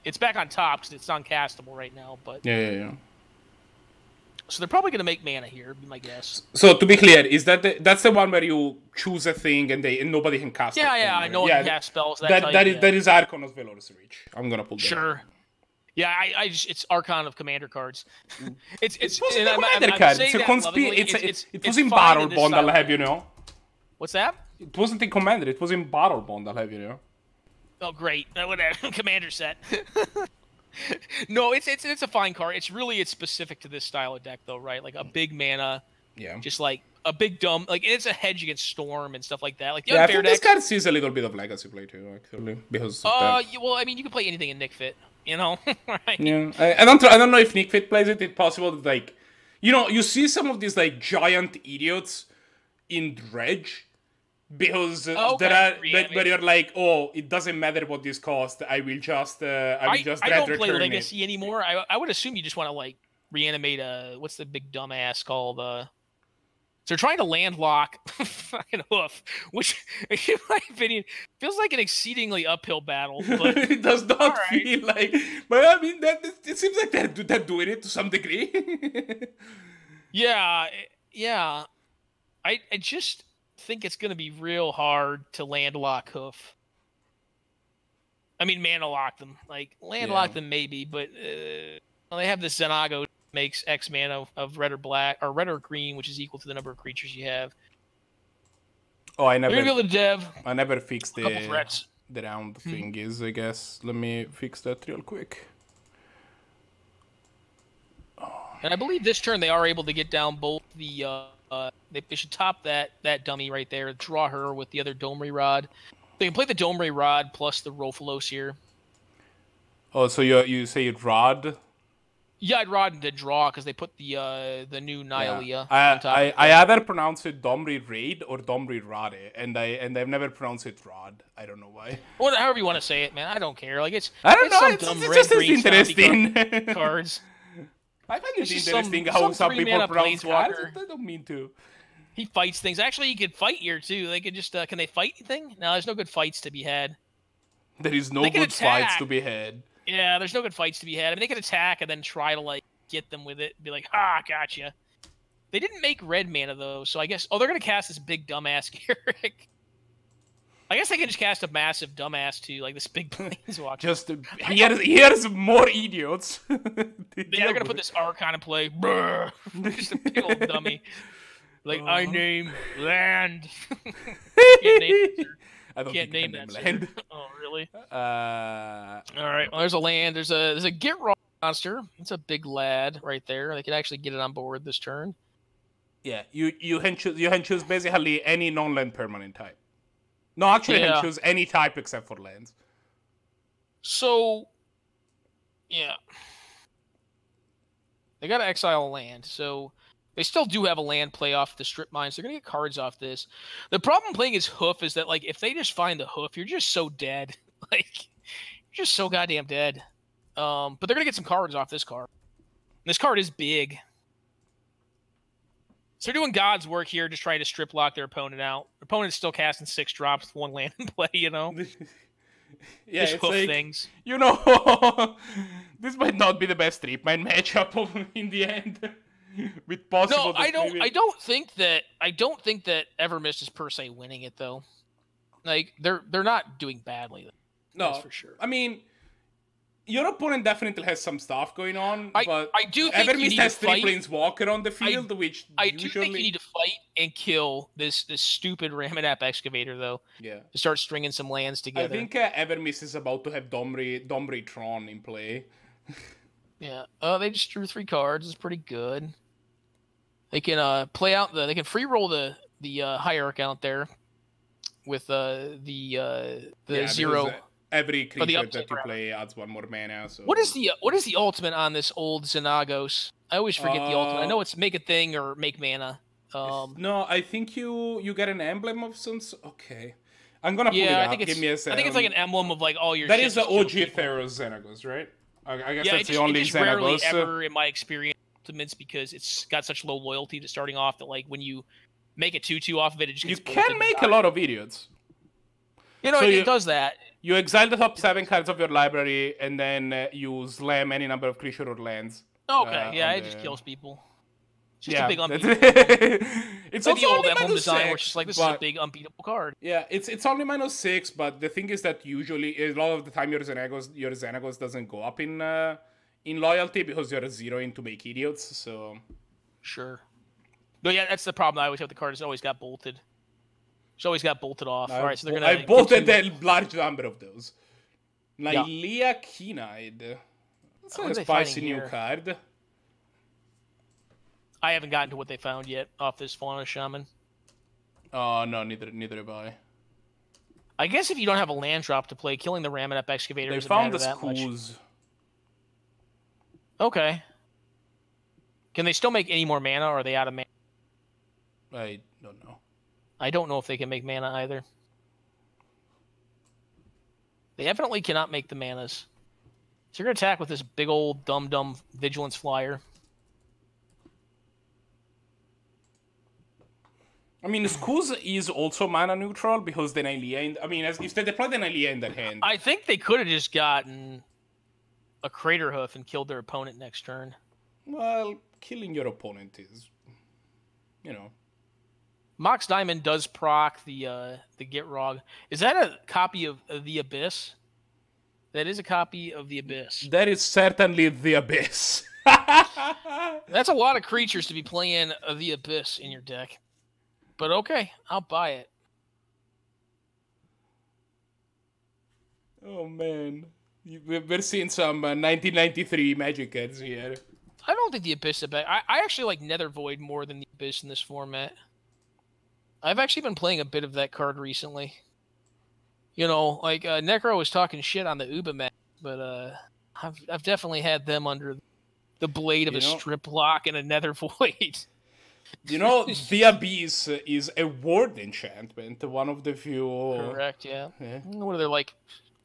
It's back on top because it's uncastable right now. But yeah. So they're probably going to make mana here, be my guess. So to be clear, is that's the one where you choose a thing and nobody can cast it? Yeah, I know you have spells. That is Archon of Valor's Reach. I'm gonna pull that. Sure. Yeah, I just it's Archon of commander cards. It wasn't a commander card. It was in Battle Bond, I'll have you know. What's that? It wasn't in Commander. It was in Battle Bond, I'll have you know. Oh, great! Whatever. Commander set. No, it's a fine card. It's specific to this style of deck, though, right? Like a big mana. Yeah. Just like a big dumb, like it's a hedge against storm and stuff like that. Like the I think this card sees a little bit of legacy play too, actually, because. Well, I mean, you can play anything in Nick Fit. You know, right? Yeah, I don't know if Nick Fit plays it. It's possible that, like, you see some of these like giant idiots in Dredge because there are where you're like, oh, it doesn't matter what this costs. I will just I don't play Legacy anymore. I would assume you just want to like reanimate what's the big dumbass called So they're trying to landlock fucking Hoof, which, in my opinion, feels like an exceedingly uphill battle. But it does not feel like. But I mean, it seems like they're doing it to some degree. Yeah. I just think it's going to be real hard to landlock Hoof. I mean, mana lock them. Like, landlock them maybe, but they have this Zenago. Makes X mana of red or black or red or green, which is equal to the number of creatures you have. Oh, I never. You're gonna be able to dev. I never fixed the round thingies. I guess. Let me fix that real quick. And I believe this turn they are able to get down both the. They should top that dummy right there. Draw her with the other Domri Rod. They can play the Domri Rod plus the Rofelos here. Oh, so you say Rod? Yeah, I'd Rod to draw because they put the new Naya on top. I either pronounce it Domri Raid or Domri Rade, and I've never pronounced it Rod. I don't know why. Well, however you want to say it, man. I don't care. Like I don't know. It's just interesting cards. I find it interesting how some people pronounce cards. I don't mean to. He fights things. Actually, he could fight here too. They could just can they fight anything? No, there's no good fights to be had. There is no good fights to be had. Yeah, there's no good fights to be had. I mean, they could attack and then try to, like, get them with it. Be like, gotcha. They didn't make red mana, though, so I guess... Oh, they're going to cast this big dumbass Garrick. I guess they can just cast a massive dumbass, too, like this big planeswalker. Just, here's more idiots. They're going to put this Archon in play. Just a big old dummy. Like, I name land. Can't name that land. Oh, really? All right. Well, there's a land. There's a Get Raw monster. It's a big lad right there. They can actually get it on board this turn. Yeah, you can choose basically any non-land permanent type. No, actually, you can choose any type except for lands. So, yeah, they got to exile a land. So. They still do have a land play off the strip mines. They're going to get cards off this. The problem playing his Hoof is that, like, if they just find the Hoof, you're just so dead. Like, you're just so goddamn dead. But they're going to get some cards off this card. And this card is big. So they're doing God's work here, just trying to strip lock their opponent out. Their opponent's still casting 6 drops with 1 land in play, you know? Yeah, Just it's hoof like, things. you know, this might not be the best Street Mine matchup in the end. With possible. No, I don't. Maybe... I don't think that. I don't think that Evermist is per se winning it though. Like they're not doing badly. No, that's for sure. I mean, your opponent definitely has some stuff going on, but I do think Evermist has 3 Planeswalker on the field, which I usually... do think you need to fight and kill this stupid Ramanap Excavator though. Yeah. To start stringing some lands together. I think Evermist is about to have Domri Tron in play. Yeah. They just drew 3 cards. It's pretty good. They can play out they can free roll the hierarch out there with the 0. Every creature that you play adds 1 more mana. So. What is the ultimate on this old Xenagos? I always forget the ultimate. I know it's make a thing or make mana. No, I think you get an emblem of some. Okay, I'm gonna pull it up. Give me a second. I think it's like an emblem of like all your. That is the OG Theros Xenagos, right? I guess that's the only Xenagos. Rarely ever, in my experience, ultimates because it's got such low loyalty to starting off that like when you make a 2/2 off of it, it just gets you can make a lot of idiots. You know, it does that. You exile the top 7 cards of your library, and then you slam any number of creature or lands. Okay, yeah, it just kills people. It's just a big unbeatable. It's like also the old only emblem design, 6, where it's just like this is a big unbeatable card. Yeah, it's only -6, but the thing is that usually a lot of the time your Xenagos doesn't go up in loyalty because you're a 0 to make idiots. So sure. No, yeah, that's the problem I always have with the card. It's always got bolted. It's always got bolted off. All right, so they're gonna. I bolted a large number of those. Naya Keen-Eyed. That's a spicy new card. I haven't gotten to what they found yet off this Fauna Shaman. Oh no, neither have I. I guess if you don't have a land drop to play, killing the Ramanap Excavator they doesn't found matter the that much. Zkillz. Okay. Can they still make any more mana, or are they out of mana? I don't know. I don't know if they can make mana either. They evidently cannot make the manas. So you're going to attack with this big old dumb Vigilance Flyer. I mean, Zkillz is also mana neutral because the Nylea... if they deploy the Nylea in their hand... I think they could have just gotten a Crater Hoof and killed their opponent next turn. Well, killing your opponent is... Mox Diamond does proc the Gitrog. Is that a copy of the Abyss? That is a copy of the Abyss. That is certainly the Abyss. That's a lot of creatures to be playing the Abyss in your deck. But okay, I'll buy it. Oh man, we're seeing some 1993 Magic cards here. I don't think the Abyss is bad. I actually like Nether Void more than the Abyss in this format. I've actually been playing a bit of that card recently. You know, like Necro was talking shit on the Uba match, but I've definitely had them under the blade of a strip lock and a Nether Void. You know, the Abyss is a word enchantment, one of the few. Correct, yeah. What are there, like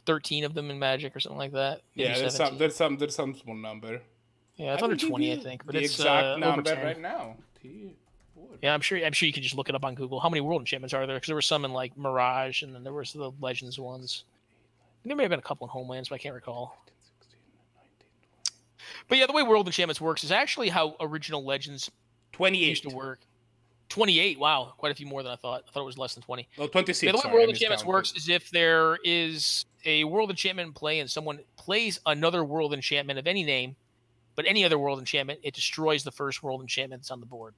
13 of them in Magic or something like that? Maybe yeah, there's some small number. Yeah, it's under 20, I think, but it's exact number over 10. right now. Yeah, I'm sure you can just look it up on Google. How many world enchantments are there? Because there were some in like Mirage, and then there was the Legends ones. There may have been a couple in Homelands, but I can't recall. But yeah, the way world enchantments works is actually how original Legends 28 used to work. 28, wow, quite a few more than I thought. I thought it was less than 20. Oh, 26. Yeah, the way world enchantments works is if there is a world enchantment in play and someone plays another world enchantment of any name, but any other world enchantment, it destroys the first world enchantment that's on the board.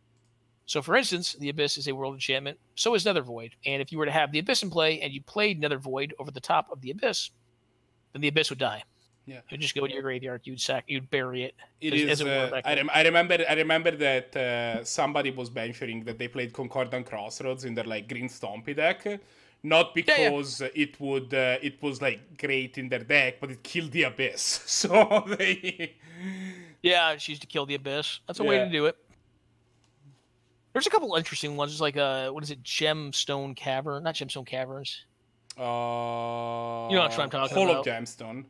So, for instance, the Abyss is a world enchantment. So is Nether Void. And if you were to have the Abyss in play and you played Nether Void over the top of the Abyss, then the Abyss would die. Yeah, it would just go to your graveyard. You'd bury it. It is. I remember that somebody was mentioning that they played Concordant Crossroads in their like green Stompy deck, not because it was like great in their deck, but it killed the Abyss. So they. Yeah, she used to kill the Abyss. That's a way to do it. There's a couple interesting ones. There's like what is it? Gemstone Cavern, not Gemstone Caverns. You know what I'm talking Hall about. of Gemstone.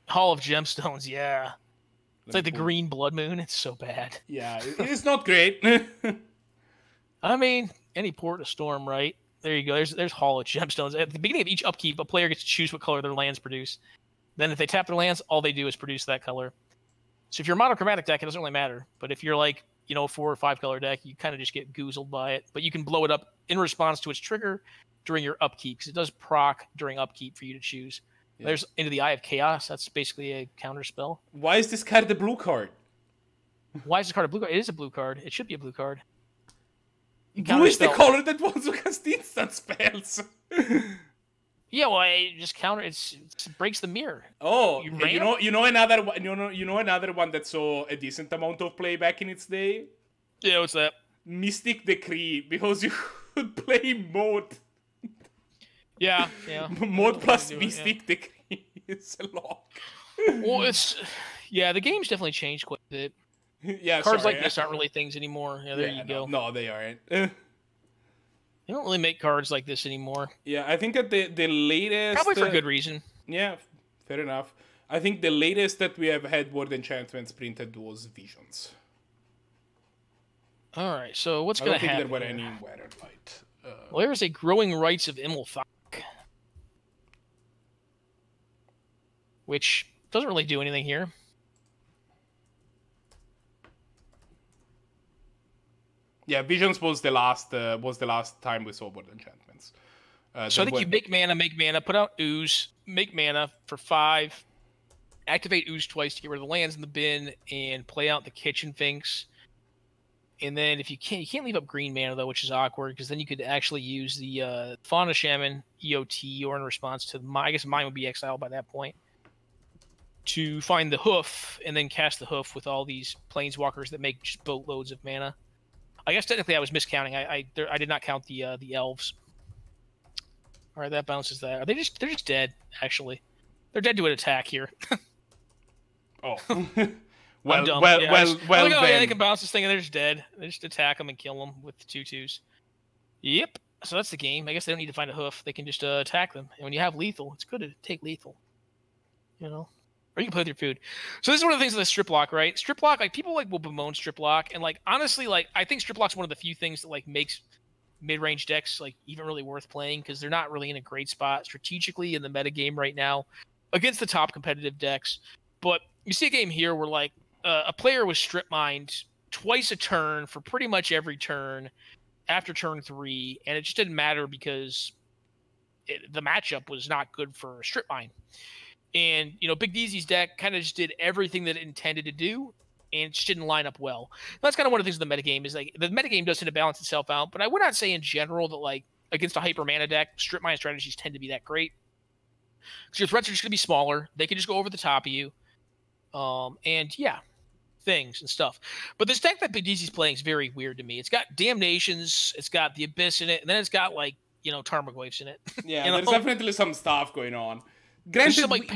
Hall of Gemstones, yeah. It's like the Green Blood Moon. It's so bad. Yeah, it is not great. I mean, any port a storm, right? There you go. There's Hall of Gemstones. At the beginning of each upkeep, a player gets to choose what color their lands produce. Then if they tap their lands, all they do is produce that color. So if you're a monochromatic deck, it doesn't really matter. But if you're like, you know, 4 or 5 color deck, you kind of just get goozled by it. But you can blow it up in response to its trigger during your upkeep, because it does proc during upkeep for you to choose. Yeah. There's Into the Eye of Chaos. That's basically a counter spell. Why is this card the blue card? Why is this card a blue card? It is a blue card. It should be a blue card. Blue is the color that wants to cast instant spells. Yeah, well, it just it breaks the mirror. Oh, you know another one. You know another one that saw a decent amount of play back in its day. Yeah, what's that? Mystic Decree, because you could play Mode. Yeah. Mode plus Mystic Decree is a lock. Well, the game's definitely changed quite a bit. Yeah, cards like this aren't really things anymore. Yeah, there you go. No, they aren't. They don't really make cards like this anymore. Yeah, I think that the latest... Probably for good reason. Yeah, fair enough. I think the latest that we have had word enchantments printed was Visions. Alright, so what's going to happen? I don't think there were any in Weatherlight. Well, there's a Growing Rights of Immelthok, which doesn't really do anything here. Yeah, Visions was the last time we saw word enchantments. So I think you make mana, put out Ooze, make mana for 5, activate Ooze twice to get rid of the lands in the bin, and play out the Kitchen Finks. And then if you can't leave up green mana though, which is awkward, because then you could actually use the Fauna Shaman EOT, or in response to I guess mine would be exiled by that point, to find the Hoof and then cast the Hoof with all these planeswalkers that make just boatloads of mana. I guess technically I was miscounting. I did not count the elves. All right, that bounces that. They're just dead, actually. They're dead to an attack here. Oh. Well, then. they can bounce this thing and they're just dead. They just attack them and kill them with the 2/2s. Yep. So that's the game. I guess they don't need to find a Hoof. They can just attack them. And when you have lethal, it's good to take lethal. You know? Or you can play with your food. So this is one of the things with the strip lock, right? Strip lock, like, people like will bemoan strip lock, and like honestly, like, I think strip lock's one of the few things that like makes mid-range decks like even really worth playing, because they're not really in a great spot strategically in the metagame right now against the top competitive decks. But you see a game here where like a player was strip mined twice a turn for pretty much every turn after turn 3, and it just didn't matter because the matchup was not good for strip mine. And, you know, BigDeezy's deck kind of just did everything that it intended to do, and it just didn't line up well. That's kind of one of the things in the metagame is, like, the metagame does tend to balance itself out, but I would not say in general that, like, against a hyper mana deck, strip mine strategies tend to be that great. Because your threats are just going to be smaller. They can just go over the top of you. And, yeah, things and stuff. But this deck that BigDeezy's playing is very weird to me. It's got Damnations, it's got the Abyss in it, and then it's got, like, you know, Tarmogoyfs in it. Yeah, there's definitely some stuff going on. Granted, some, like,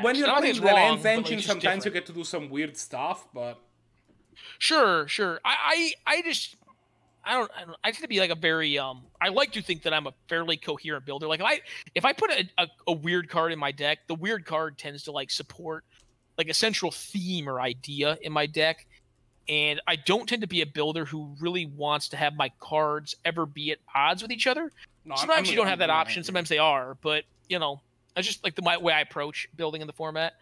when you're playing the Lens Engine, like, sometimes you get to do some weird stuff, but... Sure. I tend to be like a very, I like to think that I'm a fairly coherent builder. Like, if I put a weird card in my deck, the weird card tends to, like, support, like, a central theme or idea in my deck. And I don't tend to be a builder who really wants to have my cards ever be at odds with each other. No, sometimes you don't have that option. Sometimes they are, but, you know... That's just like the way I approach building in the format.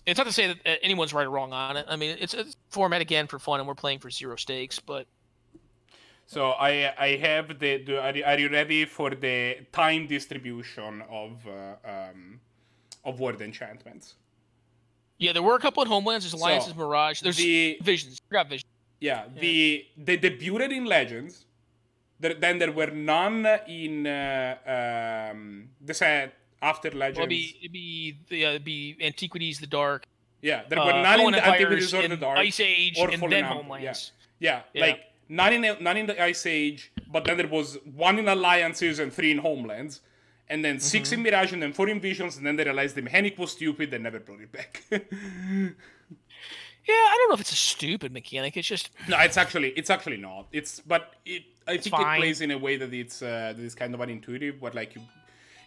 It's not to say that anyone's right or wrong on it. I mean, it's a format, again, for fun, and we're playing for 0 stakes, but... So I have are you ready for the time distribution of word enchantments? Yeah, there were a couple at Homelands. There's Alliances, Mirage. There's Visions. I forgot Visions. Yeah, they debuted in Legends. Then there were none in the set after Legends. Well, it'd be Antiquities, the Dark. Yeah, there were none in the Antiquities or the Dark. Ice Age, and then Empire. Homelands. Yeah, like none in the Ice Age, but then there was 1 in Alliances and 3 in Homelands, and then 6 in Mirage, and then 4 in Visions, and then they realized the mechanic was stupid and never brought it back. Yeah, I don't know if it's a stupid mechanic. It's just no. It's actually not. I think fine. It plays in a way that it's kind of unintuitive. But like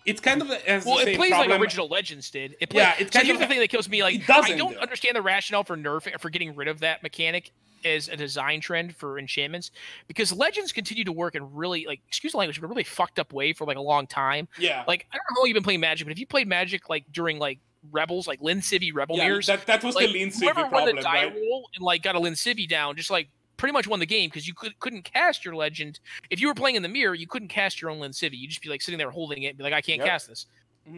it's kind of has well, the same it plays problem. like original Legends did. It plays, yeah, it's kind here's of the thing that kills me. Like, I don't understand the rationale for nerfing or for getting rid of that mechanic as a design trend for enchantments, because legends continue to work in really, like, excuse the language, but a really fucked up way for like a long time. Yeah. Like, I don't know how long you've been playing Magic, but if you played Magic like during like Rebels, like Lin Civi Rebel mirrors, that was like, the Lin Civi whoever problem, won the die right? roll and like got a Lin Civi down, just like pretty much won the game, because you couldn't cast your legend. If you were playing in the mirror, you couldn't cast your own Lin Civi. You'd just be like sitting there holding it and be like, I can't cast this.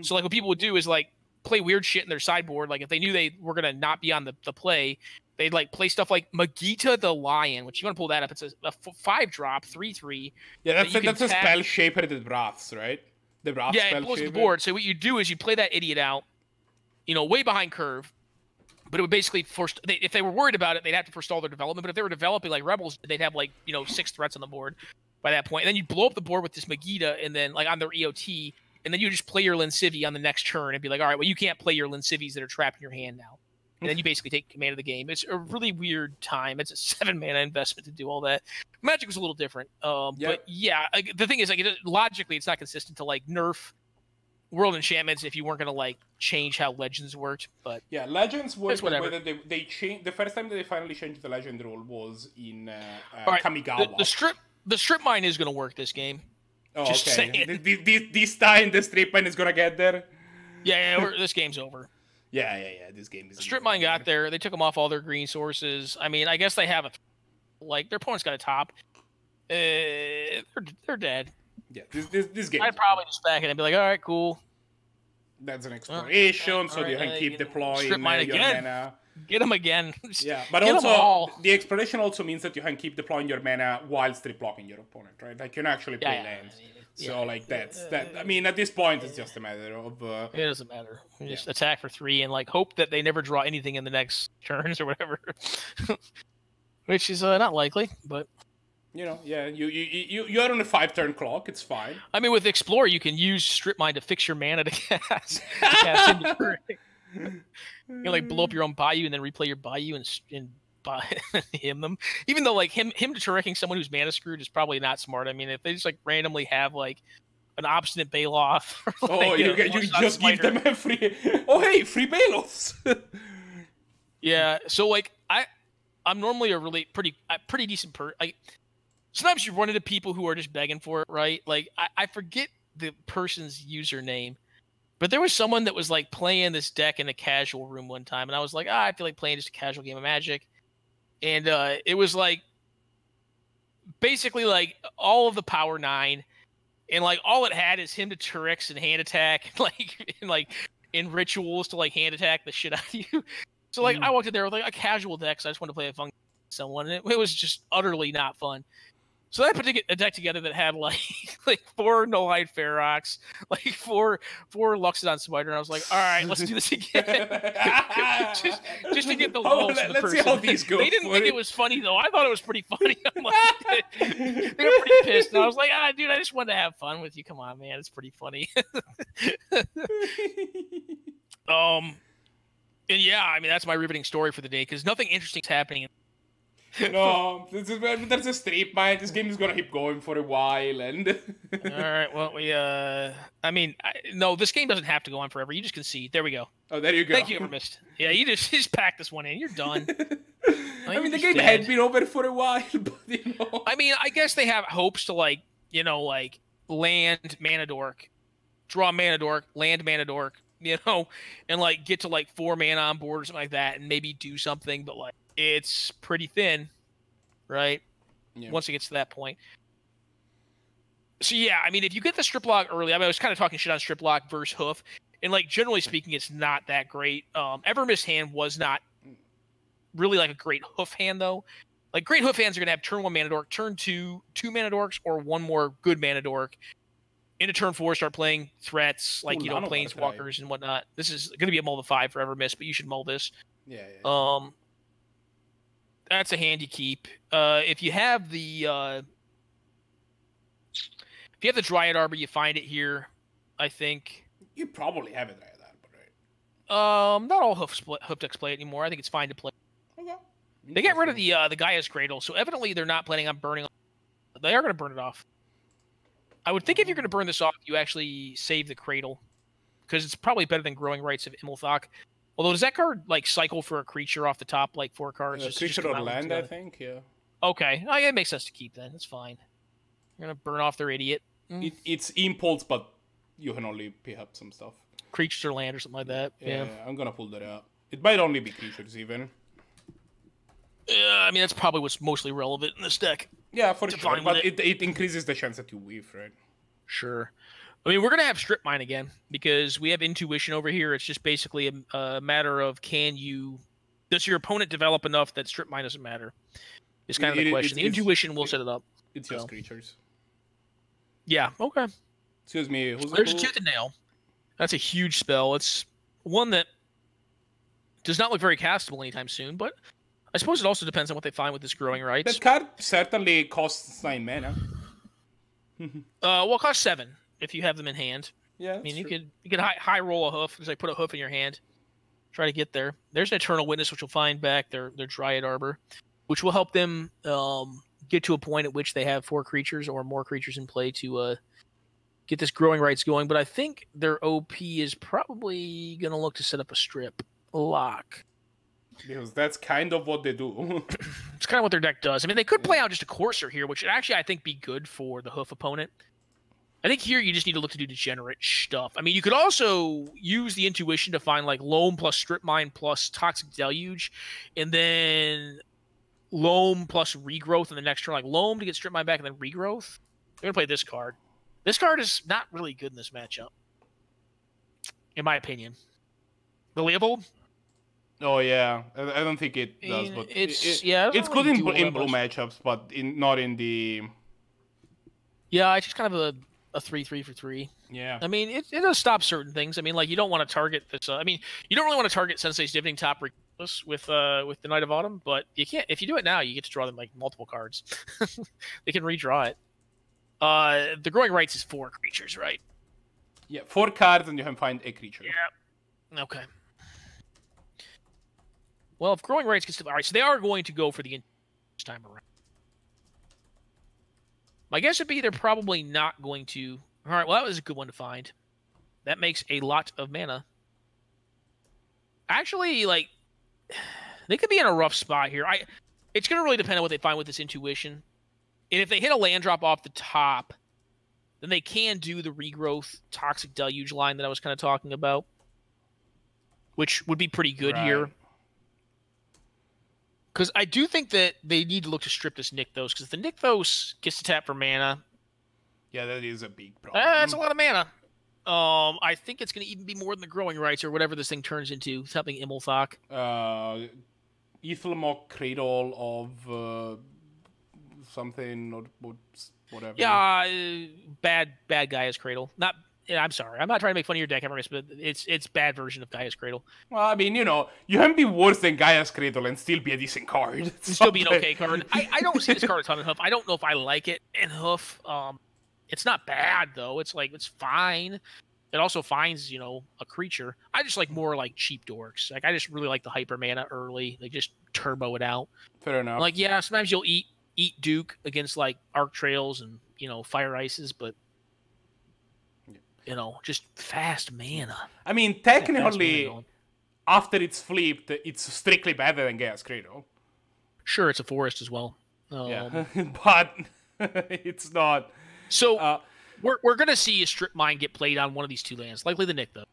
So like what people would do is like play weird shit in their sideboard. Like if they knew they were gonna not be on the play, they'd like play stuff like Magita the Lion, which you want to pull that up. It's a 5-drop 3/3. Yeah, that's a spell shaper that Wraths, right? The Wrath spell it blows shaper. the board. So what you do is you play that idiot out, you know, way behind curve. But it would basically force. If they were worried about it, they'd have to forestall their development. But if they were developing like Rebels, they'd have like 6 threats on the board by that point. And then you blow up the board with this Magita, and then like on their EOT, and then you just play your Lin Civi on the next turn and be like, all right, well you can't play your Lin Civis that are trapped in your hand now. And then you basically take command of the game. It's a really weird time. It's a 7-mana investment to do all that. Magic was a little different. But yeah, the thing is, like, logically, it's not consistent to like nerf World Enchantments if you weren't gonna like change how Legends worked. But yeah, Legends worked the whatever. way that they changed. The first time that they finally changed the Legend rule was in right, Kamigawa. The strip mine is gonna work this game. Oh, Just okay. saying. This time the strip mine is gonna get there. Yeah, this game's over. Yeah. This game is. Strip mine got there. They took them off all their green sources. I mean, I guess they have like their opponent's got a top. They're dead. Yeah, this game. I'd probably just back it and be like, all right, cool. That's an exploration, so you can keep deploying strip mine your again. mana. Get them again. Yeah, but Get 'em all. also the exploration also means that you can keep deploying your mana while strip blocking your opponent, right? Like you can actually play lands. So like that's that. I mean, at this point, it's just a matter of. It doesn't matter. You just attack for 3 and like hope that they never draw anything in the next turns or whatever, which is not likely. But you know, yeah, you're on a 5-turn clock. It's fine. I mean, with Explore, you can use Strip Mine to fix your mana to cast into turn. You like blow up your own Bayou and then replay your Bayou and him them. Even though like him deterring someone who's mana screwed is probably not smart. I mean, if they just like randomly have like an obstinate Bailoff. Like, you just give them a free. Oh hey, free Bailoffs. Yeah. So like I'm normally a really pretty decent sometimes you run into people who are just begging for it, right? Like I forget the person's username. But there was someone that was like playing this deck in a casual room one time, and I was like, I feel like playing just a casual game of Magic. And it was like basically like all of the Power 9, and like all it had is him to Turix and hand attack, like in rituals to like hand attack the shit out of you. So like I walked in there with like a casual deck, so I just wanted to play a fun someone, and it was just utterly not fun. So I put a deck together that had like 4 Null-Hide Ferox, like 4 Luxodon Spider, and I was like, all right, let's do this again. just to get the lulls from the let's person. see how these go. They didn't think it was funny though. I thought it was pretty funny. I'm like, they were pretty pissed, and I was like, dude, I just wanted to have fun with you. Come on, man, it's pretty funny. And yeah, I mean that's my riveting story for the day because nothing interesting is happening. No, there's a strip mine. This game is gonna keep going for a while, and all right. Well, no, this game doesn't have to go on forever. You just concede. There we go. Oh, there you go. Thank you, Evermist. Yeah, you just pack this one in. You're done. I mean, the game had been over for a while, but I mean, I guess they have hopes to like land Mana Dork, draw Mana Dork, land Mana Dork, and like get to like 4 mana on board or something like that, and maybe do something. But like, it's pretty thin, right? Yeah. Once it gets to that point. So yeah, I mean, if you get the strip lock early, I was kind of talking shit on strip lock versus Hoof, and like generally speaking, it's not that great. Evermist hand was not really like a great Hoof hand though. Like great Hoof hands are gonna have turn 1 Mana Dork, turn 2 Mana Dorks, or 1 more good Mana Dork. Into turn 4, start playing threats like Planeswalkers and whatnot. This is gonna be a mull to 5 for Evermist, but you should mull this. Yeah. That's a handy keep. If you have the Dryad Arbor, you find it here. I think you probably have a Dryad Arbor, right? Not all Hoof decks play it anymore. I think it's fine to play. Okay. They get rid of the Gaia's Cradle, so evidently they're not planning on burning. They are going to burn it off. I would think if you're going to burn this off, you actually save the Cradle, because it's probably better than Growing Rights of Immelthok. Although, does that card like cycle for a creature off the top, like 4 cards? Creature or land, I think. Yeah. Okay. Oh, yeah, it makes sense to keep then. That's fine. You're gonna burn off their idiot. It's impulse, but you can only pick up some stuff. Creatures or land or something like that. Yeah. I'm gonna pull that out. It might only be creatures even. Yeah, I mean that's probably what's mostly relevant in this deck. Yeah, for sure. But it increases the chance that you weave, right? Sure. I mean, we're going to have Strip Mine again because we have Intuition over here. It's just basically a matter of does your opponent develop enough that Strip Mine doesn't matter? It's kind of the question. The Intuition will set it up. It's just creatures. Yeah, okay. Excuse me. There's a Tooth and Nail. That's a huge spell. It's one that does not look very castable anytime soon, but I suppose it also depends on what they find with this Growing Rights. That card certainly costs 9 mana. Well, it costs 7 if you have them in hand. Yeah, I mean, you could high roll a Hoof, just like put a Hoof in your hand, try to get there. There's an Eternal Witness, which will find back their Dryad Arbor, which will help them get to a point at which they have 4 creatures or more creatures in play to get this Growing Rights going. But I think their OP is probably going to look to set up a Strip Lock. Because that's kind of what they do. It's kind of what their deck does. I mean, they could play out just a Courser here, which would actually, I think, be good for the Hoof opponent. I think here you just need to look to do degenerate stuff. I mean, you could also use the Intuition to find like Loam plus Strip Mine plus Toxic Deluge, and then Loam plus Regrowth in the next turn. Like Loam to get Strip Mine back and then Regrowth. They're going to play this card. This card is not really good in this matchup, in my opinion. The Leopold? Oh yeah, I don't think it does, but it's good in blue matchups, but not in the. Yeah, it's just kind of a 3/3 for 3. Yeah. I mean, it does stop certain things. I mean, like you don't want to target this. I mean, you don't really want to target Sensei's Divining Top with the Night of Autumn, but you can't. If you do it now, you get to draw them like multiple cards. They can redraw it. The Growing Rights is 4 creatures, right? Yeah, 4 cards and you can find a creature. Yeah. Okay. Well, if Growing Rights gets to... All right, so they are going to go for the this time around. My guess would be they're probably not going to... All right, well, that was a good one to find. That makes a lot of mana. Actually, like, they could be in a rough spot here. It's going to really depend on what they find with this Intuition. And if they hit a land drop off the top, then they can do the Regrowth Toxic Deluge line that I was kind of talking about, which would be pretty good here. Because I do think that they need to look to strip this Nykthos, because if the Nykthos gets to tap for mana... Yeah, that is a big problem. That's a lot of mana. I think it's going to even be more than the Growing Rights or whatever this thing turns into. Something Immelthok. Ethelmok Cradle of something or whatever. Yeah, bad Gaia's Cradle. I'm sorry. I'm not trying to make fun of your deck, Evermist, but it's bad version of Gaia's Cradle. Well, I mean, you can be worse than Gaia's Cradle and still be a decent card. Still be an okay card. I don't see this card a ton in Hoof. I don't know if I like it in Hoof. It's not bad, though. It's fine. It also finds, a creature. I just like more like cheap dorks. Like, I just really like the hyper mana early. Like, just turbo it out. Fair enough. Like, yeah, sometimes you'll eat Duke against, like, Arc Trails and, Fire Ices, but... just fast mana. I mean, technically, after it's flipped, it's strictly better than Gaia's Cradle. Sure, it's a forest as well. Yeah, but it's not. So, we're going to see a Strip Mine get played on one of these 2 lands, likely the Nykthos.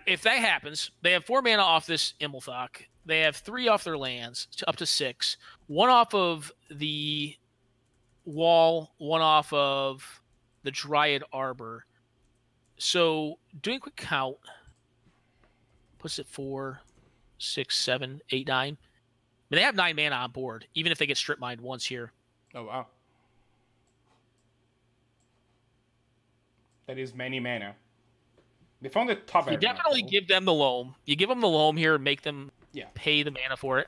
If that happens, they have 4 mana off this Immelthok. They have 3 off their lands, up to 6. 1 off of the wall, 1 off of... the Dryad Arbor. So, doing a quick count puts it 4, 6, 7, 8, 9. I mean, they have 9 mana on board, even if they get strip mined once here. Oh, wow. That is many mana. They found the top. You definitely give them the loam. You give them the loam here and make them pay the mana for it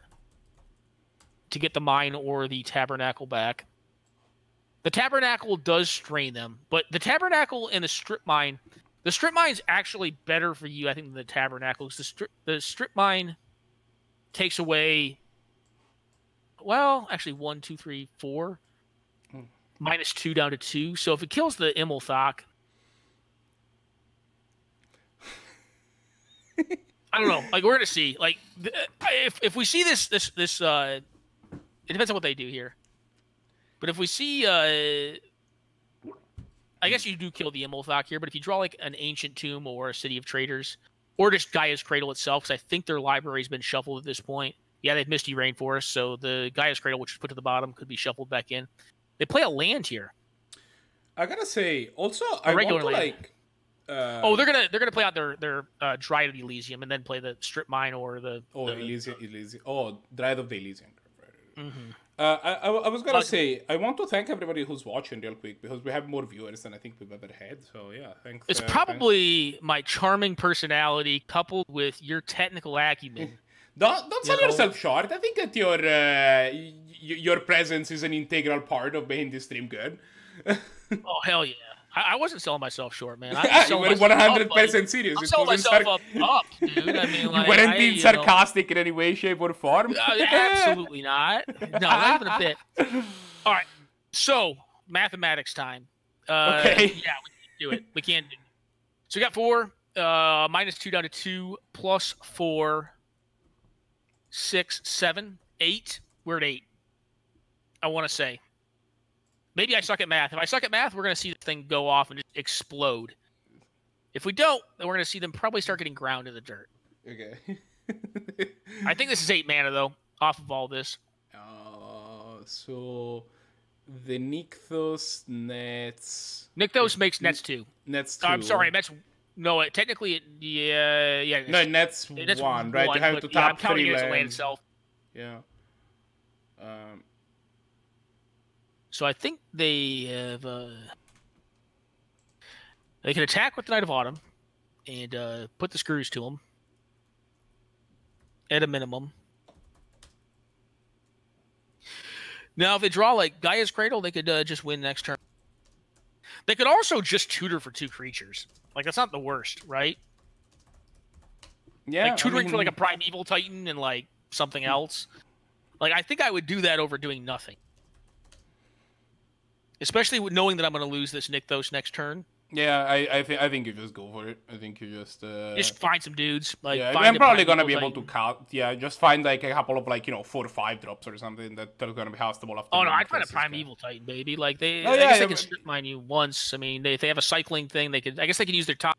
to get the mine or the tabernacle back. The Tabernacle does strain them, but the Tabernacle and the Strip Mine is actually better for you, I think, than the Tabernacle. Because the Strip Mine takes away, well, actually 1, 2, 3, 4, -2 down to 2. So if it kills the Immelthok, I don't know. Like we're gonna see. Like if we see this, it depends on what they do here. But if we see, I guess you do kill the Immelthok here. But if you draw like an Ancient Tomb or a City of Traders, or just Gaia's Cradle itself, because I think their library's been shuffled at this point. Yeah, they have Misty Rainforest, so the Gaia's Cradle, which is put to the bottom, could be shuffled back in. They play a land here. I gotta say, also, I want to land. like. They're gonna play out their Dryad of the Elysium and then play the Strip Mine or the Elysium. Dryad of the Elysium. Mm-hmm. I was gonna say, I want to thank everybody who's watching real quick because we have more viewers than I think we've ever had. So yeah, thanks. It's probably my charming personality coupled with your technical acumen. Don't sell yourself short. I think that your presence is an integral part of making this stream good. Oh hell yeah! I wasn't selling myself short, man. You were 100% serious. I'm selling myself up, dude. I mean, like, you weren't being sarcastic in any way, shape, or form. Absolutely not. No, not even a bit. All right, so mathematics time. Okay. Yeah, we can't do it. We can't do it. So we got 4, -2 down to 2, +4, 6, 7, 8. We're at 8. I want to say. Maybe I suck at math. If I suck at math, we're going to see this thing go off and just explode. If we don't, then we're going to see them probably start getting ground in the dirt. Okay. I think this is 8 mana, though, off of all this. So the Nykthos nets... Nykthos makes nets 2. Nets 2. I'm sorry, nets... No, technically, yeah. No, nets 1, right? You have to tap 3 counting it as a lands. land itself. Yeah. So I think they have... They can attack with the Knight of Autumn and put the screws to them at a minimum. Now, if they draw like Gaia's Cradle, they could just win next turn. They could also just tutor for 2 creatures. Like, that's not the worst, right? Yeah. Like, tutoring for like a Primeval Titan and like something else. Like, I think I would do that over doing nothing. Especially with knowing that I'm going to lose this Nykthos next turn. Yeah, I think you just go for it. I think you just find some dudes. Like, yeah, I'm probably gonna be able to count. Yeah, just find like a couple of 4 or 5 drops or something that are gonna be hostable after. Oh no, I'd find a Primeval Titan, baby. Like they, I guess they can strip mine you once. I mean, if they have a cycling thing, they could. I guess they could use their top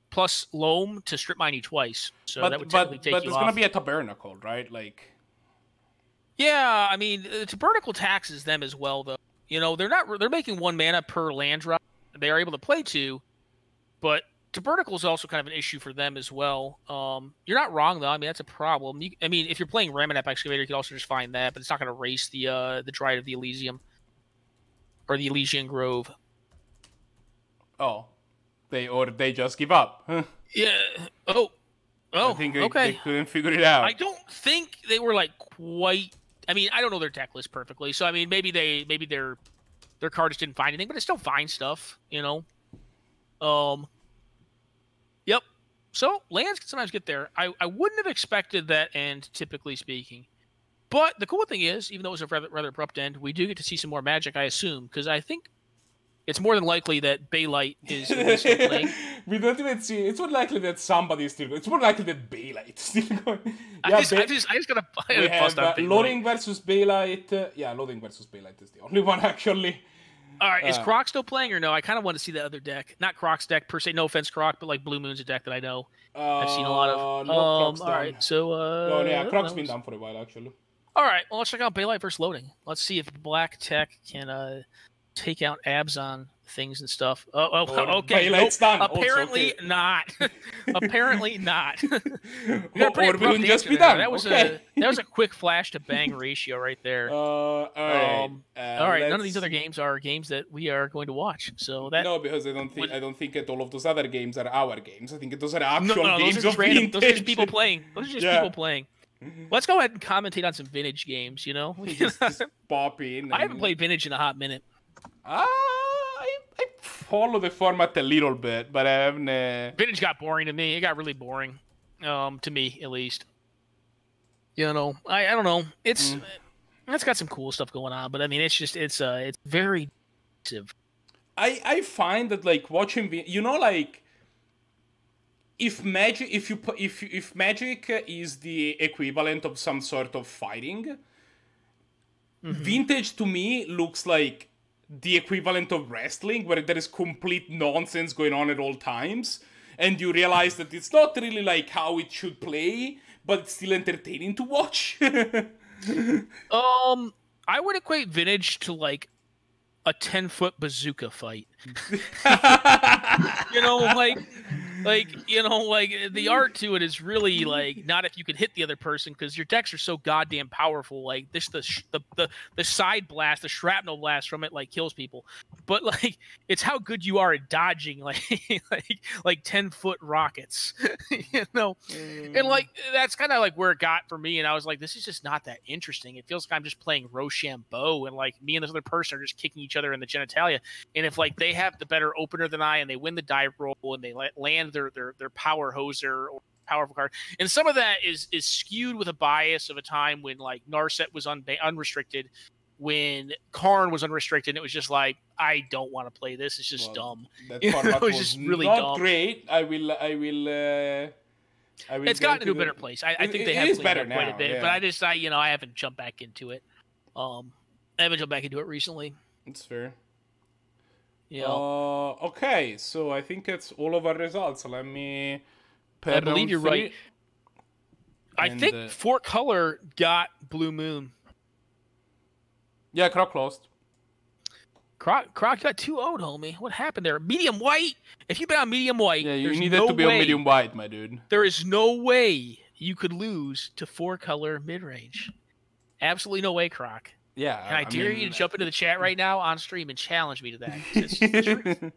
plus loam to strip mine you twice. So that would technically take you off. But there's gonna be a tabernacle, right? Like. Yeah, I mean, the tabernacle taxes them as well, though. You know, they're making 1 mana per land drop. They are able to play 2, but Tabernacle is also kind of an issue for them as well. You're not wrong, though. I mean, that's a problem. I mean, if you're playing Ramanap Excavator, you could also just find that, but it's not going to erase the Dryad of the Elysium or the Elysian Grove. Oh, they just give up. Huh? Yeah. Oh. I think they couldn't figure it out. I don't think they were like quite. I mean, I don't know their deck list perfectly, so I mean, maybe their card just didn't find anything, but it still finds stuff, you know. Yep. So lands can sometimes get there. I wouldn't have expected that end, typically speaking. But the cool thing is, even though it was a rather abrupt end, we do get to see some more Magic, I assume, because I think it's more than likely that Bailite is still playing. We don't even see. It's more likely that somebody is still going. It's more likely that Bailite is still going. Yeah, I just gotta bust out Loading versus Bailite. Yeah, Loading versus Bailite is the only one actually. All right, is Croc still playing or no? I kind of want to see that other deck. Not Croc's deck per se. No offense, Croc, but like Blue Moon's a deck that I know. I've seen a lot of. All right, so. Oh yeah, Croc's been down for a while actually. All right, well let's check out Bailite versus Loading. Let's see if Black Tech can take out Abzan things and stuff. Oh, okay. Bailite's done. Apparently okay. Not. Apparently not. Or will just be done. That was a quick flash to bang ratio right there. All right. All right. None of these other games are games that we are going to watch. So that no, because I don't think that all of those other games are our games. I think those are actual games those are of random. vintage. Those are just people playing. Those are just people playing. Let's go ahead and commentate on some vintage games. You know, just pop in. I haven't played vintage in a hot minute. I follow the format a little bit, but I haven't. Vintage got boring to me. It got really boring, to me at least. You know, I don't know. It's got some cool stuff going on, but I mean, it's very. I find that like watching, you know, like if magic is the equivalent of some sort of fighting, vintage to me looks like the equivalent of wrestling, where there is complete nonsense going on at all times, and you realize that it's not really like how it should play, but it's still entertaining to watch. I would equate vintage to like a 10-foot bazooka fight. You know, like the art to it is really like not if you could hit the other person, because your decks are so goddamn powerful. Like this, the side blast, the shrapnel blast from it like kills people. But like it's how good you are at dodging like 10-foot rockets. You know, and like that's kind of like where it got for me. And I was like, this is just not that interesting. It feels like I'm just playing Rochambeau, and like me and this other person are just kicking each other in the genitalia. And if like they have the better opener than I, and they win the die roll, and they land their power hoser or powerful card, and some of that is skewed with a bias of a time when like Narset was unrestricted, when Karn was unrestricted. It was just like, I don't want to play this. It's just dumb. That format was just really not dumb. Great. I will. It's gotten to a better place. I think they have better now, quite a bit, yeah. but I just I haven't jumped back into it. I haven't jumped back into it recently. It's fair. Yeah. Okay, so I think that's all of our results. Let me. I believe you're right. I think 4-color got Blue Moon. Yeah, Croc lost. Croc got 2-0'd, homie. What happened there? Medium white. If you bet on medium white, yeah, you needed to be on medium white, my dude. There is no way you could lose to 4-color mid-range. Absolutely no way, Croc. Yeah, and I dare you to jump into the chat right now on stream and challenge me to that. It's the truth.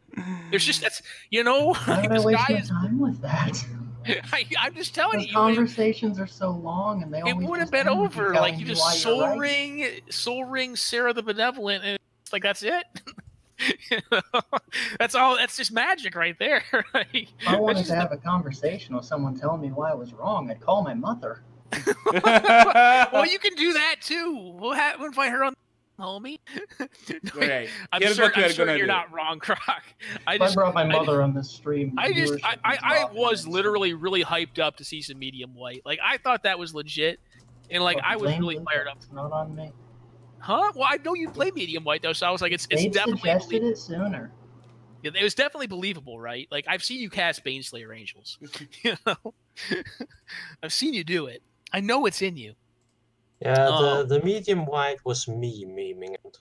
There's just that's Why would I waste my time with that? I'm just telling you. Conversations are so long, and they always. It would have been over. Like you just soul ring Sarah the Benevolent, and it's like that's it. That's all. That's just magic right there. If I wanted to have a conversation with someone telling me why I was wrong, I'd call my mother. Well, you can do that too. We'll find her on homie. Right. I'm sure you're not wrong, Croc. I brought my mother on this stream. I was literally really hyped up to see some medium white. Like I thought that was legit, and like I was really fired up. It's not on me. Huh? Well, I know you play medium white though, so I was like, it's definitely suggested it sooner. Yeah, it was definitely believable, right? Like I've seen you cast Baneslayer Angels. You know, I've seen you do it. I know it's in you. Yeah, the medium white was me memeing it.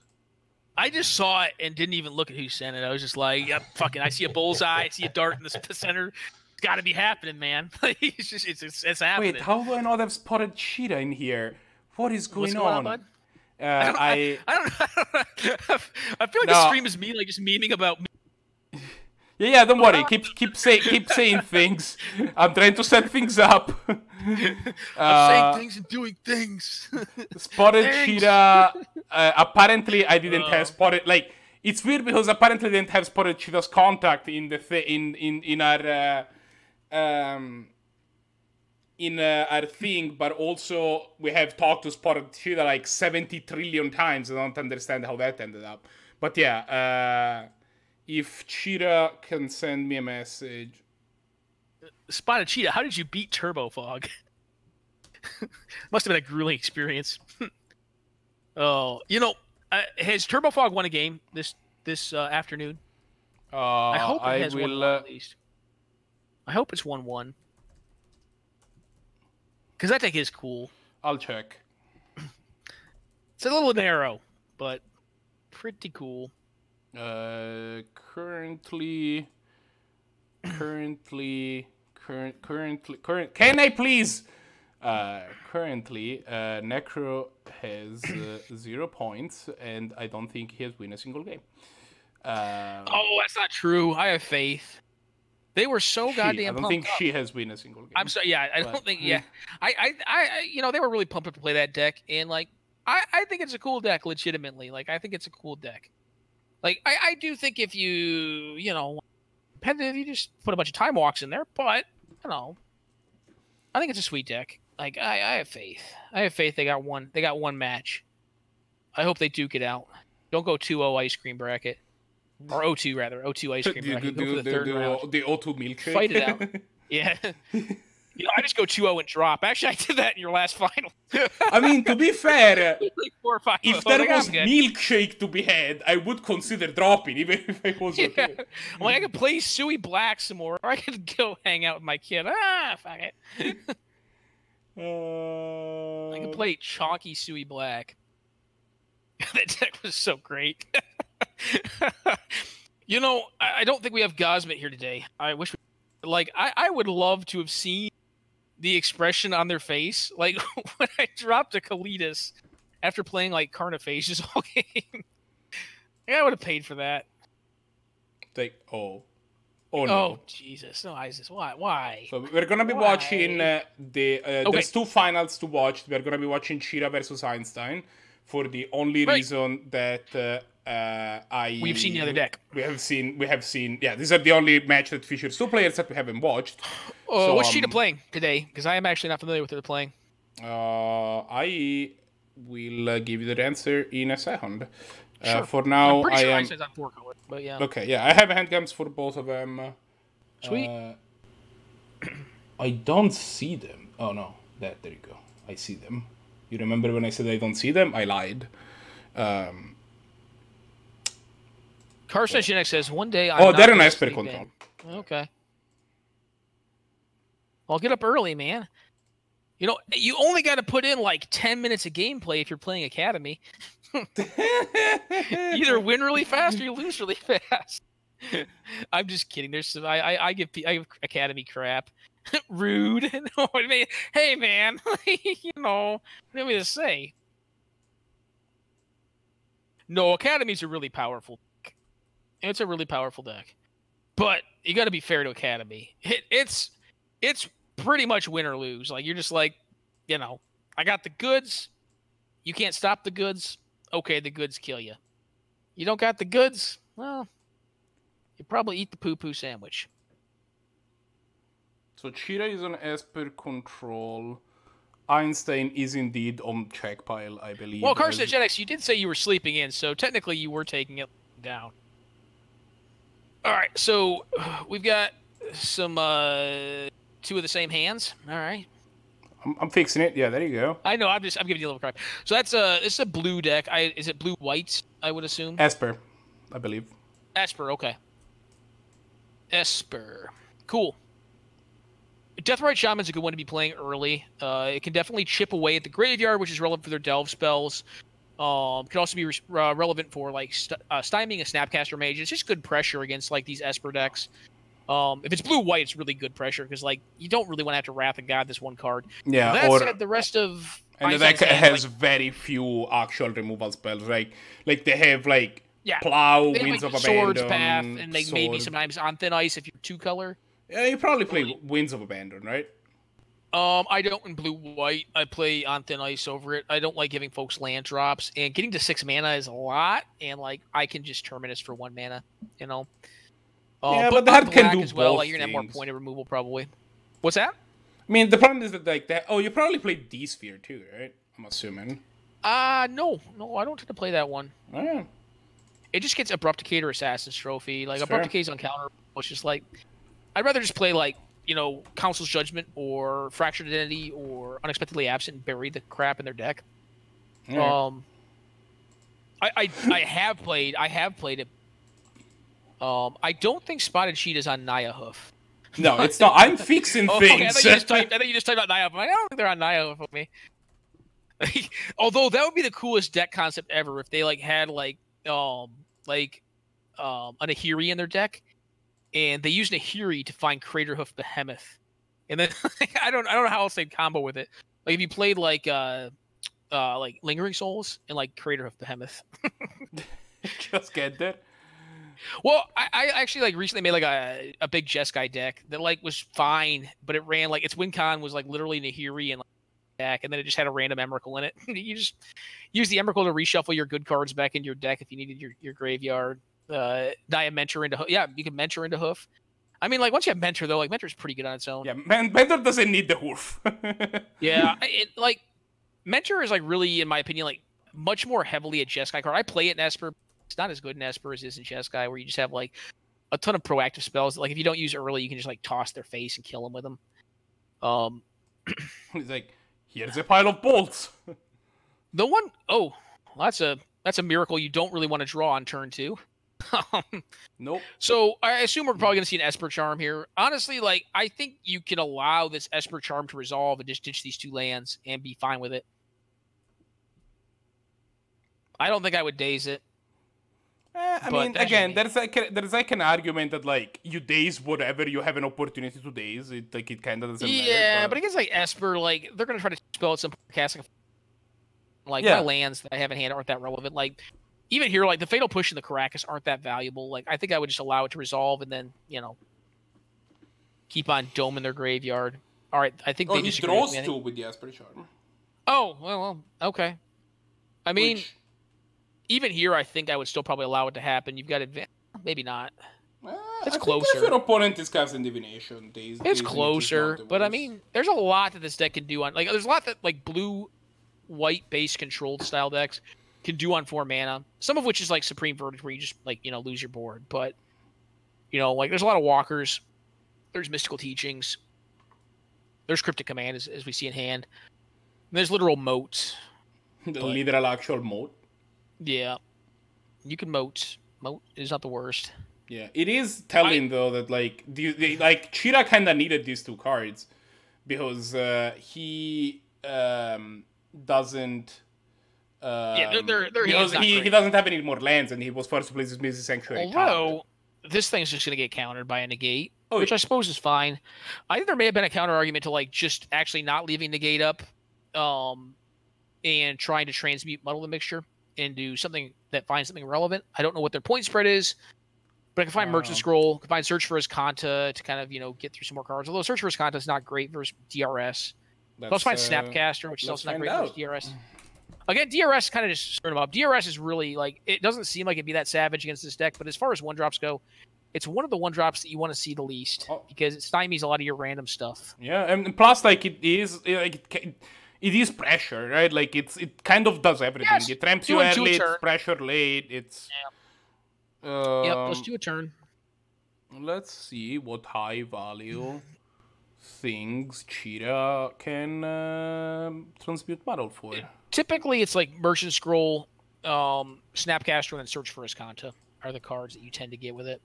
I just saw it and didn't even look at who sent it. I was just like, yep, fucking, I see a bullseye, I see a dart in the center. It's got to be happening, man. It's happening. Wait, how do I not have spotted Cheetah in here? What is going on? Bud? I feel like the stream is me, like just memeing about me. Yeah, don't worry. Keep saying things. I'm trying to set things up. I'm saying things and doing things. Spotted Cheetah. Apparently, I didn't have spotted. Like it's weird because apparently I didn't have spotted Cheetah's contact in the in our thing, but also we have talked to spotted Cheetah like 70 trillion times. I don't understand how that ended up. But yeah. If Cheetah can send me a message. Spotted Cheetah, how did you beat Turbofog? Must have been a grueling experience. Oh, has Turbofog won a game this afternoon? I hope it has 1-1 at least. I hope it's 1-1. Because that deck is cool. I'll check. It's a little narrow, but pretty cool. Currently, can I please? Currently, Necro has 0 points, and I don't think he has won a single game. Oh, that's not true. I have faith. They were so goddamn. I don't think she has won a single game. I'm sorry. Yeah, I don't think. Yeah, I they were really pumped up to play that deck, and like, I think it's a cool deck. Legitimately, like, I think it's a cool deck. Like, I do think if you competitive, you just put a bunch of time walks in there, but, I think it's a sweet deck. Like, I have faith. I have faith they got one match. I hope they duke it out. Don't go 2-0 ice cream bracket. Or 0-2, rather. 0-2 ice cream bracket. Go for the third round. The 0-2 milkshake. Fight it out. Yeah. You know, I just go 2-0 and drop. Actually, I did that in your last final. I mean, to be fair, like 4 or 5. if there was milkshake to be had, I would consider dropping, even if I was okay. I'm like, I could play Suey Black some more, or I could go hang out with my kid. Fuck it. I could play Chalky Suey Black. That deck was so great. You know, I don't think we have Gosmit here today. I wish I would love to have seen the expression on their face. Like, when I dropped a Kalidas after playing, like, Carnophages all game. I would have paid for that. Like, oh Oh, no. Jesus. No, Isis. Why? So we're going to be watching there's 2 finals to watch. We're going to be watching Cheetah versus Einstein for the only reason that we've seen the other deck. We have seen. Yeah, these are the only match that features 2 players that we haven't watched. So, what's Cheetah playing today? Because I am actually not familiar with what they're playing. I will give you the answer in a second. Sure. For now, I'm pretty sure I am. Einstein's on 4 color, but yeah. Okay, yeah, I have handguns for both of them. Sweet. I don't see them. Oh no, there you go. I see them. You remember when I said I don't see them? I lied. Carson Genex says one day. I'm they're an Esper control. Okay. Well, get up early, man. You know, you only got to put in like 10 minutes of gameplay if you're playing Academy. Either win really fast or you lose really fast. I'm just kidding. There's some, I give Academy crap. Rude. No, I mean, hey man, you know, what do you want me to say? No, Academy's a really powerful deck. It's a really powerful deck. But you got to be fair to Academy. It's pretty much win or lose. Like, you're just like, you know, I got the goods. You can't stop the goods. Okay, the goods kill you. You don't got the goods? Well, you probably eat the poo-poo sandwich. So Cheetah is on Esper control. Einstein is indeed on Czech Pile, I believe. Well, Carcinogenics, you did say you were sleeping in, so technically you were taking it down. All right, so we've got some 2 of the same hands. All right. I'm fixing it. Yeah, there you go. I know. I'm giving you a little crap. So it's a blue deck. Is it blue white? I would assume. Esper, I believe. Esper. Okay. Esper. Cool. Deathrite Shaman's a good one to be playing early. It can definitely chip away at the graveyard, which is relevant for their delve spells. Can also be relevant for like stymieing a Snapcaster Mage. It's just good pressure against like these Esper decks. If it's blue-white, it's really good pressure because, like, you don't really want to have to Wrath of God this one card. Yeah, that said, the rest of and the deck has very few actual removal spells. Like they have like Plow, Winds of Abandon, Swords Path, and like maybe sometimes on Thin Ice if you're 2-color. Yeah, you probably play Winds of Abandon, right? I don't in blue-white. I play on Thin Ice over it. I don't like giving folks land drops, and getting to 6 mana is a lot. And like I can just Terminus for 1 mana, you know. Yeah, but that can do as well. both Like, you're gonna have more point of removal probably. What's that? I mean, the problem is that like that. Oh, you probably played D-Sphere too, right? I'm assuming. No, I don't tend to play that one. Oh, yeah. It just gets Abrupticator Assassin's Trophy. Like Abrupticate's on counter. It's just like I'd rather just play like, you know, Council's Judgment or Fractured Identity or Unexpectedly Absent and bury the crap in their deck. Yeah. I have played it. I don't think Spotted Cheetah's on Naya Hoof. No, it's not. I'm fixing things. Okay, I think you just typed out Naya Hoof. I don't think they're on Naya Hoof with me. Although that would be the coolest deck concept ever if they like had like an Ahiri in their deck, and they used Ahiri to find Craterhoof Behemoth, and then I don't know how else they'd combo with it. Like if you played like Lingering Souls and like Craterhoof Behemoth. Just get there. Well, I actually like recently made like a big Jeskai deck that like was fine, but it ran like its win con was like literally Nahiri and like deck, and then it just had a random Emrakul in it. You just use the Emrakul to reshuffle your good cards back into your deck if you needed your graveyard. Naya Mentor into Hoof. Yeah, you can Mentor into Hoof. I mean, like once you have Mentor though, like Mentor's pretty good on its own. Yeah, Mentor doesn't need the Hoof. Yeah, like Mentor is like really, in my opinion, like much more heavily a Jeskai card. I play it in Esper. It's not as good in Esper as it is in Jeskai, where you just have like a ton of proactive spells. Like if you don't use it early, you can just like toss their face and kill them with them. He's like, here's a pile of bolts. The one, oh, that's a miracle you don't really want to draw on turn 2. Nope. So I assume we're probably going to see an Esper Charm here. Honestly, like I think you can allow this Esper Charm to resolve and just ditch these 2 lands and be fine with it. I don't think I would daze it. I mean, again, there's like an argument that like you daze whatever you have an opportunity to daze. It kind of doesn't matter. Yeah, but against like Esper, like they're going to try to spell at some casting. Like my lands that I have in hand aren't that relevant. Like even here, like the Fatal Push and the Caracas aren't that valuable. Like I think I would just allow it to resolve and then keep on doming their graveyard. All right, I think they he draws 2 with the Esper Charm. Oh well, okay. I mean, even here, I think I would still probably allow it to happen. You've got advantage, maybe not. It's closer. If your opponent is casting Divination, it's closer, but I mean, there's a lot that this deck can do on. Like, there's a lot that like blue-white base controlled style decks can do on 4 mana. Some of which is like Supreme Verdict, where you just like lose your board. But like there's a lot of walkers. There's Mystical Teachings. There's Cryptic Command, as we see in hand. And there's literal moats. The literal actual moat. Yeah, you can moat. Moat is not the worst. Yeah, it is telling though that like Cheetah kind of needed these 2 cards because he doesn't. They're because he doesn't have any more lands, and he was forced to play this Mystic Sanctuary. Although this thing's just gonna get countered by a negate, which I suppose is fine. I think there may have been a counter argument to like just actually not leaving negate up, and trying to transmute Muddle the Mixture into something that finds something relevant. I don't know what their point spread is, but I can find Merchant Scroll, can find Search for Azcanta to kind of, get through some more cards. Although Search for Azcanta is not great versus DRS. Let's find Snapcaster, which is also not great versus DRS. Again, DRS kind of just screwing them up. DRS is really, like, it doesn't seem like it'd be that savage against this deck, but as far as 1-drops go, it's one of the 1-drops that you want to see the least, because it stymies a lot of your random stuff. Yeah, and plus, like, it is pressure, right? Like, it kind of does everything. Yes, it ramps you early, it's pressure late, it's... Yep, let's do a turn. Let's see what high value things Cheetah can transmute Muddle for. Typically, it's like Merchant Scroll, Snapcaster, and then Search for Azcanta are the cards that you tend to get with it.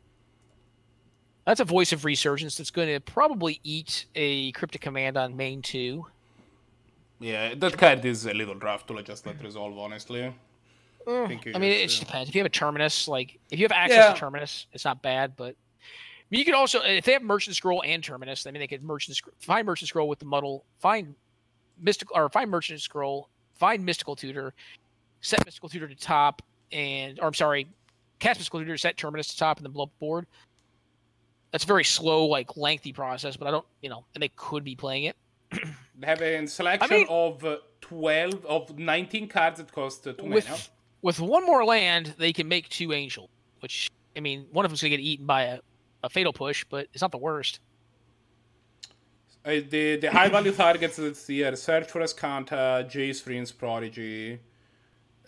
That's a Voice of Resurgence that's going to probably eat a Cryptic Command on main 2. Yeah, that card is a little rough to just let resolve, honestly. I mean, it just depends. If you have a Terminus, like, if you have access to Terminus, it's not bad, but... I mean, you can also, if they have Merchant Scroll and Terminus, I mean, they could find Merchant Scroll with the Muddle, find Merchant Scroll, find Mystical Tutor, set Mystical Tutor to top, cast Mystical Tutor, set Terminus to top, and then blow up the board. That's a very slow, like, lengthy process, but I don't, and they could be playing it. They have a selection of 19 cards that cost 2 mana. With one more land, they can make 2 Angel, which, I mean, one of them's going to get eaten by a Fatal Push, but it's not the worst. The high value targets, let's see, are Search for Azcanta, Jace Vryn's Prodigy.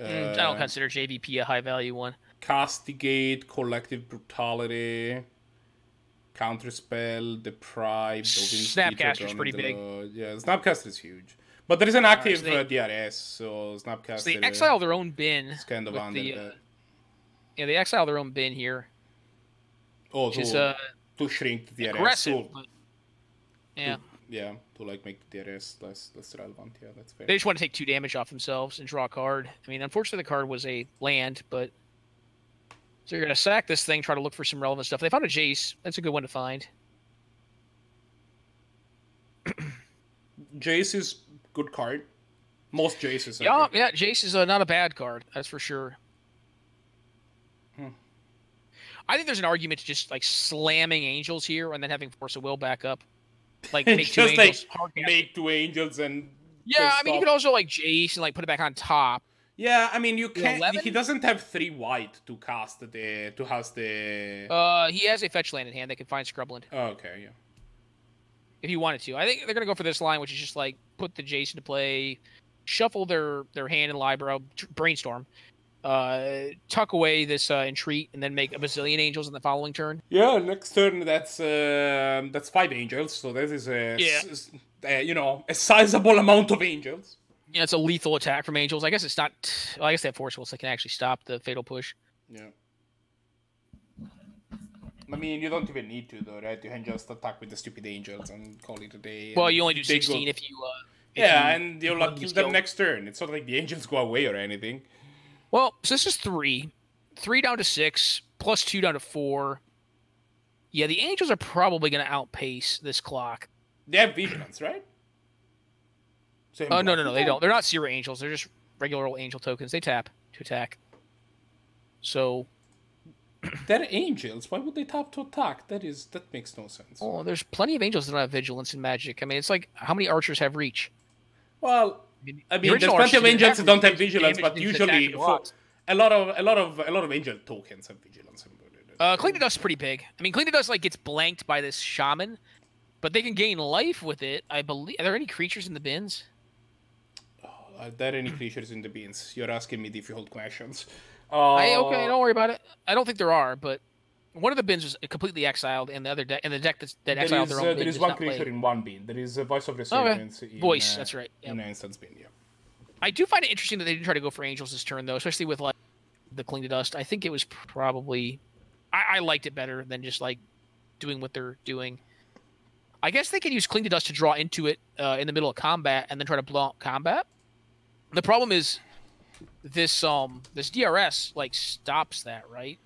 I don't consider JVP a high value one. Castigate, Collective Brutality, Counterspell, Deprive, Snapcaster's pretty big. Yeah, Snapcaster is huge. But there is an active DRS, so Snapcaster... So they exile their own bin. It's kind of under that. Yeah, they exile their own bin here. Oh, to shrink the DRS. Aggressive, but... Yeah. To like make the DRS less relevant. Yeah, that's fair. They just want to take 2 damage off themselves and draw a card. I mean, unfortunately, the card was a land, but... So you're going to sack this thing, try to look for some relevant stuff. They found a Jace. That's a good one to find. Jace is good card. Most Jaces. Yeah, Jace is not a bad card. That's for sure. I think there's an argument to just like slamming Angels here and then having Force of Will back up. Like make 2 Angels. Make 2 Angels and... Yeah, I mean, you could also like Jace and like put it back on top. Yeah, I mean, you can't... He doesn't have 3 white to cast the... He has a fetch land in hand that can find Scrubland. Oh, okay, yeah. If you wanted to. I think they're going to go for this line, which is just like put the Jace into play, shuffle their hand in Libro, brainstorm, tuck away this entreat and then make a bazillion angels in the following turn. Yeah, next turn that's 5 angels, so that is a sizable amount of angels. Yeah, it's a lethal attack from angels. I guess it's not. Well, I guess they have forceful, so they can actually stop the fatal push. Yeah. I mean, you don't even need to, though, right? You can just attack with the stupid angels and call it a day. Well, you only do 16 if you. And you'll kill them next turn. It's not like the angels go away or anything. Well, so this is 3. 3 down to 6, plus 2 down to 4. Yeah, the angels are probably going to outpace this clock. They have vigilance, right? Oh, no, they don't. They're not zero angels. They're just regular old angel tokens. They tap to attack. So... They're angels. Why would they tap to attack? That makes no sense. Oh, there's plenty of angels that don't have vigilance in Magic. I mean, it's like, how many archers have reach? Well, I mean, there's plenty of angels that don't have vigilance, but usually a lot of angel tokens have vigilance. Cling to Dust is pretty big. I mean, Cling to Dust gets blanked by this shaman, but they can gain life with it. I believe. Are there any creatures in the bins? Are there any creatures in the bins? You're asking me difficult questions. Okay, don't worry about it. I don't think there are, but one of the bins was completely exiled, and the other deck, and the deck that exiled their own bin. There is one creature in one bin. There is a Voice of Resurgence. Okay. Voice, that's right. Yep. In an instance bin, yeah. I do find it interesting that they didn't try to go for angels this turn, though, especially with like the Cling to Dust. I think it was probably I liked it better than just like doing what they're doing. I guess they could use Cling to Dust to draw into it in the middle of combat and then try to blow up combat. The problem is this DRS like stops that, right?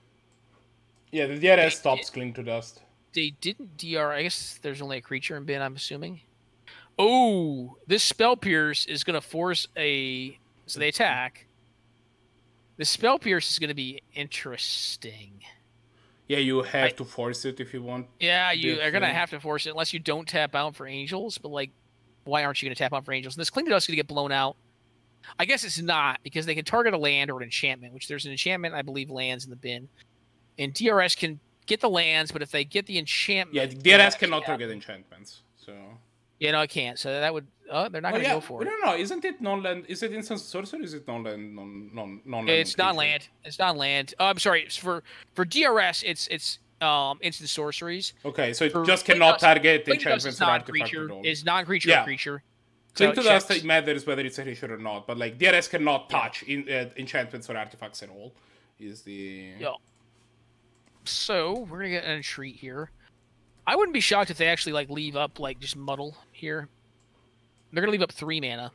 Yeah, the DRS stops Cling to Dust. They didn't DR. I guess there's only a creature in bin, I'm assuming. Oh, this Spell Pierce is going to force a... So they attack. The Spell Pierce is going to be interesting. Yeah, you have to force it if you want. Yeah, you are going to have to force it unless you don't tap out for angels. But, like, why aren't you going to tap out for angels? And this Cling to Dust is going to get blown out. I guess it's not, because they can target a land or an enchantment, which there's an enchantment, I believe, lands in the bin. And DRS can get the lands, but if they get the enchantment... Yeah, DRS cannot target enchantments, so... Yeah, no, I can't. So that would... Oh, they're not going to go for it. No, isn't it non-land? Is it instant sorcerer or is it non-land? Non-land? It's non-land. It's non-land. I'm sorry. For DRS, it's instant sorceries. Okay, so it just cannot target enchantments or artifacts at all. It's non-creature creature. Cling to Dust, it matters whether it's a creature or not, but like DRS cannot touch enchantments or artifacts at all. Is the... Yeah. So, we're going to get an entreat here. I wouldn't be shocked if they actually like leave up like just muddle here. They're gonna leave up 3 mana.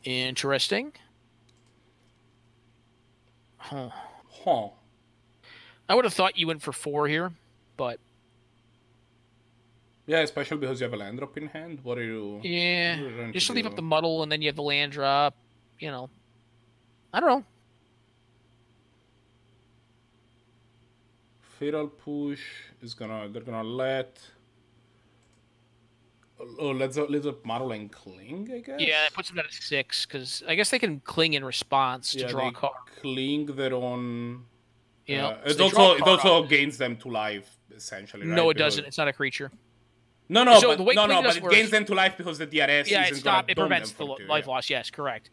Interesting. Huh. I would have thought you went for 4 here, but yeah, especially because you have a land drop in hand. What are you? Yeah, just leave up the muddle and then you have the land drop. You know, I don't know. Feral push is they're gonna let. Oh, let's Muddle and Cling, I guess. Yeah, it puts them at a 6 because I guess they can cling in response to draw a card. Cling their own. Yeah, it also gains them to life essentially. Right? No, it doesn't. It's not a creature. No, but it gains them to life because the DRS. Yeah, it prevents the life loss. Yes, correct.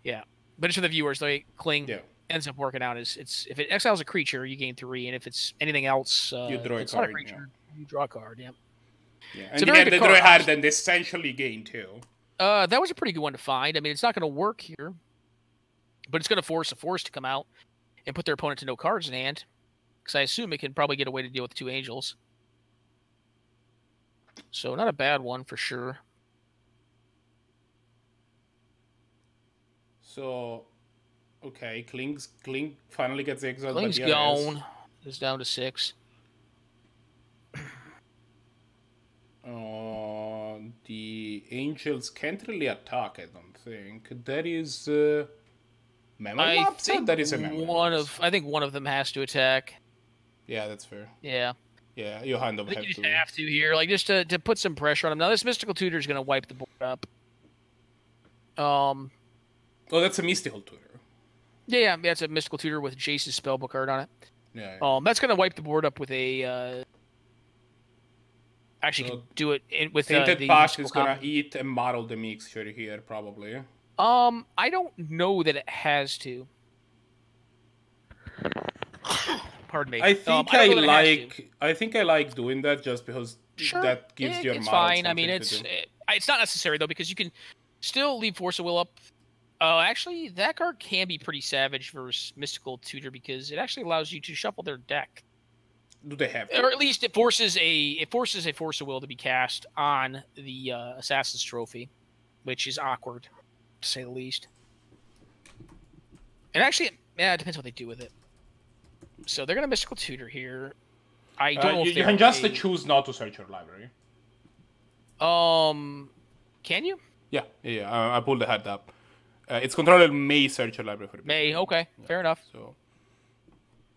Yeah, but it's for the viewers. Like Cling ends up working out is if it exiles a creature, you gain 3, and if it's anything else, you draw it's not a creature. You draw a card. Yeah. Yeah, and you get the draw hard and essentially gain 2. That was a pretty good one to find. I mean, it's not going to work here, but it's going to force a force to come out and put their opponent to no cards in hand, because I assume it can probably get away to deal with 2 angels. So not a bad one for sure. So, okay, Cling finally gets exiled. Cling's gone. It's down to 6. The angels can't really attack, I don't think. There is memory lapse? There is a memory lapse. I think one of them has to attack. Yeah, that's fair. Yeah. Yeah, you kind of have to here, like just to put some pressure on him. Now this Mystical Tutor is going to wipe the board up. Oh, that's a Mystical Tutor. Yeah, it's a Mystical Tutor with Jace's spellbook card on it. Yeah. That's going to wipe the board up with a. Actually, can do it with Tainted Path is gonna eat and muddle the mixture here, probably. I don't know that it has to. Pardon me. I think I don't know that it has to. I think I like doing that just because Sure, that gives your it's model fine. I mean, something to do. it's not necessary though because you can still leave Force of Will up. Oh, actually, that card can be pretty savage versus Mystical Tutor because it actually allows you to shuffle their deck, Do they have to? or at least it forces a Force of Will to be cast on the Assassin's Trophy, which is awkward to say the least. And actually, it depends what they do with it. So they're gonna Mystical Tutor here. I don't know if you can just choose not to search your library. Can you? Yeah. I pulled the head up. Its controller may search your library for the May. Okay, yeah. fair enough. So,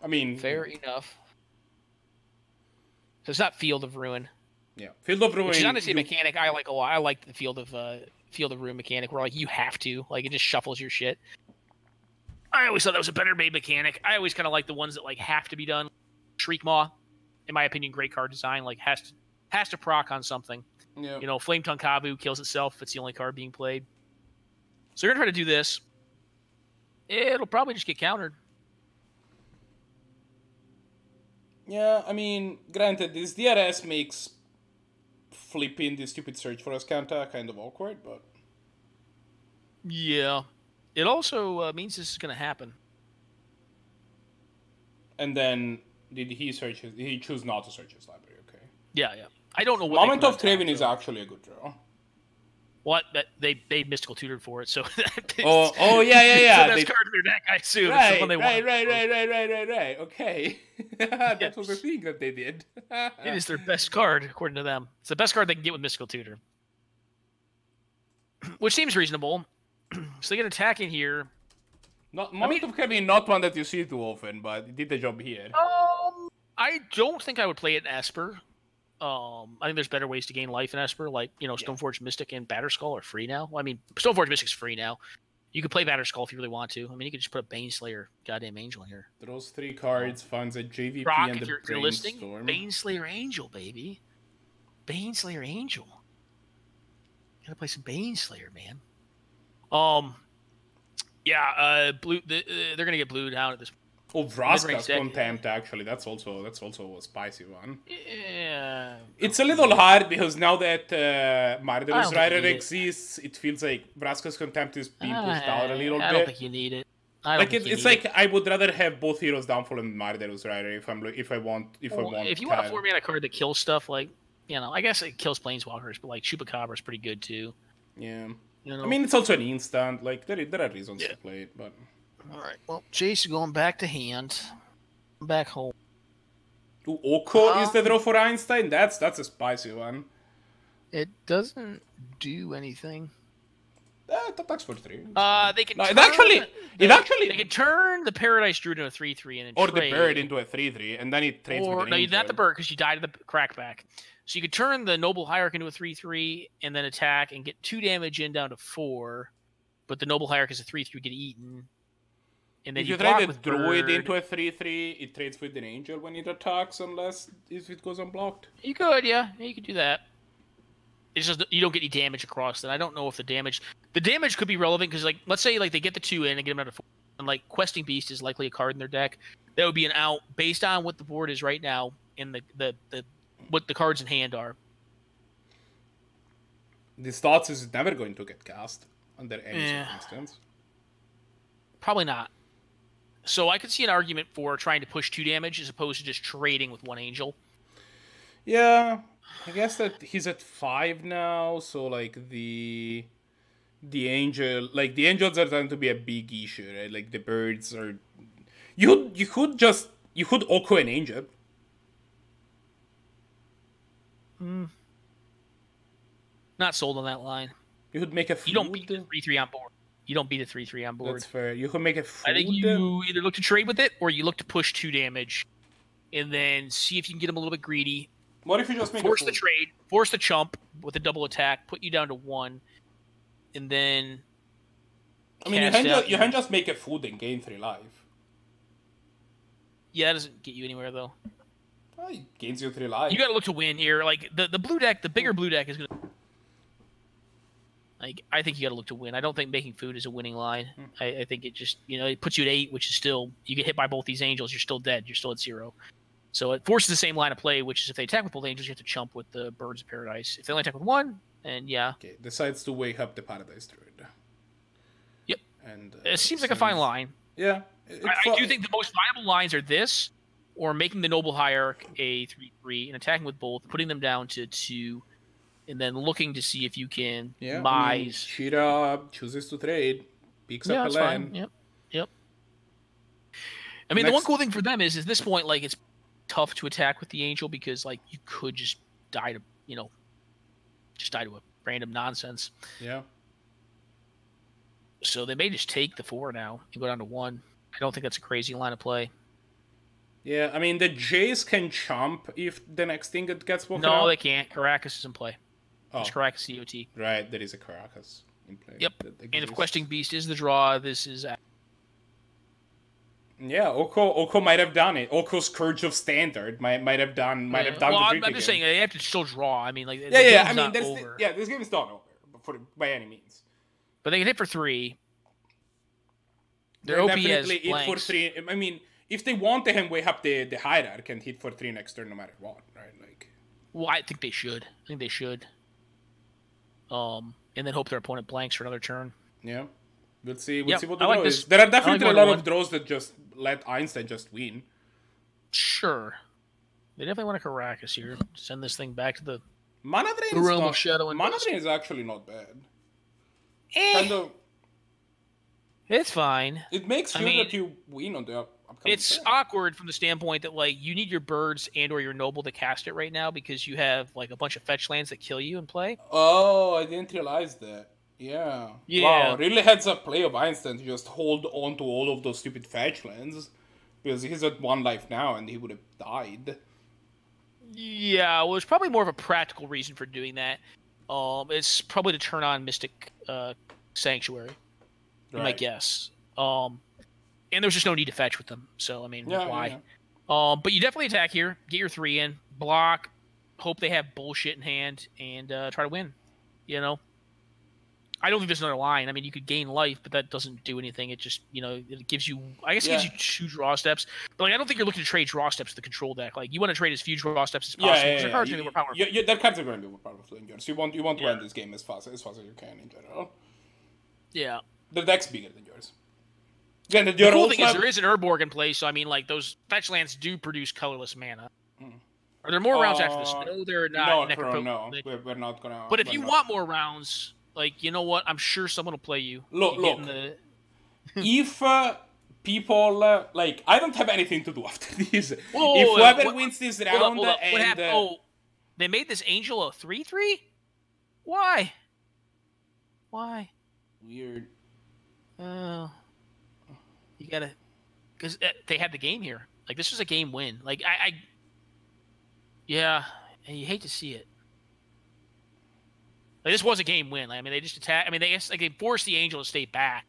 I mean, fair enough. So it's not Field of Ruin. Yeah, Field of Ruin. Which is honestly a mechanic I like a lot. I like the Field of Ruin mechanic where like you have to like it just shuffles your shit. I always thought that was a better made mechanic. I always kind of like the ones that like have to be done. Shriekmaw, in my opinion, great card design. Like has to proc on something. Yeah. You know, Flame Tongue Kavu kills itself if it's the only card being played. So you're gonna try to do this. It'll probably just get countered. Yeah, I mean, granted, this DRS makes flipping the stupid search for Ascanta kind of awkward, but Yeah. It also means this is gonna happen. and then did he search? He choose not to search his library. Okay. Yeah. I don't know what. Moment of Craven is actually a good draw. What? They Mystical Tutored for it, so. Oh yeah. So that's card in their deck, I assume. It's the one they want. Right. Okay. That was the thing that they did. It is their best card, according to them. It's the best card they can get with Mystical Tutor. Which seems reasonable. So they get attack in here. Moment of Craven, not one that you see too often, but it did the job here. I don't think I would play it in Esper. I think there's better ways to gain life in Esper, like, you know, Stoneforge Mystic and Batterskull are free now. Well, I mean, Stoneforge Mystic's free now. You could play Batterskull if you really want to. I mean, you could just put a Baneslayer goddamn Angel in here. Those 3 cards funds a JVP Brock, and if the you're listing, Brainstorm. Baneslayer Angel, baby. Baneslayer Angel. Gotta play some Baneslayer, man. Blue. They're gonna get blued out at this point. Oh, Vraska's Contempt, actually. That's also a spicy one. Yeah. It's a little hard because now that BigDeezyRider exists, it feels like Vraska's Contempt is being pushed out a little bit. I don't think you need it. It's like I would rather have both Heroes Downfall and BigDeezyRider if I want. If you want a 4-mana card that kills stuff, like, you know, I guess it kills Planeswalkers, but like Chupacabra is pretty good too. Yeah. You know? I mean, it's also an instant. Like there are reasons to play it, but. All right. Well, Jace is going back to hand, back home. Ooh, Oko is the draw for Einstein. That's a spicy one. It doesn't do anything. It attacks for 3. They can. No, They can turn the Paradise Druid into a 3/3 and then or trade. the bird into a 3/3, and then it trades with an Angel. Not the bird because you died to the crackback. So you could turn the Noble Hierarch into a 3/3 and then attack and get 2 damage in down to 4, but the Noble Hierarch is a 3/3 get eaten. And then if you trade the Druid into a 3/3, it trades with an Angel when it attacks, unless if it goes unblocked. You could, yeah, you could do that. It's just you don't get any damage across that. I don't know if the damage could be relevant because, like, let's say like they get the 2 in and get them out of 4, and like Questing Beast is likely a card in their deck. That would be an out based on what the board is right now and the what the cards in hand are. This Thoughts is never going to get cast under any circumstance. Probably not. So I could see an argument for trying to push 2 damage as opposed to just trading with 1 Angel. Yeah, I guess that he's at 5 now, so like the Angels are starting to be a big issue, right? Like the birds are. You could Oko an Angel. Not sold on that line. You could make a. You don't beat the 3/3 on board. You don't beat a 3/3 on board. That's fair. You could make a. I think you either look to trade with it or you look to push 2 damage, and then see if you can get them a little bit greedy. What if you just make force the trade, force the chump with a double attack, put you down to 1, and then. I mean, you can just make a food and gain 3 life. Yeah, that doesn't get you anywhere though. It gains you 3 life. You got to look to win here. Like the blue deck, the bigger blue deck is gonna. Like, I think you got to look to win. I don't think making food is a winning line. I think it just, it puts you at 8, which is still, you get hit by both these angels, you're still dead. You're still at 0. So it forces the same line of play, which is if they attack with both angels, you have to chump with the Birds of Paradise. If they only attack with one, and yeah. Okay, decides to wake up the Paradise Druid. Yep. And it seems like a fine line. Yeah. I do think the most viable lines are this, or making the Noble Hierarch a 3/3 and attacking with both, putting them down to 2, and then looking to see if you can mise. Cheetah chooses to trade, picks up a land. Fine. Yep. I mean, the one cool thing for them is at this point, like, it's tough to attack with the Angel because, like, you could just die to, just die to a random nonsense. Yeah. So they may just take the 4 now and go down to 1. I don't think that's a crazy line of play. Yeah, I mean, the Jays can chump if the next thing gets woken up. No, they can't. Caracas is in play. There's Caracas COT. Right, there is a Caracas in play. Yep. And if Questing Beast is the draw, this is... Yeah, Oko might have done it. Oko's Scourge of Standard might have done well, the I'm just saying, they have to still draw. I mean, like, I mean, this game is not over by any means. But they can hit for 3. Their OP has hit for 3. I mean, if they want to hand way up the Hierarch and hit for 3 next turn no matter what, right? Like, well, I think they should. And then hope their opponent blanks for another turn. Yeah. We'll see what the draw like is. There are definitely a lot of draws that just let Einstein just win. Sure. They definitely want a Caracas here. Send this thing back to the Mana realm of Shadow and Mana Drain is actually not bad. Kind of. It's fine. It makes sure that you win on the upcoming It's awkward from the standpoint that, like, you need your birds and or your noble to cast it right now because you have, like, a bunch of fetch lands that kill you in play. Oh, I didn't realize that. Yeah. Wow, really heads up play of Einstein to just hold on to all of those stupid fetch lands. Because he's at 1 life now and he would have died. Yeah, well, there's probably more of a practical reason for doing that. It's probably to turn on Mystic Sanctuary. Right. My guess. And there's just no need to fetch with them. So, I mean, why? Yeah. But you definitely attack here. Get your 3 in. Block. Hope they have bullshit in hand. And try to win. I don't think there's another line. I mean, you could gain life, but that doesn't do anything. It just, it gives you... I guess it gives you 2 draw steps. But, like, I don't think you're looking to trade draw steps with the control deck. Like, you want to trade as few draw steps as possible. Yeah. Cards are more powerful. That cards are going to be more powerful in yours. You want to win this game as fast as you can in general. Yeah. The deck's bigger than yours. Again, the cool thing is there is an Urborg in play, so, I mean, like, those fetch lands do produce colorless mana. Are there more rounds after this? No, they're not. No, we're not going to... But if you want more rounds... Like, you know what? I'm sure someone will play you. Look. If people, like, I don't have anything to do after this. If whoever wins this round what happened? They made this Angel a 3/3? Why? Weird. Oh. You gotta... Because they had the game here. Like, this was a game win. Like, yeah, and you hate to see it. Like, this was a game win. I mean, they just attack. I mean, they force the Angel to stay back,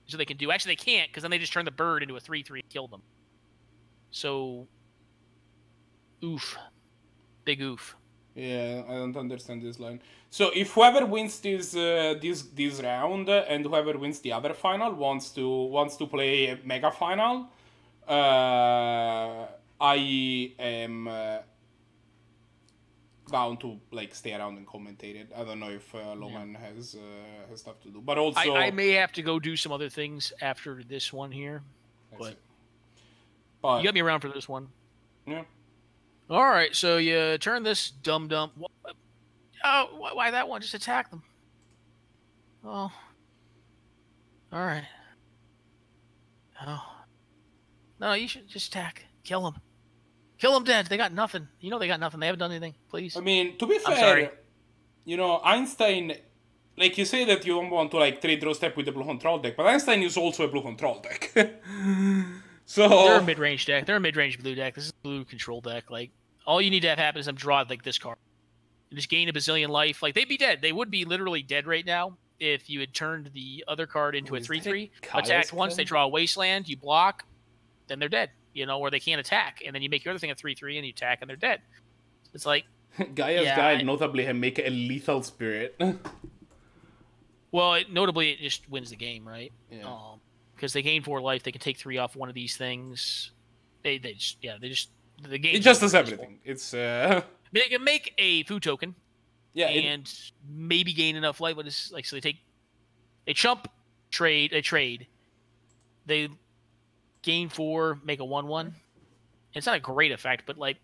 so they can do. Actually, they can't because then they just turn the bird into a 3/3 and kill them. So, oof, big oof. Yeah, I don't understand this line. So, if whoever wins this round and whoever wins the other final wants to play a mega final, I am. Bound to, like, stay around and commentate it. I don't know if Loman has stuff to do, but also I may have to go do some other things after this one here. But you got me around for this one. Yeah. All right, so you turn this dum. Oh, why that one? Just attack them. Oh. All right. Oh. No, you should just attack. Kill them. Kill them dead. They got nothing. They got nothing. They haven't done anything. Please. I mean, to be fair, Einstein, like, you say that you don't want to, like, trade draw step with the blue control deck, but Einstein is also a blue control deck. So they're a mid-range deck. They're a mid-range blue deck. This is a blue control deck. Like, all you need to have happen is them draw, like, this card. And just gain a bazillion life. Like, they'd be dead. They would be literally dead right now if you had turned the other card into a 3/3. Attacked once, they draw a wasteland, you block, then they're dead. Or they can't attack, and then you make your other thing a 3/3, and you attack, and they're dead. It's like Gaia's Guide notably make a lethal spirit. Well, notably, it just wins the game, right? Yeah. Because they gain 4 life, they can take 3 off one of these things. The game. It just does everything. It's They can make a food token. yeah, And maybe gain enough life, but it's like so they chump, trade. They gain 4, make a 1/1. It's not a great effect, but like.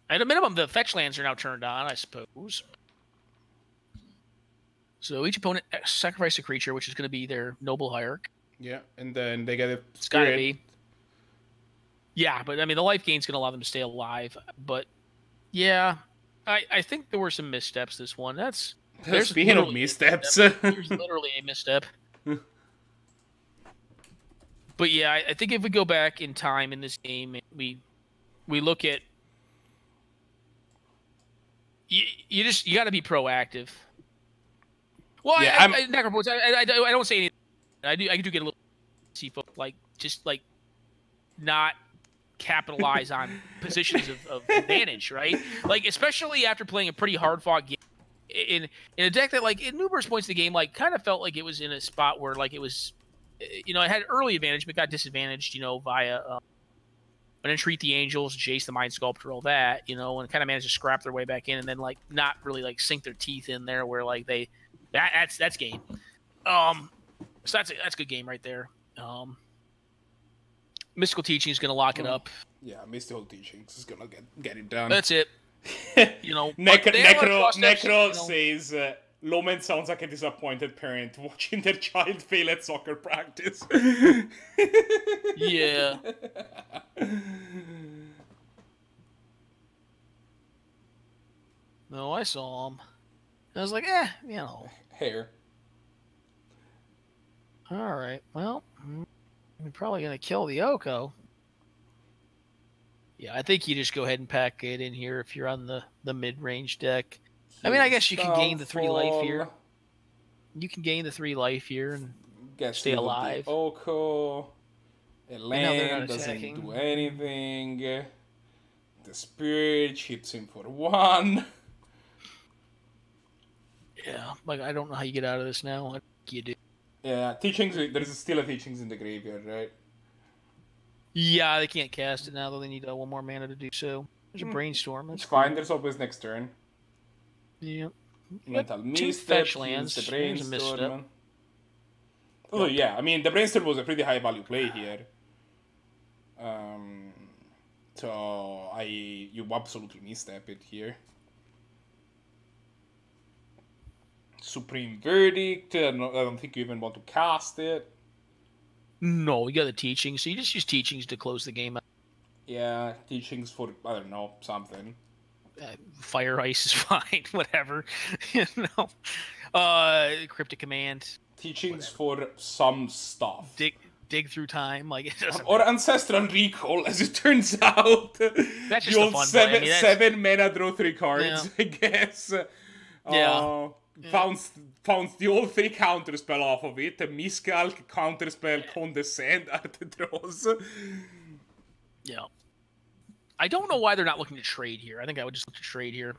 At a minimum, the fetch lands are now turned on, I suppose. So each opponent sacrifice a creature, which is going to be their noble hierarch. yeah, and then they get a It's got to spirit. be. Yeah, but I mean, the life gain's going to allow them to stay alive. But yeah, I think there were some missteps this one. Speaking of missteps. There's literally a misstep. But yeah, I think if we go back in time in this game, we look at you got to be proactive. Well, Yeah, I don't say anything. I do get a little like just like not capitalize on positions of advantage, right? Like especially after playing a pretty hard fought game in a deck that like at numerous points in the game like kind of felt like it was in a spot where like it was, it had early advantage but got disadvantaged, via an Entreat the Angels, Jace the Mind Sculptor, all that, and kind of managed to scrap their way back in and then like not really like sink their teeth in there where like that's game. So that's a good game right there. Mystical Teaching is going to lock it up. Yeah, Mystical Teachings is gonna get it done. That's it. Necro says Loman sounds like a disappointed parent watching their child fail at soccer practice. Yeah. No, I saw him. I was like, Hair. All right. Well, we're probably going to kill the Oko. Yeah, I think you just go ahead and pack it in here if you're on the mid-range deck. I mean, I guess you can gain the 3 life here. You can gain the 3 life here and stay alive. Oko. A land doesn't do anything. The Spirit hits him for 1. Yeah, like I don't know how you get out of this now. What you do? Yeah, Teachings. There's still a Teachings in the graveyard, right? Yeah, they can't cast it now, though. They need 1 more mana to do so. There's a Brainstorm. That's It's fine. There's always next turn. Yep. Mental 2 Misstep, fetch lands. the There's a Brainstorm. misstep. Oh yeah, I mean the Brainstorm was a pretty high value play here. So you absolutely misstep it here. Supreme Verdict. I don't think you even want to cast it. No, you got the Teachings. So you just use Teachings to close the game out. Yeah, Teachings for, I don't know, something. Fire Ice is fine, whatever. Cryptic Command. Teachings for some stuff. Dig through time, like it doesn't. Or Ancestral Recall, as it turns out. That's just the a old fun seven, play. I mean, seven mana, draw 3 cards, Yeah. I guess. Yeah. Found the old 3 counterspell off of it. A Miscalc, counterspell, Condescend at the draws. Yeah. I don't know why they're not looking to trade here. I think I would just look to trade here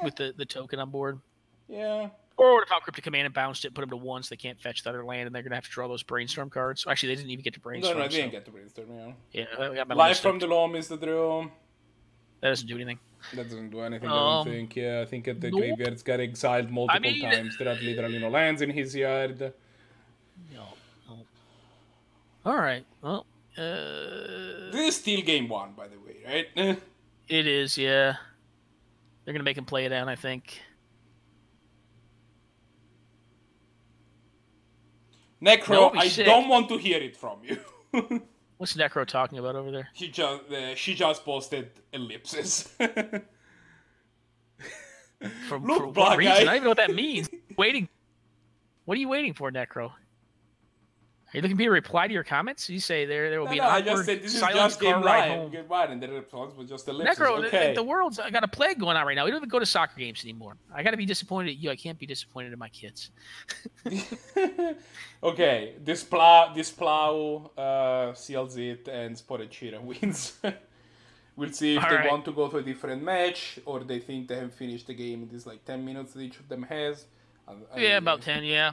with the token on board. Yeah. Or would have found Cryptic Command and bounced it, put them to 1 so they can't fetch the other land, and they're going to have to draw those Brainstorm cards. Actually, they didn't even get to Brainstorm. No, they didn't get to Brainstorm, yeah. Yeah, I got my Life list from up. the Loam is the draw. That doesn't do anything. That doesn't do anything, I don't think. Yeah, I think the Nope. graveyard's got exiled multiple mean, times. There are literally no lands in his yard. No. All right. Well, This is still game 1, by the way, right? it is, yeah. They're going to make him play it down, I think. That Necro, would be I sick. don't want to hear it from you. What's Necro talking about over there? She just posted ellipses. For Look, what reason? Blahguy. I don't even know what that means. Waiting. What are you waiting for, Necro? Are you looking for me to reply to your comments? You say there will be an I awkward just said this is silent just car game ride live. home. Game 1, and the response was just ellipses. Necro, okay. the world's got a plague going on right now. We don't even go to soccer games anymore. I got to be disappointed at you. I can't be disappointed in my kids. Okay, this plow seals it, and Spotted Cheetah wins. We'll see if All they right. want to go to a different match, or they think they have finished the game in these like 10 minutes that each of them has. Yeah, about 10, yeah.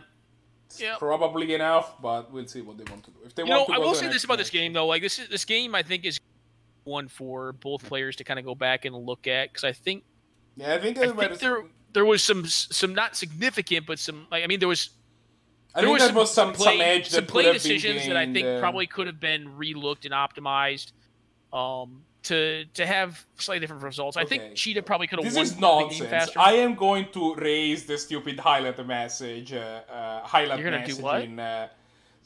It's probably enough, but we'll see what they want to do. If they You want know, to I go will to say the this next about this match. game, though. Like, this game, I think, is one for both players to kind of go back and look at, because I think there was some not significant, but some, like, I mean, there was some play decisions that I think probably could have been relooked and optimized to have slightly different results. I think Cheetah probably could have won This is the nonsense. game faster. I am going to raise the stupid highlight message. Highlight You're gonna message do what? in.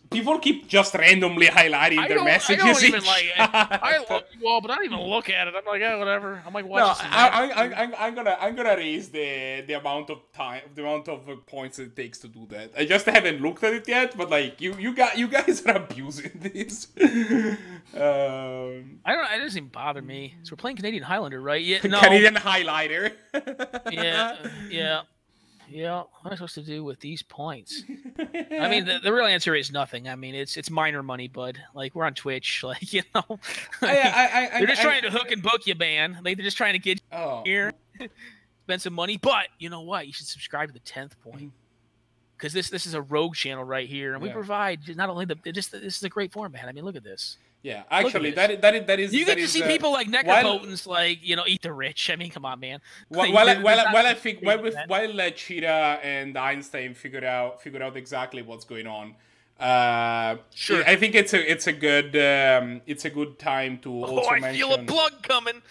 People keep just randomly highlighting their messages. I don't even like. I love you all, but I don't even look at it. I'm like, yeah, whatever. I'm like, watch this. I'm gonna raise the amount of time, the amount of points it takes to do that. I just haven't looked at it yet, but like you guys are abusing this. I don't. It doesn't even bother me. So we're playing Canadian Highlander, right? Yeah. No. Canadian highlighter. Yeah. What am I supposed to do with these points? I mean, the real answer is nothing. I mean, it's minor money, bud. Like, we're on Twitch. Like, you know. They're just trying to hook and book you, man. Like, they're just trying to get you here, spend some money. But, you know what? You should subscribe to the 10th point. Because this is a rogue channel right here. And we provide not only this is a great format. I mean, look at this. Yeah, actually, that is. You get to see people like Necropotence, like, you know, eat the rich. I mean, come on, man. While Cheetah and Einstein figure out exactly what's going on. Sure. I think it's a good time to also mention. I feel a plug coming.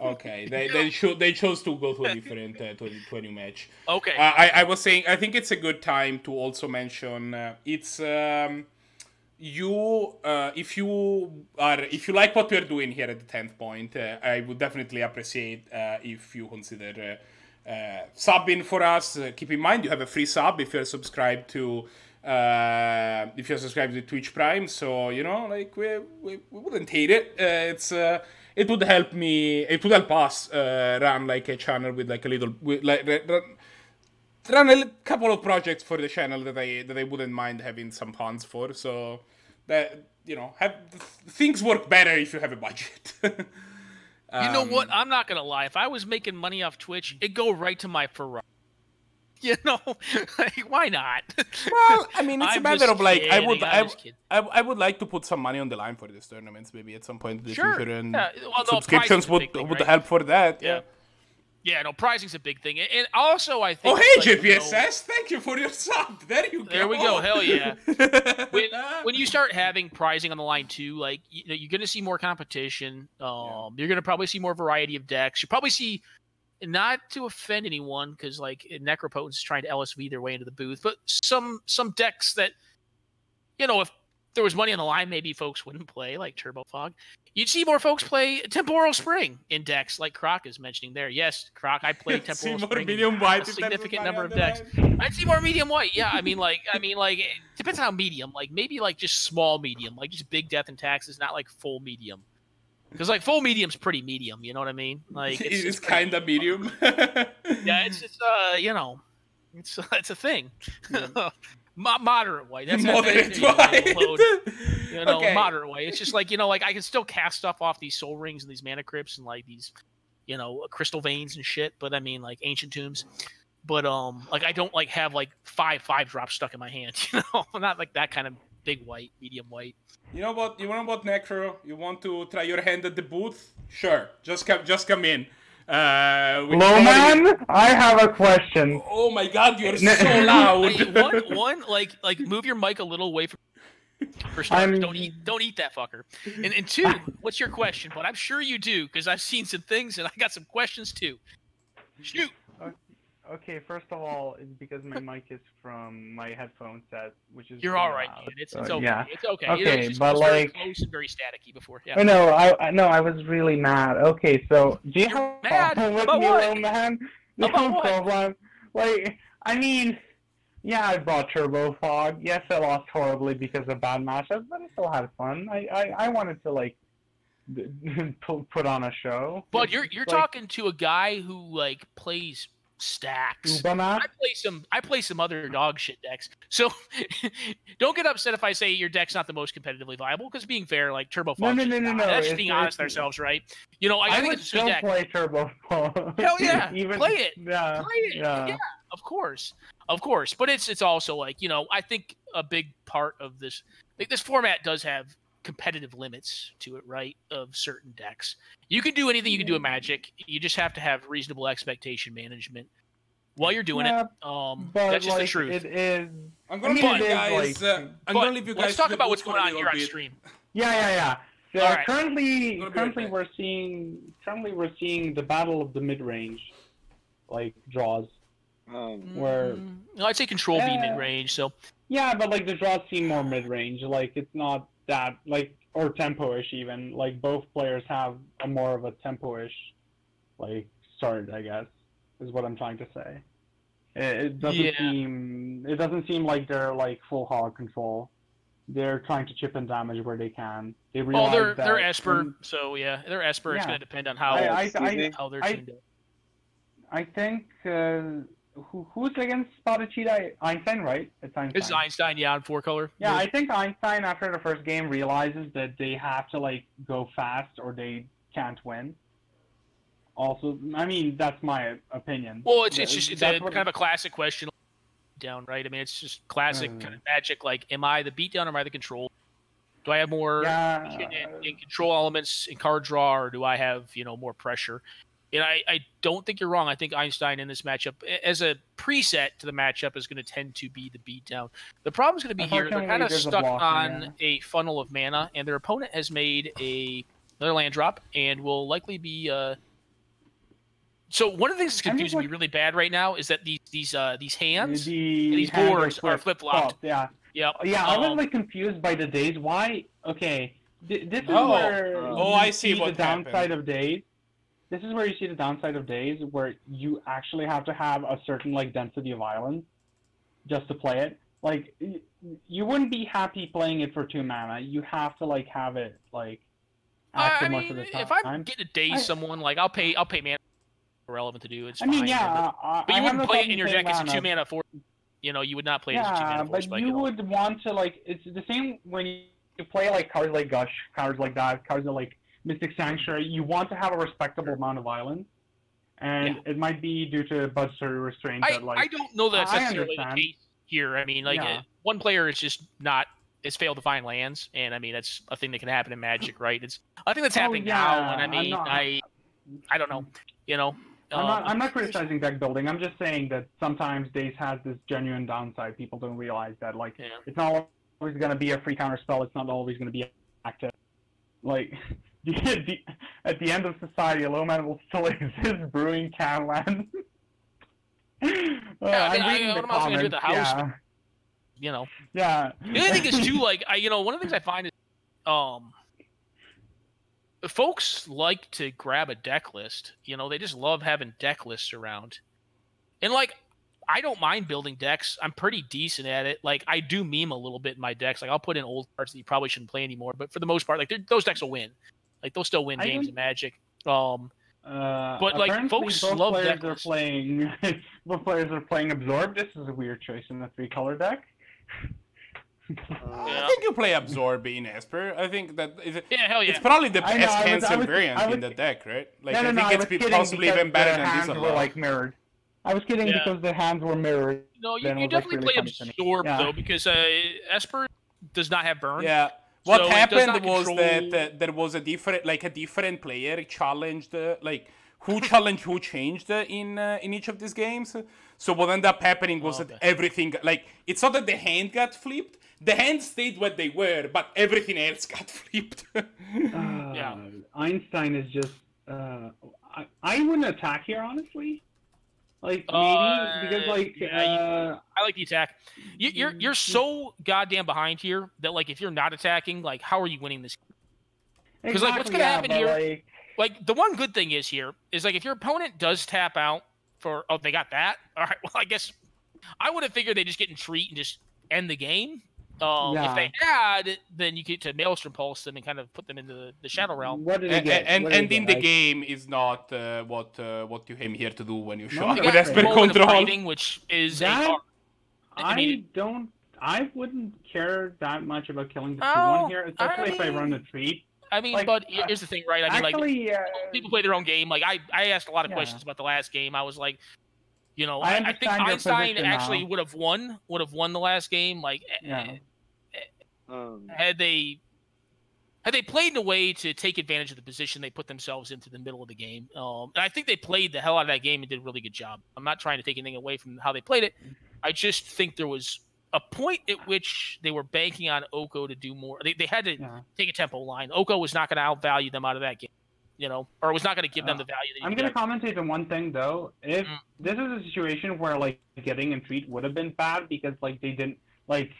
Okay, they chose to go to a different to a new match. Okay. I was saying I think it's a good time to also mention if you like what we're doing here at the 10th point, I would definitely appreciate if you consider subbing for us. Keep in mind you have a free sub if you're subscribed to Twitch Prime, so you know, like we wouldn't hate it. It would help me. It would help us run like a channel with like a little run a couple of projects for the channel that I wouldn't mind having some funds for. So that, you know, things work better if you have a budget. You know what? I'm not gonna lie. If I was making money off Twitch, it'd go right to my Ferrari. You know, like, why not? Well, I mean, it's a matter of like I would like to put some money on the line for these tournaments maybe at some point in the Sure. future, and Yeah. Well, no, subscriptions would help for that. Yeah. Yeah, no, pricing's a big thing. And also, I think... Oh, hey, like, JPSS, thank you for your sub. There you go. There we go, hell yeah. when you start having pricing on the line, too, like, you know, you're going to see more competition. You're going to probably see more variety of decks. You probably see, not to offend anyone, because, like, Necropotence is trying to LSV their way into the booth, but some decks that, you know, if there was money on the line, maybe folks wouldn't play, like Turbofog. You'd see more folks play Temporal Spring in decks, like Croc is mentioning there. Yes, Croc, I played Temporal Spring medium white, a significant number of decks. I'd see more medium white. Yeah, I mean, like, it depends on how medium. Like, maybe like just small medium, like just big death and taxes, not like full medium. Because like full medium's pretty medium. You know what I mean? Like, it's kind of medium. Yeah, it's you know, it's a thing. Yeah. Moderate white. That's moderate white. You know, Okay. Moderate white. It's just like, you know, like I can still cast stuff off these soul rings and these mana crypts and like these, you know, crystal veins and shit. But I mean, like ancient tombs. But like I don't like have like 5/5 drops stuck in my hand. You know, I'm not like that kind of big white, medium white. You know what? Necro? You want to try your hand at the booth? Sure. Just come in. Hello, man. I have a question. Oh my God, you're so loud. Hey, one, like move your mic a little away from. For starters, don't eat that fucker. And two, what's your question? But I'm sure you do, because I've seen some things and I got some questions too. Shoot. Okay, first of all, it's because my mic is from my headphone set, which is. You're all right, man. It's okay. Yeah. It's okay. Okay, it was but very like. close and very staticky before. Yeah. Oh, no, I was really mad. Okay, so do you have a problem with About me, what? little man? No About what? problem. Like, I mean, yeah, I brought Turbofog. Yes, I lost horribly because of bad matchups, but I still had fun. I wanted to like put on a show. But you're like, talking to a guy who like plays stacks. Ubamat? I play some other dog shit decks. So don't get upset if I say your deck's not the most competitively viable, because being fair, like Turbofog. No. That's just being honest with ourselves, right? You know, I think would it's a sweet still deck. play Turbofog. Hell yeah, Even, play it. Yeah, Play it. Yeah, of course. But it's also like, you know, I think a big part of this, like, this format does have competitive limits to it, right? Of certain decks. You can do anything you can do in Magic. You just have to have reasonable expectation management while you're doing it. But That's just like, the truth. It is. I'm gonna leave you guys. But let's talk about what's going on here on stream. Yeah. So All right. currently we're seeing the battle of the mid-range, like draws. Where I'd say control V mid-range. So yeah, but like the draws seem more mid-range. Like it's not that like or tempo-ish even. Like both players have a more of a tempo-ish like start, I guess, is what I'm trying to say. It doesn't seem like they're like full hog control. They're trying to chip in damage where they can. They realize they're Esper, so yeah, they're Esper. It's going to depend on how they're tuned up. I think who's against Spotted Cheetah? Einstein, right? It's Einstein. It's Einstein, yeah, on 4-color. Yeah, I think Einstein after the first game realizes that they have to like go fast or they can't win. Also, I mean that's my opinion. Well, it's kind of a classic question. Down, right? I mean, it's just classic kind of Magic. Like, am I the beatdown or am I the control? Do I have more in control elements in card draw, or do I have, you know, more pressure? And I don't think you're wrong. I think Einstein in this matchup, as a preset to the matchup, is going to tend to be the beatdown. The problem is going to be here. They're kind of stuck on a funnel of mana, and their opponent has made another land drop, and will likely be. So one of the things that's confusing me really bad right now is that these hands, these boards are flip flopped. Yeah. Yep. Yeah, I was like confused by the days. Why? Okay, this is where I see the downside of days. This is where you see the downside of days, where you actually have to have a certain like density of islands just to play it. Like you wouldn't be happy playing it for 2 mana. You have to like have it like. I mean, if I'm getting to daze someone, like I'll pay mana. Relevant to do. It's fine. Yeah, but you wouldn't play it in your deck as a 2 mana force. You know, you would not play it as a 2 mana force. But you would want to like. It's the same when you play like cards like Gush, cards like that, cards like Mystic Sanctuary. You want to have a respectable amount of violence, and it might be due to budgetary restraints. I don't know that's necessarily the case here. I mean, like one player is just not. It's failed to find lands, and I mean that's a thing that can happen in Magic, right? It's I think that's happening now, and I mean I don't know, you know. I'm not criticizing deck building. I'm just saying that sometimes Daze has this genuine downside. People don't realize that. Like, it's not always going to be a free counter spell. It's not always going to be active. Like, at the end of society, a low mana will still exist. Brewing can land. I'm reading the comments. Do the house, you know. Yeah. The other thing is too, like, one of the things I find is, folks like to grab a deck list. You know, they just love having deck lists around. And, like, I don't mind building decks. I'm pretty decent at it. Like, I do meme a little bit in my decks. Like, I'll put in old cards that you probably shouldn't play anymore. But for the most part, like, those decks will win. Like, they'll still win games in Magic. But, like, folks love deck lists. Both players are playing Absorb. This is a weird choice in the 3-color deck. I think you play Absorb in Esper. I think that hell yeah. It's probably the best handsome variant in the deck, right? Like I think it's possibly even better than this. Were like mirrored. I was kidding because the hands were mirrored. No, you definitely play Absorb though, because Esper does not have burn. Yeah. What happened was that there was a different player challenged who changed in each of these games. So what ended up happening was that everything, like, it's not that the hand got flipped. The hands stayed what they were, but everything else got flipped. Einstein is just... I wouldn't attack here, honestly. Like, maybe, because, like... I like the attack. You're so goddamn behind here that, like, if you're not attacking, like, how are you winning this? Because, like, what's going to happen here... Like, the one good thing is here is, like, if your opponent does tap out for... Oh, they got that? All right, well, I guess... I would have figured they just get in treat and just end the game. If they had, then you get to Maelstrom Pulse them and kind of put them into the Shadow Realm. What did he get? And What did he in get? the game is not what you came here to do when you show No, up you with got Esper Moment of control. Fighting, which is a That- card. I wouldn't care that much about killing the Oh, 2/1 here, especially if I run a treat. I mean, Like, but here's the thing, right? I mean, Actually, people play their own game. Like I asked a lot of Yeah. questions about the last game. I was like, I I think understand your Einstein position actually now. would have won the last game. Like, Yeah. had they played in a way to take advantage of the position they put themselves into the middle of the game. And I think they played the hell out of that game and did a really good job. I'm not trying to take anything away from how they played it. I just think there was a point at which they were banking on Oko to do more. They had to take a tempo line. Oko was not going to outvalue them out of that game, or was not going to give them the value. I'm going to commentate on one thing though. If this is a situation where like getting in treat would have been bad because like they didn't like,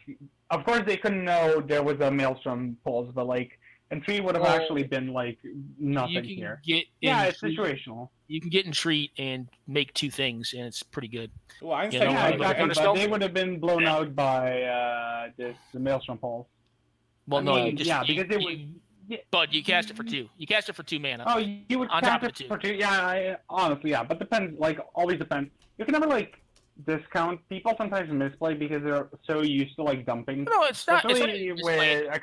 of course they couldn't know there was a Maelstrom Pulse, but like in treat would have actually been like nothing here. It's situational. You can get in treat and make two things, and it's pretty good. Well, Einstein, Yeah, exactly. But Counterspell? they would have been blown out by the Maelstrom Pulse. Well, no, you just because they would. But you cast it for 2. You cast it for 2 mana. Oh, you would on cast top of it the 2. for 2. Yeah, honestly, yeah. But depends. Like always depends. You can never like discount. People sometimes misplay because they're so used to like dumping. No, it's not. It's not a Especially misplay. with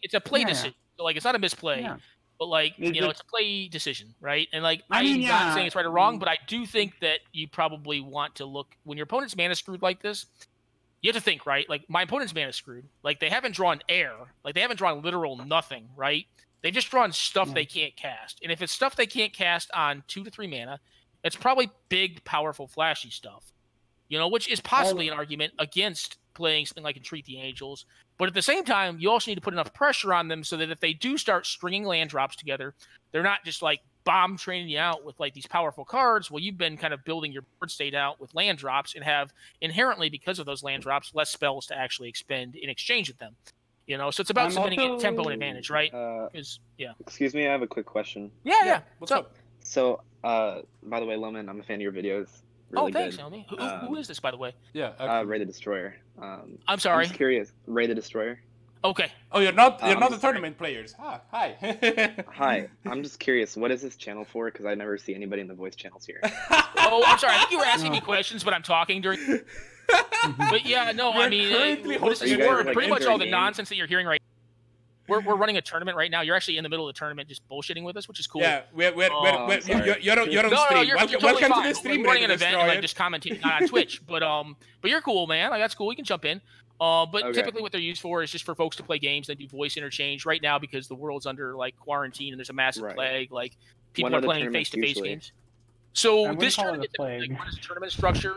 It's a play Yeah. decision. So, like, it's not a misplay. Yeah. But like It's it's a play decision, right? And like I mean, I'm yeah. not saying it's right or wrong, but I do think that you probably want to look when your opponent's mana screwed like this. You have to think, right? Like my opponent's mana screwed. Like they haven't drawn air. Like they haven't drawn literal nothing, right? They've just drawn stuff they can't cast. And if it's stuff they can't cast on 2 to 3 mana, it's probably big, powerful, flashy stuff. Which is possibly an argument against playing something like Entreat the Angels. But at the same time, you also need to put enough pressure on them so that if they do start stringing land drops together, they're not just like bomb training you out with like these powerful cards. Well, you've been kind of building your board state out with land drops and have inherently, because of those land drops, less spells to actually expend in exchange with them. So it's about submitting a tempo and advantage, right? Excuse me, I have a quick question. Yeah. What's up? So, by the way, Loman, I'm a fan of your videos. Really thanks, good. homie. Who is this, by the way? Yeah. Ray the Destroyer. I'm sorry. I'm just curious. Ray the Destroyer. Okay. Oh, you're not the tournament players. Hi. Hi. I'm just curious. What is this channel for? Because I never see anybody in the voice channels here. Oh, I'm sorry. I think you were asking me questions, but I'm talking during. But yeah, no. I mean, what is this for? Pretty much all the nonsense that you're hearing right. We're running a tournament right now. You're actually in the middle of the tournament, just bullshitting with us, which is cool. Yeah, you're on stream. You're totally Welcome fine. to the stream. We're running an event and like just commenting on Twitch, but you're cool, man. Like that's cool. You can jump in. But typically what they're used for is just for folks to play games that do voice interchange right now because the world's under like quarantine and there's a massive plague. Like people are playing face-to-face games. So this tournament is a tournament structure.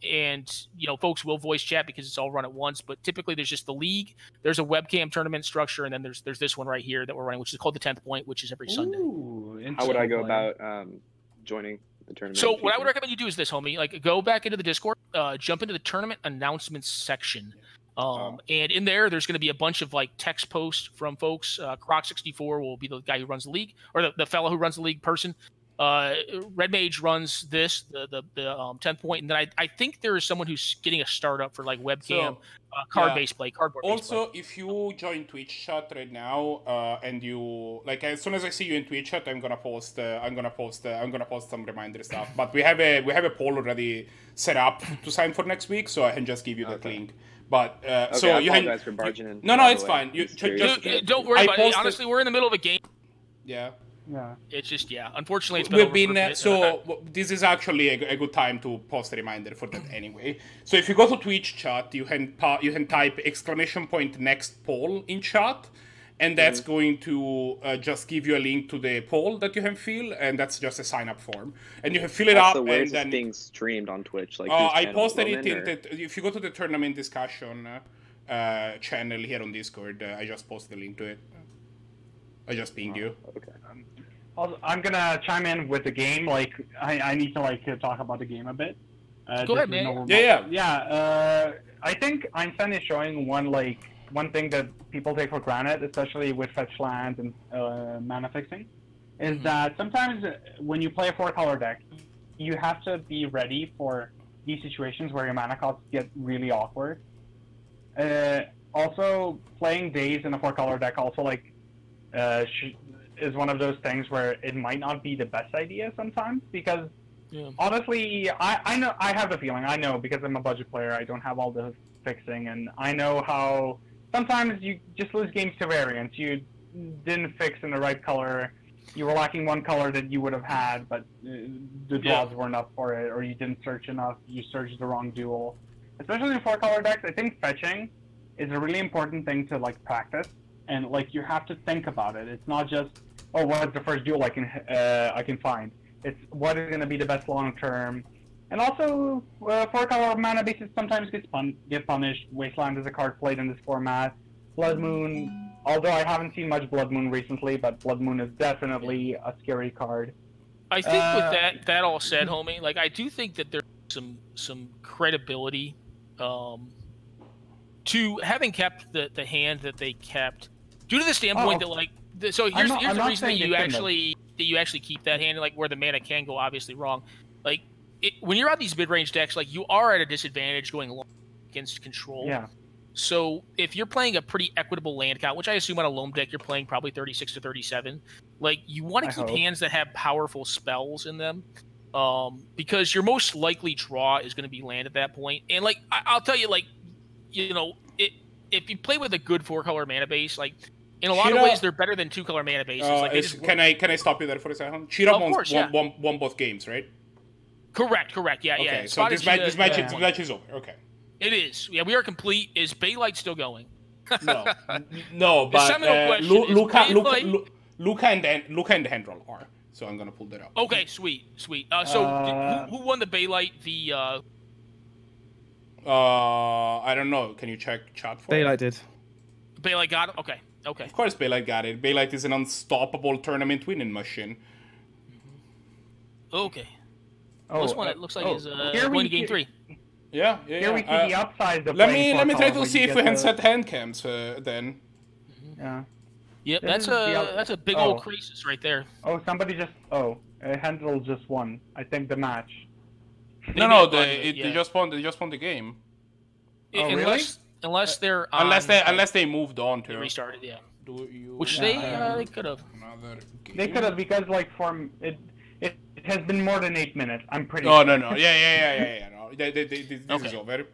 And folks will voice chat because it's all run at once, but typically there's just the league, there's a webcam tournament structure, and then there's this one right here that we're running, which is called the 10th Point, which is every Sunday. How would I go about joining the tournament? So what I would recommend you do is this, homie. Like go back into the Discord, jump into the tournament announcements section. And in there's going to be a bunch of like text posts from folks. Croc64 will be the guy who runs the league, or the fellow who runs the league person. Red Mage runs this, the 10th point, and then I think there is someone who's getting a startup for like webcam, card-based play, cardboard. Also, if you join Twitch chat right now, and you like, as soon as I see you in Twitch chat, I'm gonna post some reminder stuff. But we have a poll already set up to sign for next week, so I can just give you that link. But so you apologize for barging in. No, it's fine. You don't worry about it. Honestly, we're in the middle of a game. Yeah. Yeah. It's just Unfortunately, it's been this is actually a good time to post a reminder for that anyway. So if you go to Twitch chat, you can type ! next poll in chat, and that's going to just give you a link to the poll that you can fill, and that's just a sign up form, and you can fill it up. So where's and then this being streamed on Twitch? Like I posted it if you go to the tournament discussion channel here on Discord, I just posted a link to it. I just pinged you. Okay. I'm gonna chime in with the game. Like, I need to like talk about the game a bit. Go ahead, man. I think Einstein is showing one thing that people take for granted, especially with fetch lands and mana fixing, is that sometimes when you play a 4-color deck, you have to be ready for these situations where your mana costs get really awkward. also playing Days in a 4-color deck also like is one of those things where it might not be the best idea sometimes because honestly, I know I have the feeling I know because I'm a budget player. I don't have all the fixing, and I know how sometimes you just lose games to variance. You didn't fix in the right color. You were lacking one color that you would have had, but the draws weren't up for it, or you didn't search enough. You searched the wrong duel. Especially in 4-color decks, I think fetching is a really important thing to like practice, and like you have to think about it. It's not just what's the first duel I can find. It's what is going to be the best long term. And also, 4-color mana bases sometimes get punished. Wasteland is a card played in this format. Blood Moon, although I haven't seen much Blood Moon recently, but Blood Moon is definitely a scary card. I think with that all said, homie, like I do think that there's some credibility to having kept the hand that they kept, due to the standpoint that like so here's the reason that you actually keep that hand, like where the mana can go obviously wrong. Like when you're on these mid-range decks, like you are at a disadvantage going long against control. Yeah. So if you're playing a pretty equitable land count, which I assume on a loam deck you're playing probably 36 to 37, like you want to keep hands that have powerful spells in them, because your most likely draw is going to be land at that point. And like I'll tell you, like if you play with a good 4-color mana base, like in a lot of ways they're better than 2-color mana bases. Like can I stop you there for a second? Cheetah won both games, right? Correct. Yeah. Okay, so this match is over. Okay. It is. Yeah, we are complete. Is Bailite still going? No, but Luca and Hendral are. So I'm gonna pull that up. Okay, sweet. So who won the Bailite? I don't know. Can you check chat for Bailite did. Bailite got it? Okay. Of course Bailite got it. Bailite is an unstoppable tournament winning machine. Okay. This one it looks like is going to game 3. Yeah. Here we see the upside of let me try to see if we can set hand cams then. Yeah. Yep, that's a big old crisis right there. Somebody just Hendral just won. I think the match. They just won the game. Really? Unless they're unless they moved on to restarted, yeah. Which they could have. They could have because like it has been more than 8 minutes. I'm pretty. No. Yeah. No, this is over.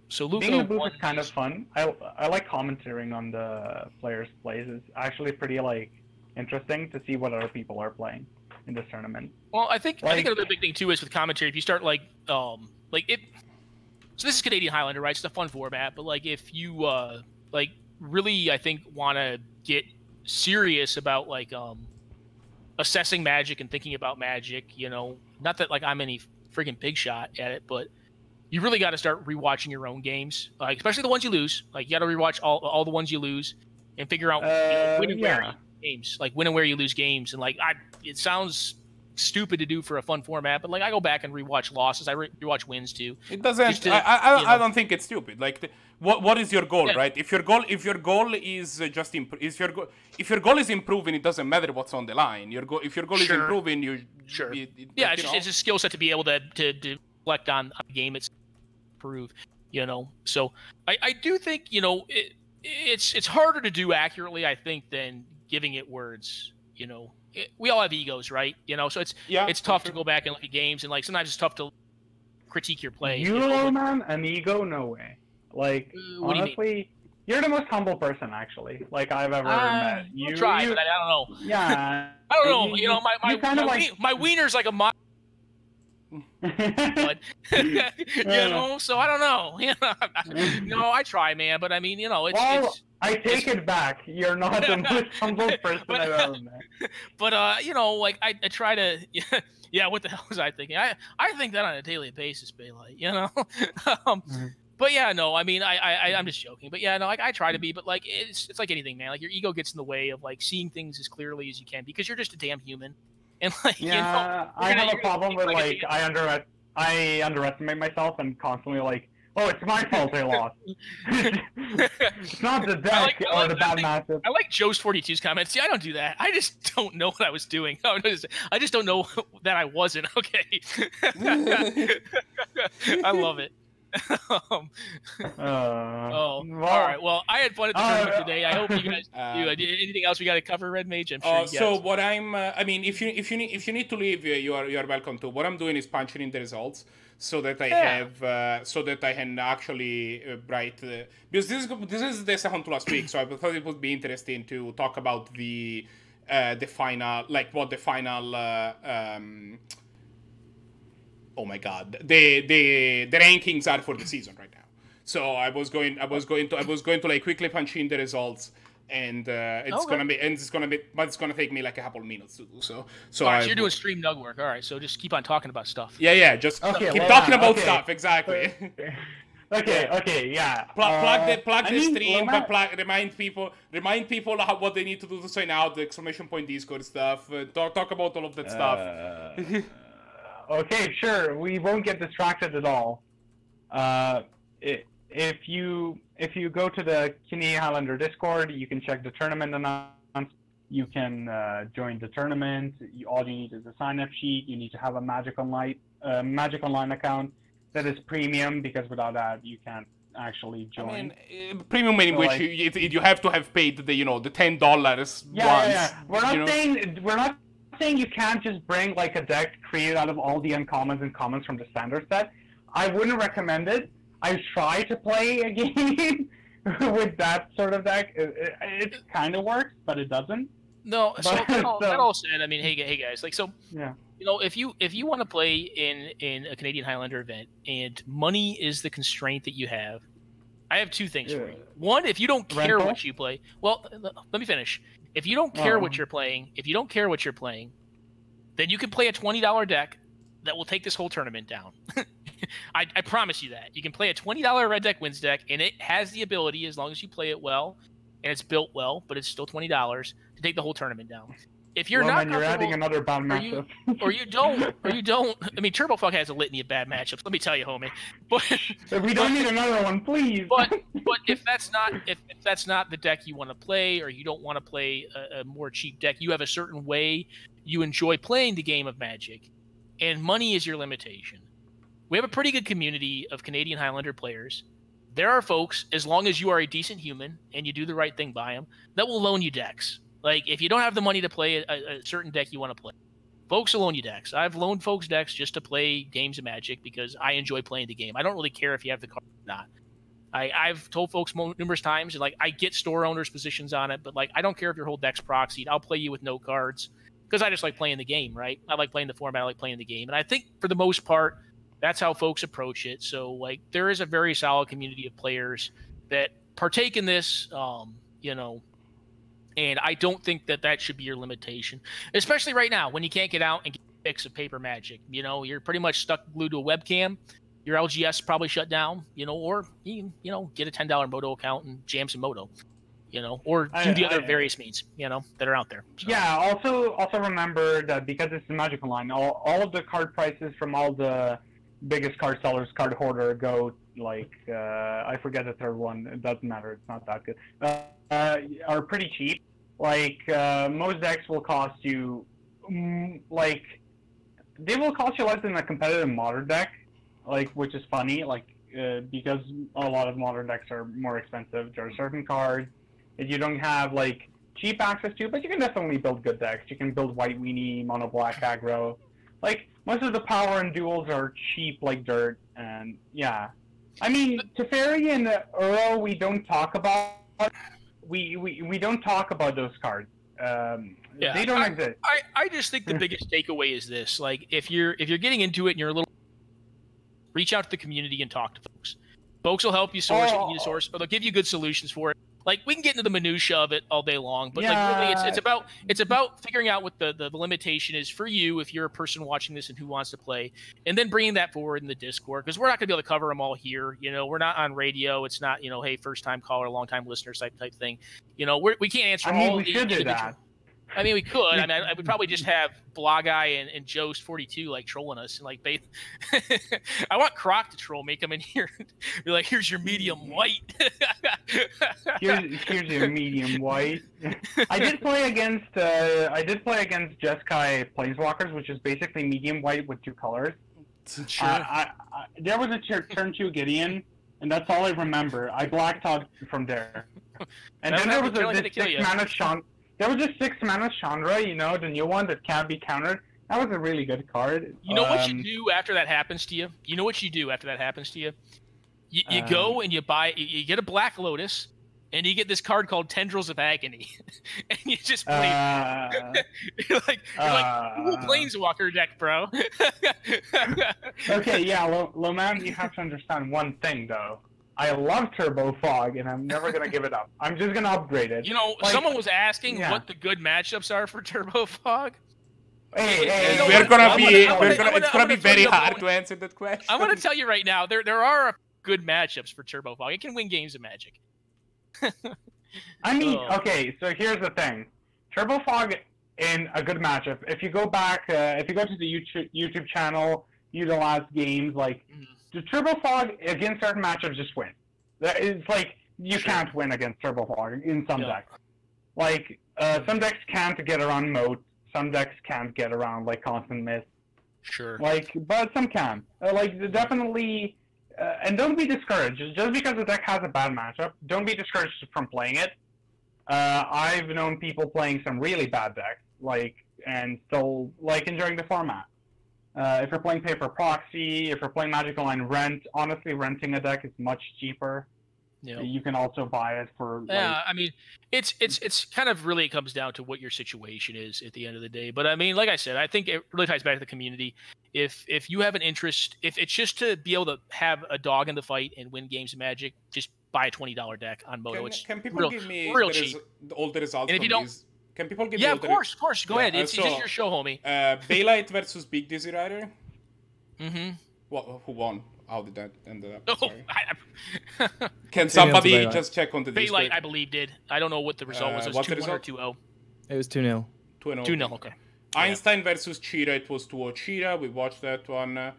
So Luca being in the booth is kind of fun. I like commentating on the players' plays. It's actually pretty like interesting to see what other people are playing in this tournament. Well, I think another big thing too is with commentary. If you start so this is Canadian Highlander, right? It's a fun format, but like if you really I think want to get serious about like assessing Magic and thinking about Magic, not that like I'm any freaking big shot at it, but you really got to start rewatching your own games, like especially the ones you lose. Like you got to rewatch all the ones you lose and figure out when and where you lose games, like when and where you lose games. And like it sounds stupid to do for a fun format, but like I go back and rewatch losses. I rewatch wins too. It doesn't. I don't think it's stupid. Like what is your goal, right? If your goal is just if your goal is improving, it doesn't matter what's on the line. If your goal is improving, it's a skill set to be able to reflect on a game it's improve. So I do think it's harder to do accurately, I think, than giving it words. We all have egos, right? So it's tough to go back and look at games, and like sometimes it's tough to critique your play. Man, an ego? No way. Like honestly, you're the most humble person actually, like I've ever met. You try, but I don't know. Yeah, I don't know. My wiener's like a mile. But so I don't know. No, I try, man. But I mean, it's. I take it back. You're not the most humble person I've ever met. But like I try to. Yeah. What the hell was I thinking? I think that on a daily basis, Bailite. But yeah, no. I mean, I'm just joking. But yeah, no. Like I try to be, but like it's like anything, man. Like your ego gets in the way of like seeing things as clearly as you can because you're just a damn human. And like I have a problem with like I underestimate myself and constantly like, it's my fault I lost. It's not the deck or the bad matchup. I like Joe's 42's comments. See, I don't do that. I just don't know what I was doing. I just don't know that I wasn't. Okay. I love it. All Well, right. Well, I had fun at the tournament today. I hope you guys do. Anything else we got to cover, Red Mage? I'm sure. So what I'm, I mean, if you need to leave, you are welcome to. What I'm doing is punching in the results so that I have, so that I can actually write. Because this is the second to last week, so I thought it would be interesting to talk about the final, like what the final. Oh my God, the rankings are for the season right now. So I was going to like quickly punch in the results, and it's gonna take me like a couple of minutes to do so. So all right, so you're doing stream nug work. All right, so just keep on talking about stuff. Yeah, just keep talking about stuff. Exactly. Okay, yeah. Plug the stream, but remind people what they need to do to sign out. The exclamation point Discord stuff. Talk about all of that stuff. Okay, sure. We won't get distracted at all. If you go to the Canadian Highlander Discord, you can check the tournament announcements. You can join the tournament. All you need is a sign-up sheet. You need to have a Magic Online account that is premium, because without that you can't actually join. I mean, premium in which you have to have paid the the $10 once. Yeah. We're not saying you can't just bring like a deck created out of all the uncommons and commons from the standard set. I wouldn't recommend it. I tried to play a game with that sort of deck. It kind of works, but it doesn't. No, that all said, I mean, hey guys, like, so yeah. If you want to play in a Canadian Highlander event and money is the constraint that you have, I have two things for you. One, if you don't care what you play, well, let me finish. If you don't care what you're playing, then you can play a $20 deck that will take this whole tournament down. I promise you that. You can play a $20 red deck wins deck, and it has the ability, as long as you play it well, and it's built well, but it's still $20, to take the whole tournament down. If you're not you're adding another bad matchup. or you don't. I mean, Turbofog has a litany of bad matchups. Let me tell you, homie. But we don't need another one, please. But if that's not the deck you want to play, or you don't want to play a more cheap deck, you have a certain way you enjoy playing the game of Magic, and money is your limitation. We have a pretty good community of Canadian Highlander players. There are folks, as long as you are a decent human and you do the right thing by them, that will loan you decks. Like, if you don't have the money to play a certain deck you want to play, folks will loan you decks. I've loaned folks decks just to play games of Magic because I enjoy playing the game. I don't really care if you have the card or not. I've told folks numerous times, and like, I get store owners' positions on it, but like, I don't care if your whole deck's proxied. I'll play you with no cards because I just like playing the game, right? I like playing the format. I like playing the game. And I think for the most part, that's how folks approach it. So like, there is a very solid community of players that partake in this, and I don't think that should be your limitation, especially right now when you can't get out and get a fix of paper Magic. You're pretty much stuck glued to a webcam. Your LGS probably shut down, or you get a $10 Moto account and jam some Moto, or do the other various means, that are out there. So. Yeah. Also remember that because it's the Magic Online, all of the card prices from all the biggest card sellers, Card Hoarder, go like I forget the third one. It doesn't matter. It's not that good. Are pretty cheap. Like most decks will cost you they will cost you less than a competitive modern deck, which is funny. Because a lot of modern decks are more expensive. There are certain cards that you don't have cheap access to, but you can definitely build good decks. You can build White Weenie, Mono Black Aggro. Most of the power and duels are cheap like dirt, and yeah. I mean, Teferi and Uro, we don't talk about. We don't talk about those cards. They don't exist. I just think the biggest takeaway is this: if you're getting into it and you're a little, reach out to the community and talk to folks. Folks will help you source what you need to source, or they'll give you good solutions for it. We can get into the minutia of it all day long, but really it's about figuring out what the limitation is for you if you're a person watching this and who wants to play, and then bringing that forward in the Discord, because we're not going to be able to cover them all here. We're not on radio. It's not hey, first time caller, long time listener type thing. We can't answer all we should do that. I mean, we could. I mean, I would probably just have Blahguy and Joe's42 trolling us and I want Croc to troll me, come in here, and be like, "Here's your medium white." here's your medium white. I did play against Jeskai Planeswalkers, which is basically medium white with two colors. Sure. There was a turn 2 Gideon, and that's all I remember. I blacked out from there. And then there was a 6-mana Chandra. There was a 6-mana Chandra, you know, the new one that can't be countered. That was a really good card. You know what you do after that happens to you? You know what you do after that happens to you? You go and you buy, you get a Black Lotus, and you get this card called Tendrils of Agony, and you just play. You're like, cool Planeswalker deck, bro. Okay, yeah, Loman, you have to understand one thing though. I love Turbofog, and I'm never gonna give it up. I'm just gonna upgrade it. You know, like, someone was asking what the good matchups are for Turbofog. Hey, it's gonna be very hard to answer that question. I'm gonna tell you right now, there are good matchups for Turbofog. It can win games of Magic. I mean, okay, so here's the thing. Turbofog in a good matchup, if you go back, if you go to the YouTube channel, the last games, like, the Turbofog against certain matchups just win. It's like, you can't win against Turbofog in some decks. Like, some decks can't get around Moat, some decks can't get around, like, Constant Mist. Sure. Like, but some can. Like, definitely... and don't be discouraged. Just because the deck has a bad matchup, don't be discouraged from playing it. I've known people playing some really bad decks, and still enjoying the format. If you're playing Paper Proxy, if you're playing Magic Online Rent, honestly, renting a deck is much cheaper. Yeah. You can also buy it for. Yeah, I mean, it's kind of really comes down to what your situation is at the end of the day. But I mean, like I said, I think it really ties back to the community. If you have an interest, if it's just to be able to have a dog in the fight and win games of Magic, just buy a $20 deck on Moto. Can people give me real cheap. all the results? And if you don't, can people give? Yeah, of course. Go ahead. It's just your show, homie. Bailite versus BigDeezyRider. Mm-hmm. Who won? How did that end up? Oh, can somebody just check on the Discord? Bailite, I believe, did. I don't know what the result was. It was 2-1 or 2-0. It was 2-0. 2-0, okay. Einstein versus Cheetah, it was 2-0 Cheetah. We watched that one.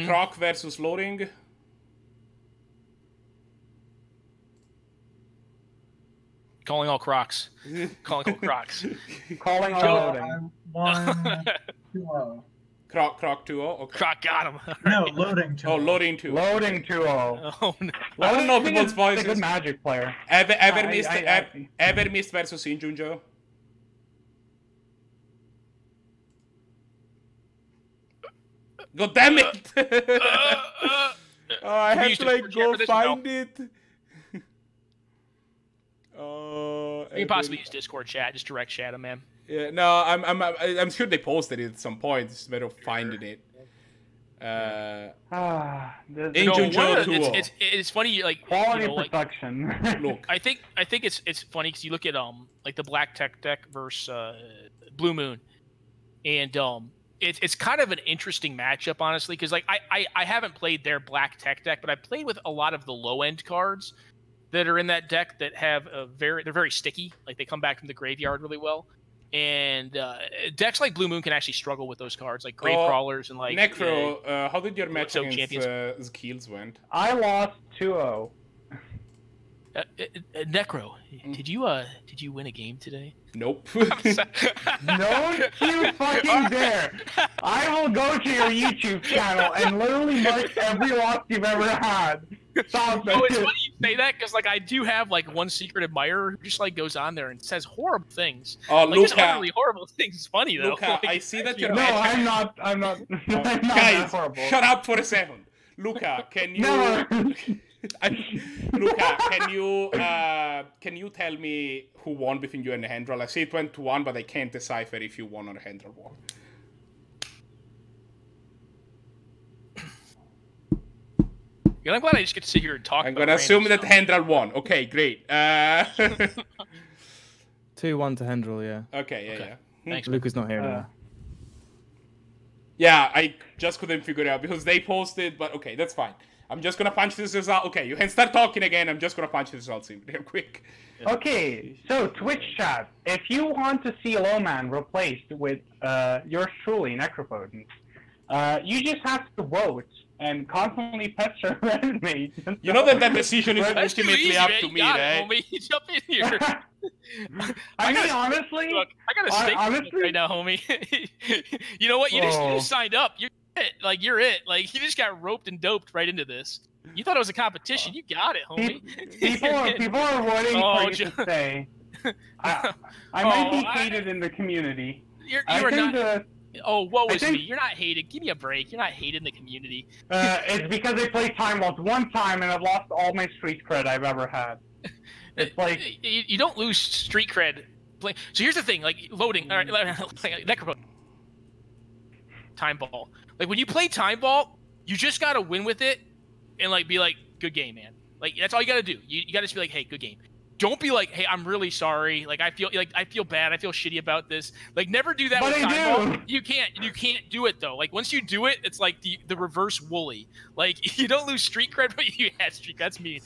Croc versus Loading. Calling all Crocs. Calling all Crocs. Calling all Loading. 1-2-0. Croc 2-0. Okay. Croc got him. No, Loading 2-0. Oh, Loading 2. Loading 2-0. Oh, no. I don't know people's voices. A good Magic player. Evermist versus Injunjoe. God damn it! I have to go find it. You can possibly use Discord chat, just direct chat him, man. Yeah, no, I'm sure they posted it at some point. It's a matter of finding it. It's funny, like quality production. Look, I think it's funny because you look at like the Black Tech deck versus Blue Moon, and it's kind of an interesting matchup, honestly, because like I haven't played their Black Tech deck, but I played with a lot of the low end cards that are in that deck that have they're very sticky, like they come back from the graveyard really well. And decks like Blue Moon can actually struggle with those cards, like Grave Crawlers and like Necro. How did your match against Zkillz went? I lost 2-0. Necro, did you win a game today? Nope. No, you fucking dare! I will go to your YouTube channel and literally mark every loss you've ever had. Stop it. Oh, it's funny you say that because like I do have like one secret admirer who just like goes on there and says horrible things. Oh, like, just utterly horrible things. It's funny though. Luca, like, I see that you're. No, I'm not. I'm not guys, horrible. Shut up for a second. Luca, can you? No. Luca, can you tell me who won between you and Hendral? I say it went 2-1, but I can't decipher if you won or Hendral won. Yeah, I'm glad I just get to sit here and talk. I'm gonna assume that Hendral won. Okay, great. 2-1 to Hendral, yeah. Okay, yeah. Thanks. Luca's not here anymore. Yeah, I just couldn't figure it out because they posted, but okay, that's fine. I'm just gonna punch this result. Okay, you can start talking again. I'm just gonna punch the results in real quick. Okay, so Twitch chat, if you want to see Lowman replaced with yours truly, Necropotence, you just have to vote and constantly pester Redmate. You know that decision is ultimately up to me, right? Homie. Jump in here. I mean, honestly, look, I got a stake right now, homie. You know what? You just signed up. Like you're it. Like you just got roped and doped right into this. You thought it was a competition. You got it, homie. People are waiting for you to say. I might be hated in the community. You are not. Oh, what was me? You're not hated. Give me a break. You're not hated in the community. It's because I played Time Vault one time and I lost all my street cred I've ever had. It's like you don't lose street cred. So here's the thing, like loading. All right, Necropotence. Time Vault. Like when you play Time Vault, you just gotta win with it, and like be like, good game, man. Like that's all you gotta do. You gotta just be like, hey, good game. Don't be like, hey, I'm really sorry. Like I feel bad. I feel shitty about this. Like never do that with Time Vault. You can't do it though. Like once you do it, it's like the reverse Wooly. Like you don't lose street cred, but you had street. That's mean.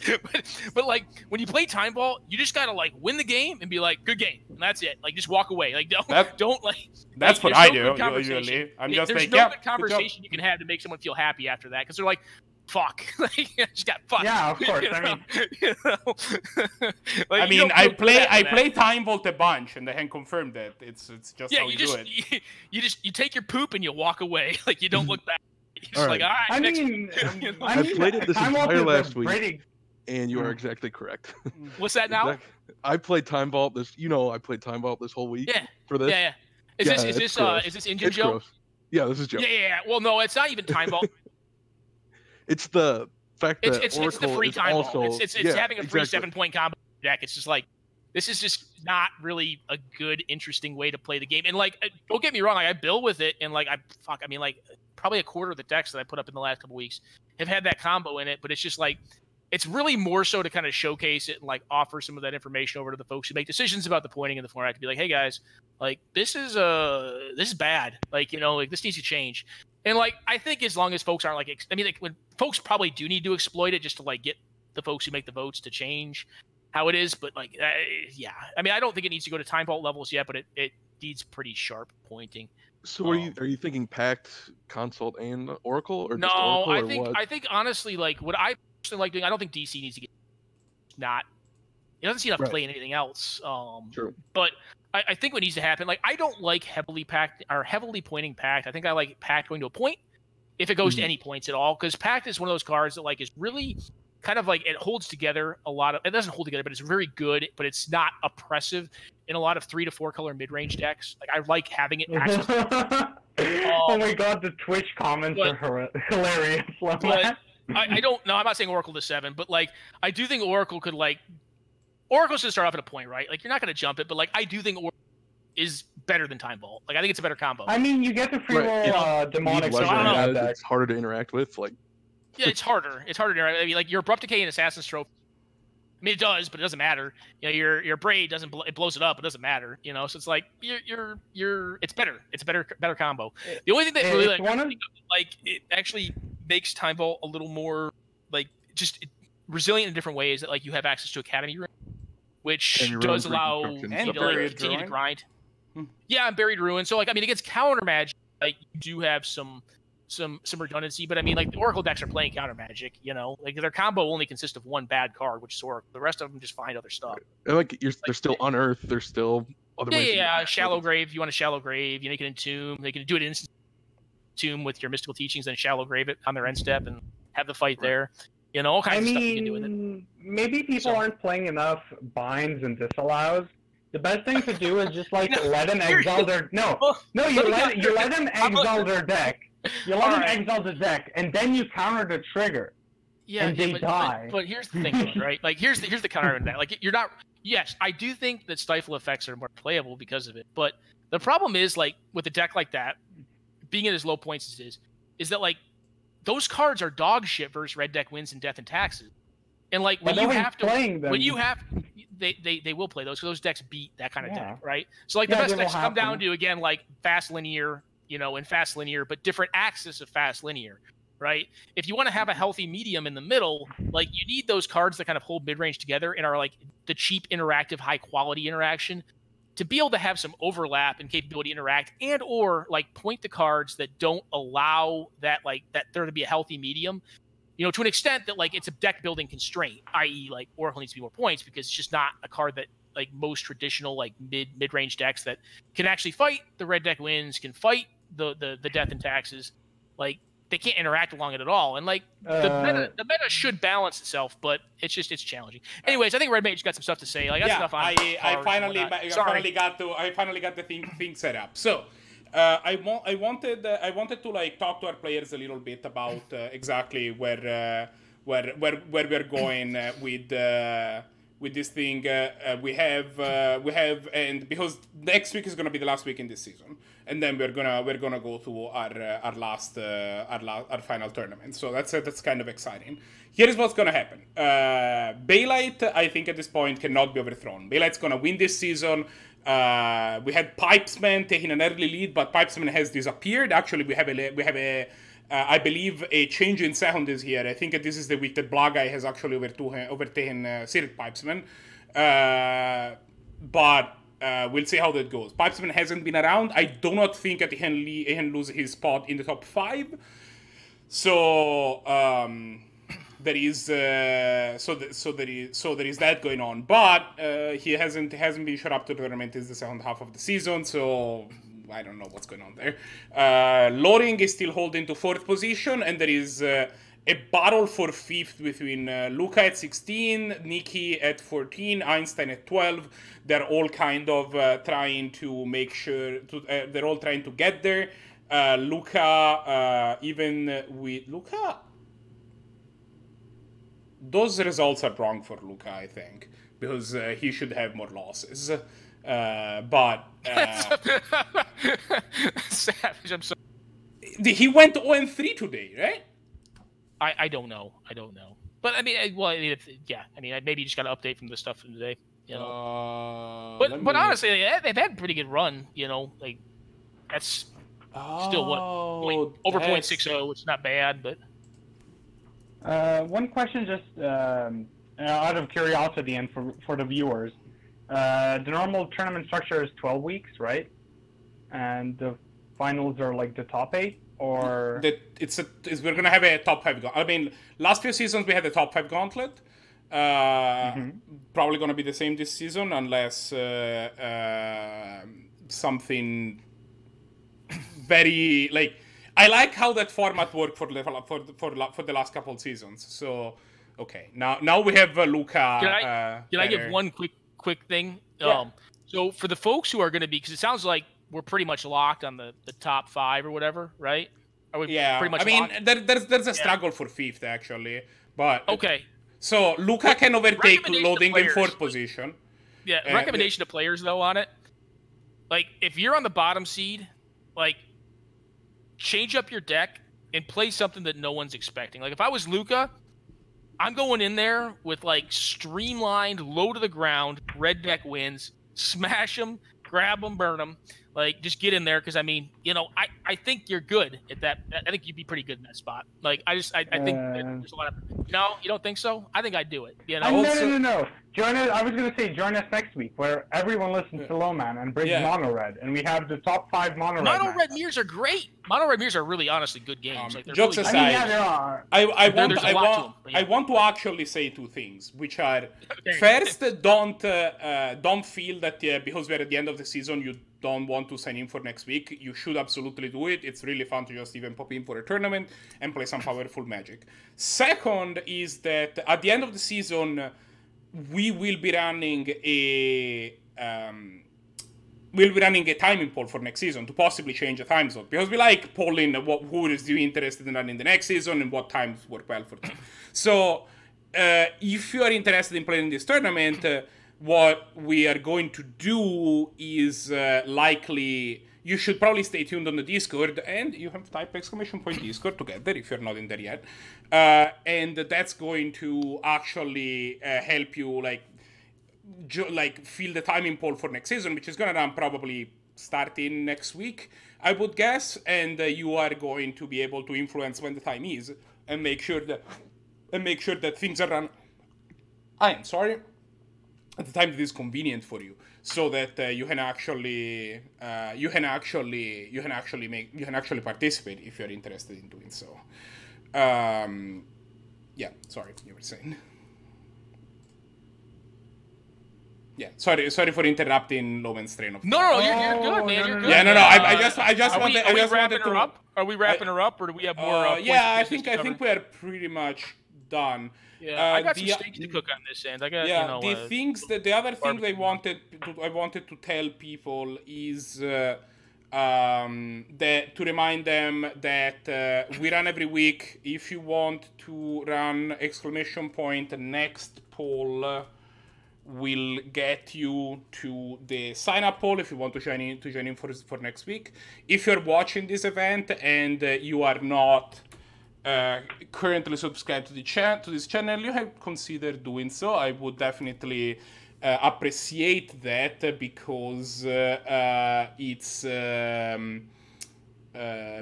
But like when you play Time Vault, you just gotta like win the game and be like, good game, and that's it. Like just walk away. Like don't like. That's what I do usually. I'm just there's like, no good conversation you can have to make someone feel happy after that because they're like, fuck. Like I just got fucked. Yeah, of course. I mean, like, I mean, I play Time Vault a bunch, and they can confirm that it's just how you do it. You take your poop and you walk away. Like you don't look back. You're just like, all right. I played it this entire last week, and you are exactly correct. What's that now? I played Time Vault this. I played Time Vault this whole week. Yeah. For this. Yeah. Is this Injunjoe? Yeah, this is Joe. Yeah. Well, no, it's not even Time Vault. It's the fact that it's the free Time Vault. It's having a free 7-point combo deck. It's just like this is just not really a good, interesting way to play the game. And like, don't get me wrong, like I build with it, and like I mean, like probably a quarter of the decks that I put up in the last couple weeks have had that combo in it. But it's just like it's really more so to kind of showcase it and like offer some of that information over to the folks who make decisions about the pointing in the format to be like, hey guys, like this is bad. Like like this needs to change. And like I think as long as folks aren't like, I mean, like when folks probably do need to exploit it just to like get the folks who make the votes to change how it is, but like yeah, I mean I don't think it needs to go to Time Vault levels yet, but it needs pretty sharp pointing. So are you thinking Pact, Consult, and Oracle, or no? just Oracle, I think honestly, like what I personally like doing, I don't think DC needs to get it doesn't seem to play in anything else. True. But I think what needs to happen, like I don't like heavily pointing Pact. I think I like Pact going to a point if it goes to any points at all, because Pact is one of those cards that like is really kind of like it holds together a lot of. It doesn't hold together, but it's very good. But it's not oppressive in a lot of 3 to 4 color mid range decks. Like I like having it. Oh my god, the Twitch comments are hilarious. I don't know. I'm not saying Oracle to 7, but like I do think Oracle could like. Oracle should start off at a point, right? Like you're not going to jump it, but like I do think Oracle is better than Time Vault. Like I think it's a better combo. I mean, you get the free roll demonic. So I don't know. It's harder to interact with. Like yeah, it's harder. It's harder to interact. I mean, like your Abrupt Decay and Assassin's Trophy. I mean, it does, but it doesn't matter. Your Braid doesn't. It blows it up. It doesn't matter. So it's like it's better. It's a better combo. The only thing that really like it actually makes Time Vault a little more like just resilient in different ways. That like you have access to Academy Room, which does allow you to continue to grind. Yeah, and Buried Ruin. So like I mean, against counter magic, like you do have some redundancy, but I mean like the Oracle decks are playing counter magic. Like their combo only consists of one bad card, which is Oracle. The rest of them just find other stuff. And like they're still unearthed. There's still other ways. Yeah. Shallow Grave. You want a Shallow Grave? You can Entomb. They can do it in Entomb with your Mystical Teachings and Shallow Grave it on their end step and have the fight there. All kinds of stuff you can do with it. Maybe people aren't playing enough binds and disallows. The best thing to do is just like let them exile their you let them exile their deck. You let them exile the deck, and then you counter the trigger. Yeah, and they die. But here's the thing, right? Like here's the counter in that. Like you're not. Yes, I do think that Stifle effects are more playable because of it. But the problem is like with a deck like that, being at as low points as it is that like those cards are dog shit versus red deck wins in Death and Taxes. And like when you have to, they will play those because those decks beat that kind of deck, right? So like the best decks come down to again like fast linear, and fast linear, but different axis of fast linear, right? If you want to have a healthy medium in the middle, like you need those cards that kind of hold mid range together and are like the cheap, interactive, high quality interaction to be able to have some overlap and capability to interact and or like point the cards that don't allow that like that there to be a healthy medium. To an extent that like it's a deck building constraint, i.e. like Oracle needs to be more points because it's just not a card that like most traditional like mid-range decks that can actually fight the red deck wins, can fight the Death and Taxes. like they can't interact along it at all. And like the meta should balance itself, but it's challenging. Anyways, I think Red Mage got some stuff to say. Like that's enough on I finally got the thing set up. So I wanted to like talk to our players a little bit about exactly where we're going with this thing. We have and because next week is gonna be the last week in this season, and then we're gonna go to our final tournament. So that's kind of exciting. Here is what's gonna happen. Bailite, I think at this point cannot be overthrown. Bailite's gonna win this season. We had Pipesman taking an early lead, but Pipesman has disappeared. Actually, we have a I believe a change in second is here. I think this is the week that Blahguy has actually overtaken Spirit Pipesman. But we'll see how that goes. Pipesman hasn't been around. I do not think that he can lose his spot in the top 5. So there is there is that going on. But he hasn't been shut up to the tournament in the second half of the season. So I don't know what's going on there. Loring is still holding to 4th position, and there is a battle for 5th between Luca at 16, Nikki at 14, Einstein at 12. They're all kind of trying to make sure they're all trying to get there. Luca, even with Luca, those results are wrong for Luca, I think, because he should have more losses. But Savage, I'm sorry. He went 0-3 today, right? I don't know. But I mean, maybe you just got to update from the stuff from today. You know. But honestly, they've had a pretty good run. You know, like that's still what over 0.60. It's not bad, but. One question, just out of curiosity and for the viewers. The normal tournament structure is 12 weeks, right? And the finals are like the top 8, or we're gonna have a top 5. I mean, last few seasons we had a top 5 gauntlet. Probably gonna be the same this season unless something very like. I like how that format worked for the last couple of seasons. So okay, now we have Luca. Can I give one quick thing? Yeah. So for the folks who are going to be, because it sounds like we're pretty much locked on the top 5 or whatever, right? Are we pretty much locked? There's a struggle for 5th actually, but okay. So Luca can overtake Loading in 4th position. Yeah, recommendation to players though on it. Like if you're on the bottom seed, like change up your deck and play something that no one's expecting. Like if I was Luca, I'm going in there with like streamlined, low to the ground, red deck wins, smash them, grab them, burn them. Like just get in there because I mean, you know, I think you're good at that. I think you'd be pretty good in that spot. Like I think there's a lot of. No, you don't think so? I think I'd do it. You know? No. Join us. I was gonna say join us next week where everyone listens to Lowman and brings Mono Red, and we have the top 5 Mono Red. Mono Red mirrors are great. Mono Red mirrors are really, honestly, good games. Like, jokes really aside, there are. I want to actually say 2 things, which are first, don't feel that because we're at the end of the season, you don't want to sign in for next week. You should absolutely do it. It's really fun to just even pop in for a tournament and play some powerful Magic. Second is that at the end of the season, we will be running a timing poll for next season to possibly change the time zone, because we like polling who is interested in running the next season and what times work well for them. So if you are interested in playing this tournament, what we are going to do is likely you should probably stay tuned on the Discord, and you have to type !Discord together if you're not in there yet, and that's going to actually help you fill the timing poll for next season, which is going to run probably starting next week, I would guess, and you are going to be able to influence when the time is and make sure that things are run. I am sorry. At the time that is convenient for you, so that you can actually participate if you're interested in doing so. Yeah, sorry, you were saying. Yeah, sorry for interrupting Loman's train of thought. No, you're good, man. You're good. Yeah, no. I just wanted. Are we wrapping her up? Are we wrapping her up, or do we have more? Yeah, I think we are pretty much done. Yeah, I got some steaks to cook on this end. I got the other thing I wanted to tell people is that to remind them that we run every week. If you want to run ! Next poll will get you to the sign up poll if you want to join in for next week. If you're watching this event and you are not currently subscribed to this channel, you have considered doing so. I would definitely appreciate that because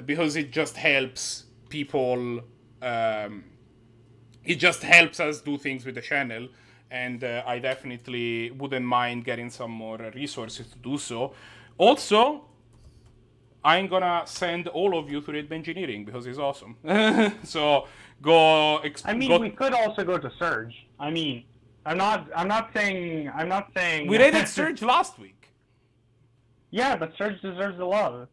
because it just helps people. It just helps us do things with the channel, and I definitely wouldn't mind getting some more resources to do so. Also, I'm gonna send all of you to Rhythm Engineering because it's awesome. So go. We could also go to Surge. I mean, I'm not saying. We rated Surge last week. Yeah, but Surge deserves the love.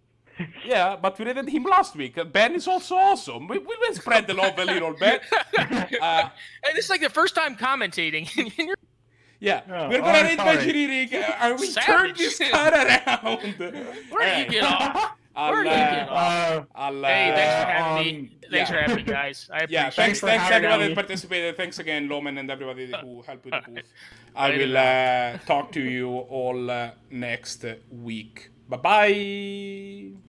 Yeah, but we rated him last week. Ben is also awesome. We will spread the love a little bit. And it's like the first time commentating. Yeah, we're gonna read Engineering. We turn this car around. Where do you get off? Hey, thanks for having me. Thanks for having me, guys. I appreciate it. Thanks everybody that participated. Thanks again, Loman, and everybody who helped with the booth. I will talk to you all next week. Bye-bye.